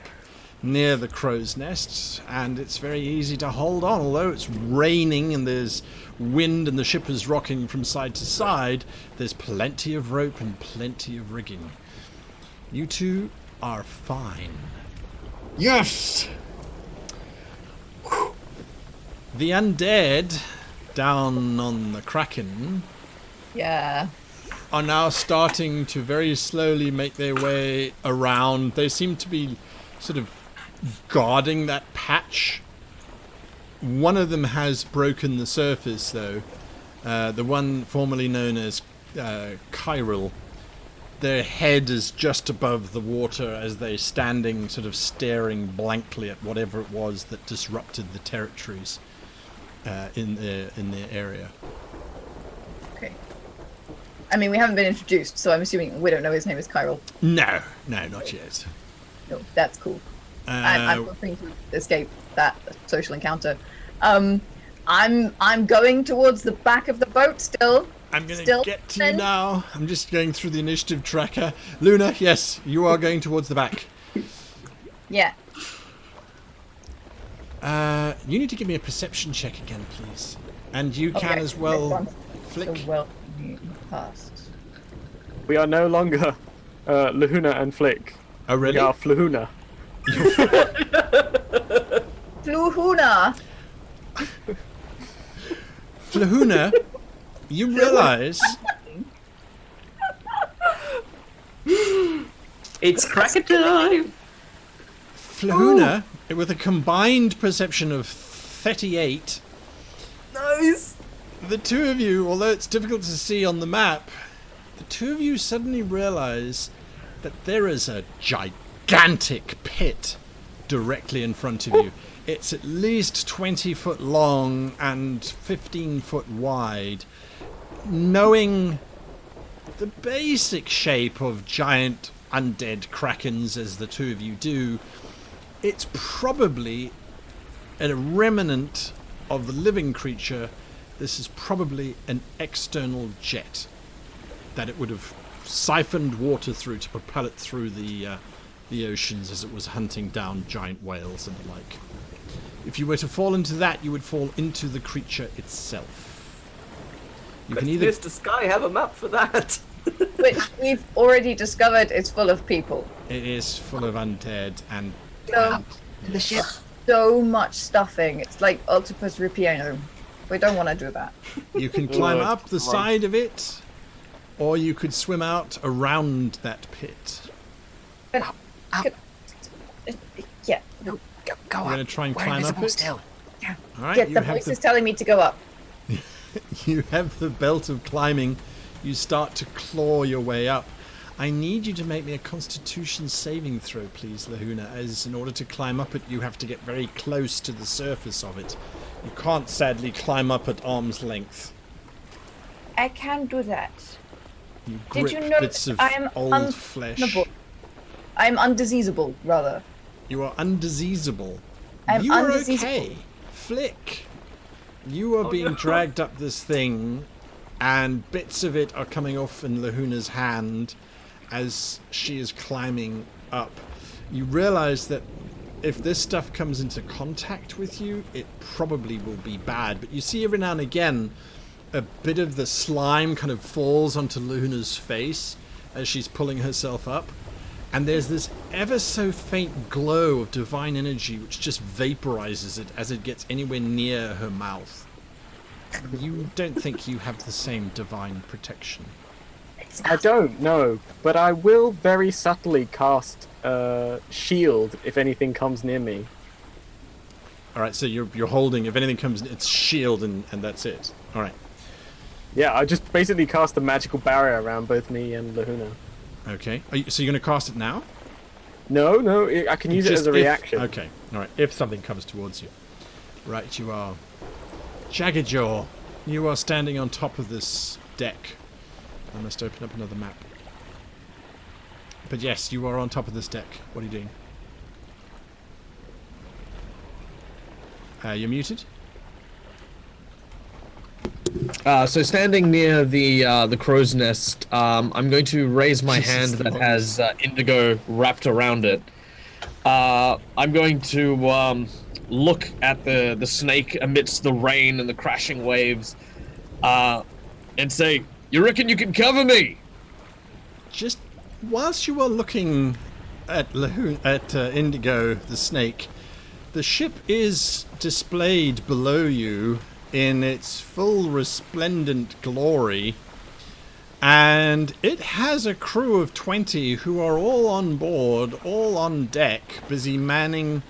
near the crow's nest, and it's very easy to hold on. Although it's raining and there's wind and the ship is rocking from side to side, there's plenty of rope and plenty of rigging. You two are fine. Yes. The undead down on the Kraken Yeah. are now starting to very slowly make their way around. They seem to be sort of guarding that patch. One of them has broken the surface, though. The one formerly known as Chiral. Their head is just above the water as they're standing, sort of staring blankly at whatever it was that disrupted the territories in their area. Okay. I mean, we haven't been introduced, so I'm assuming we don't know his name is Chiral. No, not yet. No, that's cool. I'm hoping to escape that social encounter. I'm going towards the back of the boat still. I'm going to Still get to you then? now. I'm just going through the initiative tracker. Luna, yes, you are going towards the back. Yeah. You need to give me a perception check again, please. And you can Okay, as well, next one. Flick. So well past. We are no longer Luna and Flick. Oh, really? We are Flahuna. Fluhuna. Flahuna, you realize It's Kraken time. Flahuna, with a combined perception of 38, Nice. the two of you, although it's difficult to see on the map, the two of you suddenly realize that there is a gigantic pit directly in front of you. It's at least 20 foot long and 15 foot wide. Knowing the basic shape of giant undead krakens as the two of you do, it's probably a remnant of the living creature. This is probably an external jet that it would have siphoned water through to propel it through the oceans as it was hunting down giant whales and the like. If you were to fall into that, you would fall into the creature itself. You can either... Does Sky have a map for that? Which we've already discovered is full of people. It is full of undead and... So, To the ship. so much stuffing. It's like Octopus Ripieno. We don't want to do that. You can climb up the side of it, or you could swim out around that pit. Yeah. Go You're up. going to try and We're climb up invisible it? still. All right, Yeah, you the have voice is telling me to go up. you have the belt of climbing. You start to claw your way up. I need you to make me a Constitution saving throw, please, Lahuna, as in order to climb up it, you have to get very close to the surface of it. You can't, sadly, climb up at arm's length. I can do that. You Did grip you know bits of I am old flesh. I'm undiseasable, rather. You are undiseasable. I'm You are undiseasable. okay. Flick. You are being dragged up this thing, and bits of it are coming off in Lahuna's hand as she is climbing up. You realize that if this stuff comes into contact with you, it probably will be bad. But you see every now and again, a bit of the slime kind of falls onto Lahuna's face as she's pulling herself up. And there's this ever so faint glow of divine energy which just vaporizes it as it gets anywhere near her mouth. You don't think you have the same divine protection. I don't know, but I will very subtly cast shield if anything comes near me. Alright, so you're holding, if anything comes, it's shield and that's it. Alright. Yeah, I just basically cast a magical barrier around both me and Lahuna. Okay. So you're going to cast it now? No, I can use it as a reaction. Okay. Alright, if something comes towards you. Right, you are. Jaggajaw, you are standing on top of this deck. I must open up another map. But yes, you are on top of this deck. What are you doing? You're muted? So standing near the crow's nest, I'm going to raise my hand that has indigo wrapped around it. I'm going to look at the snake amidst the rain and the crashing waves, and say, "You reckon you can cover me?" Just whilst you are looking at Indigo, the snake, the ship is displayed below you in its full resplendent glory, and it has a crew of 20 who are all on board, all on deck, busy manning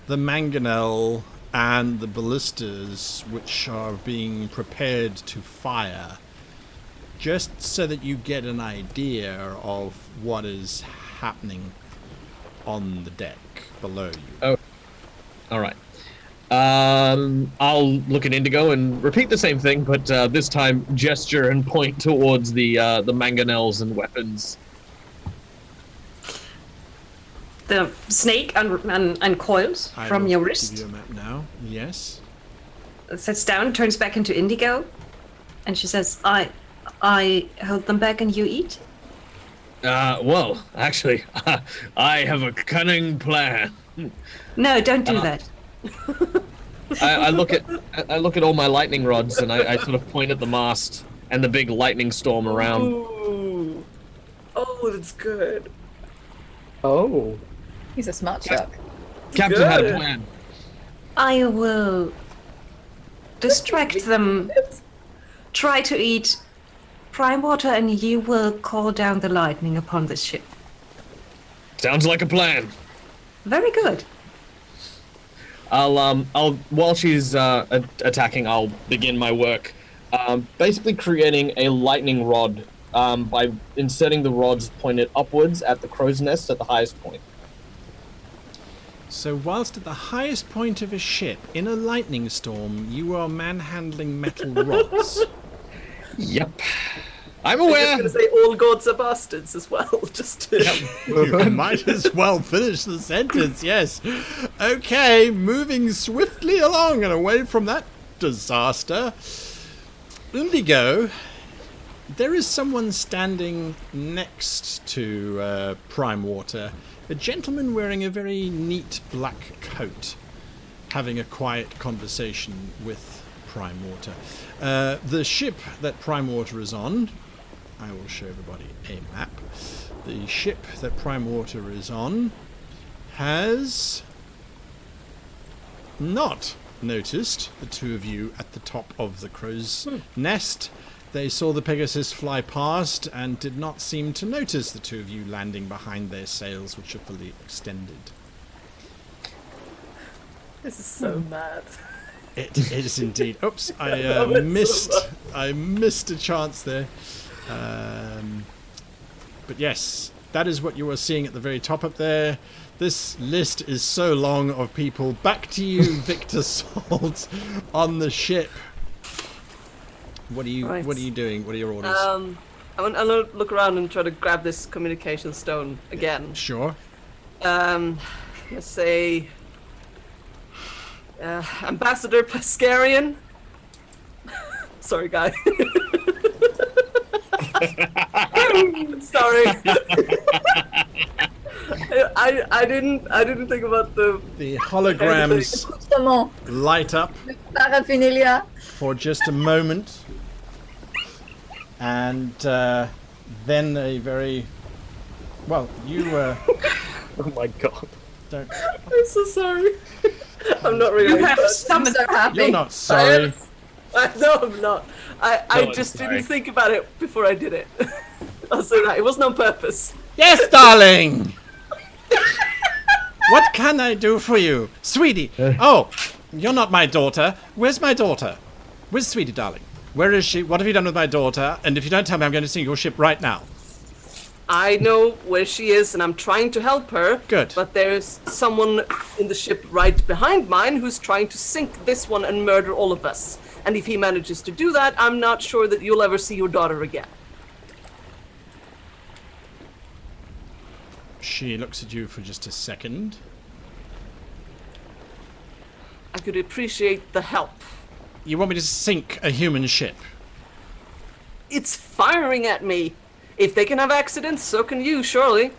the mangonel and the ballistas, which are being prepared to fire, just so that you get an idea of what is happening on the deck below you. Oh, all right. I'll look at Indigo and repeat the same thing, but this time gesture and point towards the mangonels and weapons. The snake and coils I from will your give wrist. you a map now. Yes. Sits down, turns back into Indigo, and she says, I hold them back and you eat? Well, actually, I have a cunning plan. No, don't do that. I look at all my lightning rods and I sort of point at the mast and the big lightning storm around. Ooh. Oh, that's good. Oh. He's a smart shark. Captain had a Good. plan. I will distract them, try to eat prime water, and you will call down the lightning upon this ship. Sounds like a plan. Very good. I'll while she's attacking, I'll begin my work. Basically creating a lightning rod by inserting the rods pointed upwards at the crow's nest at the highest point. So whilst at the highest point of a ship in a lightning storm, you are manhandling metal rods. Yep. I'm I was aware. just going to say all gods are bastards as well, just to... You might as well finish the sentence, yes. Okay, moving swiftly along and away from that disaster. Indigo, there is someone standing next to Prime Water. A gentleman wearing a very neat black coat, having a quiet conversation with Prime Water. The ship that Prime Water is on, I will show everybody a map. The ship that Prime Water is on has not noticed the two of you at the top of the crow's nest. They saw the Pegasus fly past and did not seem to notice the two of you landing behind their sails, which are fully extended. This is so mad. It is indeed. Oops, I missed a chance there. But yes, that is what you are seeing at the very top up there. This list is so long of people. Back to you, Victor Salt, on the ship. What are you doing? What are your orders? I'm gonna look around and try to grab this communication stone again. Sure. Let's say Ambassador Pescarian. Sorry, guy. Sorry. I didn't think about the holograms light up Paraphernalia. for just a moment, and then a very well. You Oh my god. don't. I'm so sorry. I'm not really. You have summoned So happy. You're not sorry. No, I'm not. I I'm just sorry. didn't think about it before I did it. I'll say that. It wasn't on purpose. Yes, darling. What can I do for you, sweetie? Oh, you're not my daughter. Where's my daughter? Where's sweetie, darling? Where is she? What have you done with my daughter? And if you don't tell me, I'm going to sink your ship right now. I know where she is, and I'm trying to help her. Good. But there's someone in the ship right behind mine who's trying to sink this one and murder all of us. And if he manages to do that, I'm not sure that you'll ever see your daughter again. She looks at you for just a second. I could appreciate the help. You want me to sink a human ship? It's firing at me. If they can have accidents, so can you, surely.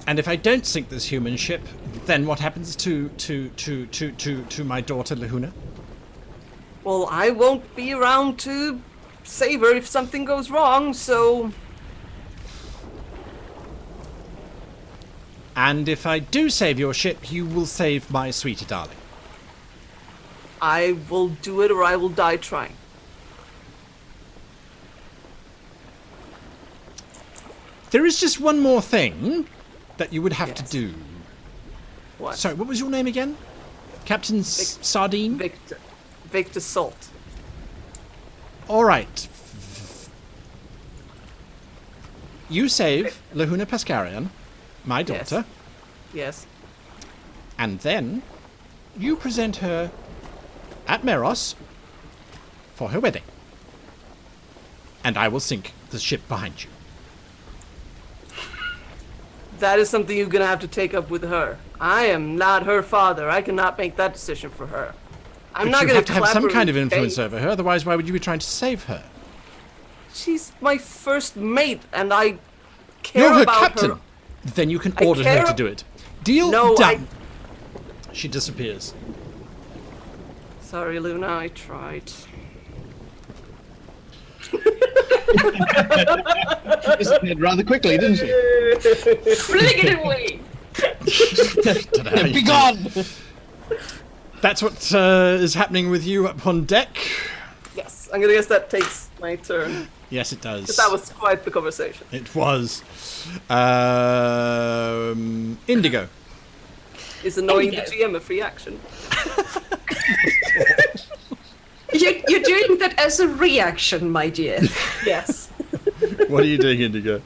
And if I don't sink this human ship, then what happens to my daughter, Lahuna? Well, I won't be around to save her if something goes wrong, so... And if I do save your ship, you will save my sweetie darling. I will do it or I will die trying. There is just one more thing that you would have to Yes. do. What? Sorry, what was your name again? Captain Sardine? Victor Salt. All right. You save Lahuna Pescarian, my Yes. daughter, Yes. and then you present her at Meros for her wedding. And I will sink the ship behind you. That is something you're gonna have to take up with her. I am not her father. I cannot make that decision for her. I'm But not you gonna have to have some kind of collaborate- influence over her, otherwise why would you be trying to save her? She's my first mate, and I care You're her about captain. her. Then you can I order her care- to do it. Deal No, done. She disappears. Sorry, Luna. I tried. Disappeared rather quickly, didn't she? Fling it away! Be gone! That's what is happening with you up on deck. Yes, I'm gonna guess that takes my turn. Yes, it does. But that was quite the conversation. It was. Indigo. Is annoying the Indigo. GM a free action? You're doing that as a reaction, my dear. Yes. What are you doing, Indigo?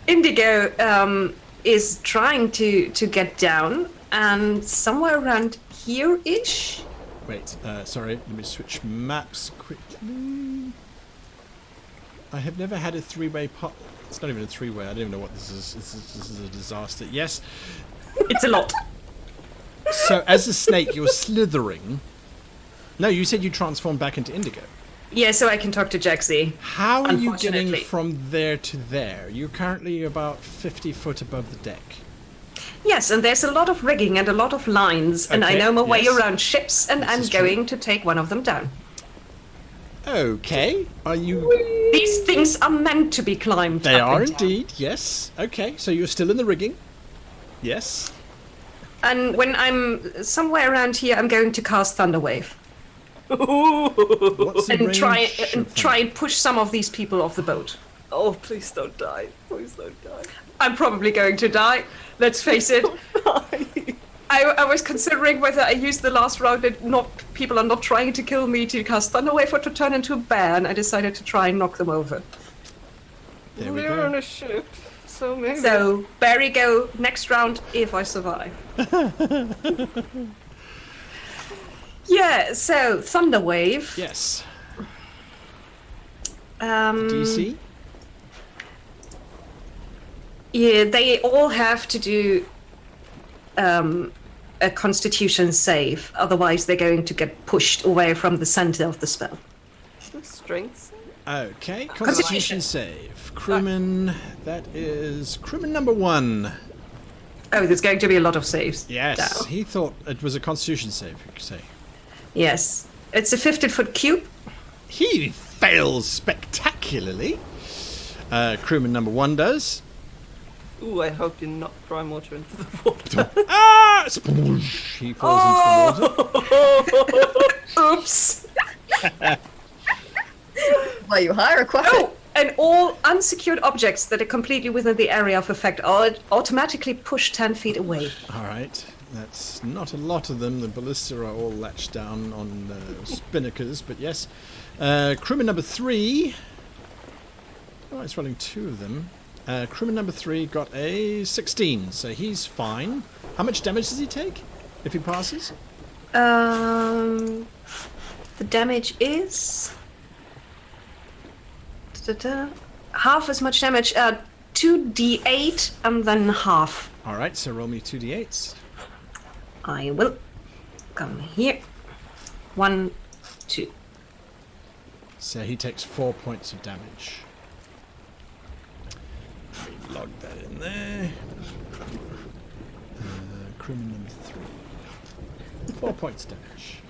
Indigo is trying to get down, and somewhere around here-ish. Wait, sorry, let me switch maps quickly. I have never had a three-way pot. It's not even a three-way. I don't even know what this is. This is a disaster. Yes. It's a lot. So, as a snake, you're slithering. No, you said you transformed back into Indigo. Yeah, so I can talk to Jaggsy. How are you getting Unfortunately. from there to there? You're currently about 50 foot above the deck. Yes, and there's a lot of rigging and a lot of lines, and I Okay, know my way yes. around ships, and This I'm is true. going to take one of them down. Okay. Are you... These things are meant to be climbed. They up are and down. indeed, yes. Okay, so you're still in the rigging. Yes. And when I'm somewhere around here, I'm going to cast Thunderwave What's the and range try and push some of these people off the boat. Oh, please don't die. Please don't die. I'm probably going to die. Let's face it. I was considering whether I use the last round and people are not trying to kill me to cast Thunderwave or to turn into a bear, and I decided to try and knock them over. There we We're go. on a ship, so maybe. So, Barry go next round if I survive. Yeah, so Thunderwave. Yes. DC? DC? Yeah, they all have to do a Constitution save, otherwise they're going to get pushed away from the center of the spell. Strength. Okay, Constitution save. Crewman, that is crewman number 1. Oh, there's going to be a lot of saves. Yes, now. he thought it was a Constitution save, you could say. Yes. It's a 15-foot cube. He fails spectacularly. Crewman number 1 does. Ooh, I hope you knock Prime Water into the water. Ah! Sploosh! He falls into the water. Oops. Well, you hire a quack. Oh, and all unsecured objects that are completely within the area of effect are automatically pushed 10 feet away. All right. That's not a lot of them. The ballista are all latched down on spinnakers, but yes. Crewman number 3. Oh, it's rolling 2 of them. Crewman number 3 got a 16, so he's fine. How much damage does he take if he passes? The damage is half as much damage. 2d8 and then half. All right, so roll me 2d8s. I will come here. 1, 2. So he takes 4 points of damage. Let me log that in there. Crewman number 3. 4 points damage.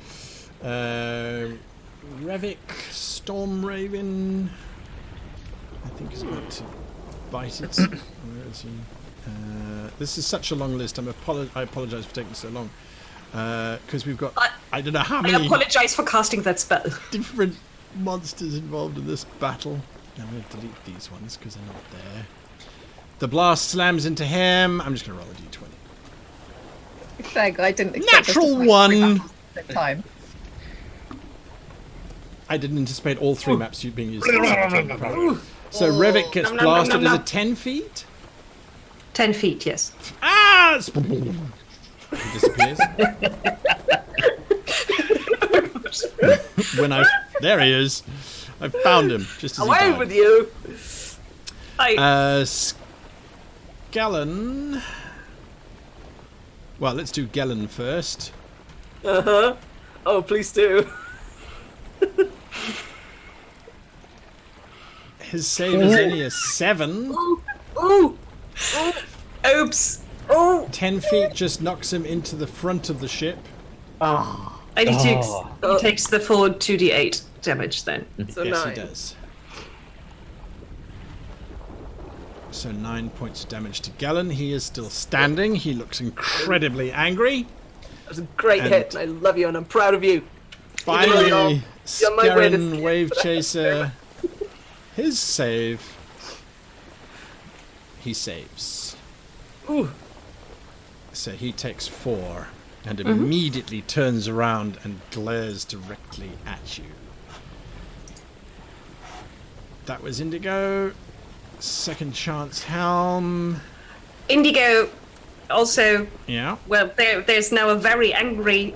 Revik, Storm Raven. I think is about to bite it. Where is he? This is such a long list. I apologize for taking so long. Because we've got I don't know how I many apologize for casting that spell. different monsters involved in this battle. I'm going to delete these ones because they're not there. The blast slams into him. I'm just going to roll a d20. Fair guy didn't expect us to Natural fight 1. 3 battles at the same time. I didn't anticipate all 3 maps being used. So Revik gets blasted. Is it 10 feet? 10 feet, yes. Ah! He disappears. There he is. I found him just as he Away died. with you! Gellin. Well, let's do Gellin first. Uh-huh. Oh, please do. His save is only a 7. Ooh! Oops. 10 feet just knocks him into the front of the ship. Oh. And he takes the full 2d8 damage then. So Yes, 9. he does. So 9 points of damage to Gellin. He is still standing. He looks incredibly angry. That was a great And- hit, and I love you, and I'm proud of you. Finally, You're my greatest Scarin hit, Wave but I- Chaser. His save. He saves. Ooh. So he takes 4 and immediately turns around and glares directly at you. That was Indigo. Second chance Helm. Indigo also, Yeah. well, there's now a very angry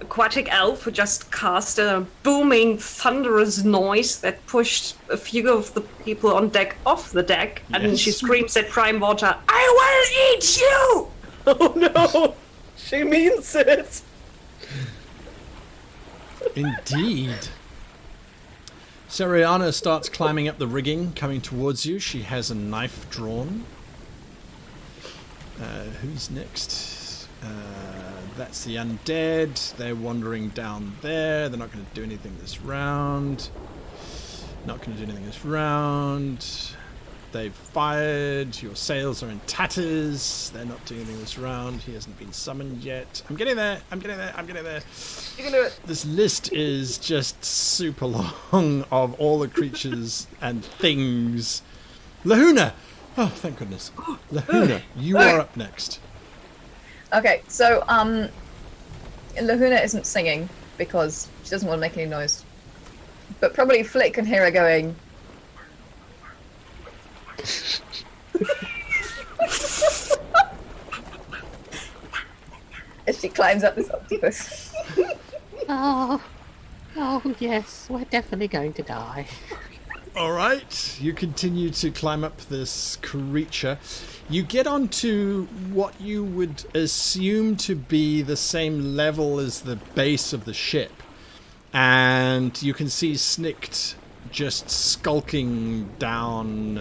aquatic elf who just cast a booming, thunderous noise that pushed a few of the people on deck off the deck, and Yes. she screams at Prime Water, "I will eat you!" Oh no! She means it! Indeed. So Rihanna starts climbing up the rigging, coming towards you. She has a knife drawn. Who's next? That's the undead. They're wandering down there. They're not going to do anything this round. Not going to do anything this round. They've fired. Your sails are in tatters. They're not doing anything this round. He hasn't been summoned yet. I'm getting there. I'm getting there. I'm getting there. You can do it. This list is just super long of all the creatures and things. Lahuna! Oh, thank goodness. Lahuna, you are up next. Okay, so Lahuna isn't singing because she doesn't want to make any noise. But probably Flick can hear her going. As she climbs up this octopus. Oh, yes, we're definitely going to die. All right, you continue to climb up this creature. You get onto what you would assume to be the same level as the base of the ship. And you can see Snikt just skulking down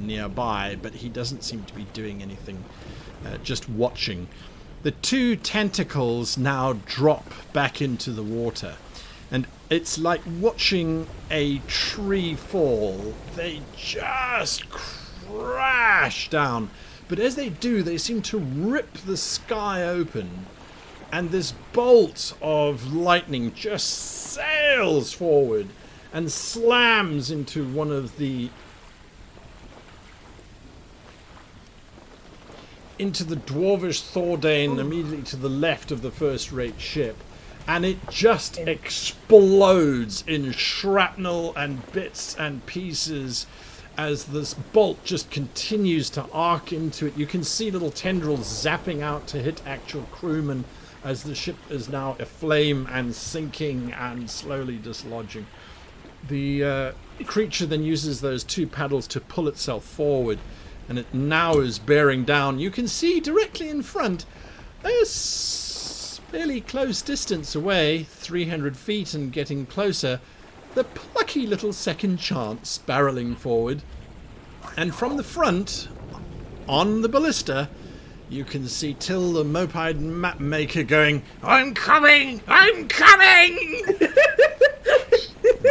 nearby, but he doesn't seem to be doing anything, just watching. The two tentacles now drop back into the water, and it's like watching a tree fall. They just crash down, but as they do, they seem to rip the sky open, and this bolt of lightning just sails forward and slams into one of the dwarvish Thordane immediately to the left of the first-rate ship, and it just explodes in shrapnel and bits and pieces as this bolt just continues to arc into it. You can see little tendrils zapping out to hit actual crewmen as the ship is now aflame and sinking and slowly dislodging. The creature then uses those two paddles to pull itself forward, and it now is bearing down. You can see directly in front, a fairly close distance away, 300 feet and getting closer, the plucky little Second Chance barreling forward. And from the front, on the ballista, you can see Till the Mopide map maker going, "I'm coming! I'm coming!"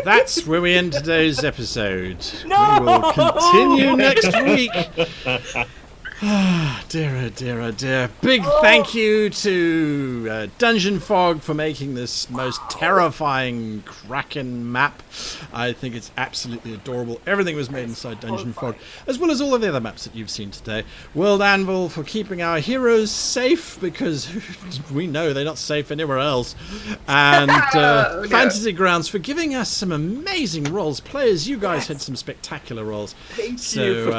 That's where we end today's episode. No! We will continue next week. Ah, dear, dear, oh dear. Big thank you to Dungeon Fog for making this most terrifying Kraken map. I think it's absolutely adorable. Everything was made inside Dungeon Fog, as well as all of the other maps that you've seen today. World Anvil for keeping our heroes safe, because we know they're not safe anywhere else. And Fantasy Grounds for giving us some amazing rolls. Players, you guys had some spectacular rolls. Thank you.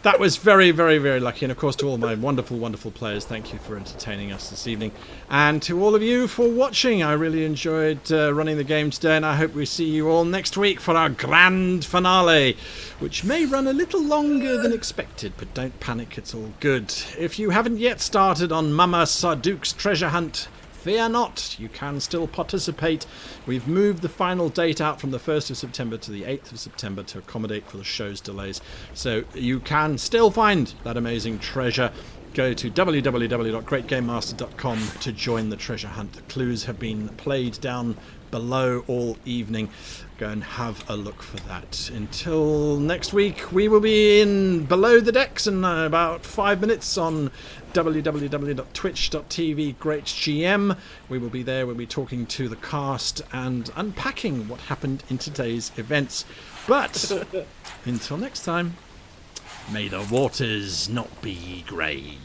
That was very, very, very lucky. And of course, to all my wonderful, wonderful players, thank you for entertaining us this evening. And to all of you for watching. I really enjoyed running the game today, and I hope we see you all next week for our grand finale, which may run a little longer than expected, but don't panic, it's all good. If you haven't yet started on Mama Sarduk's treasure hunt, fear not, you can still participate. We've moved the final date out from the 1st of September to the 8th of September to accommodate for the show's delays. So you can still find that amazing treasure. Go to www.greatgamemaster.com to join the treasure hunt. The clues have been played down below all evening. Go and have a look for that. Until next week, we will be in Below the Decks in about 5 minutes on www.twitch.tv/GreatGM. We will be there. We'll be talking to the cast and unpacking what happened in today's events. But until next time, may the waters not be grey.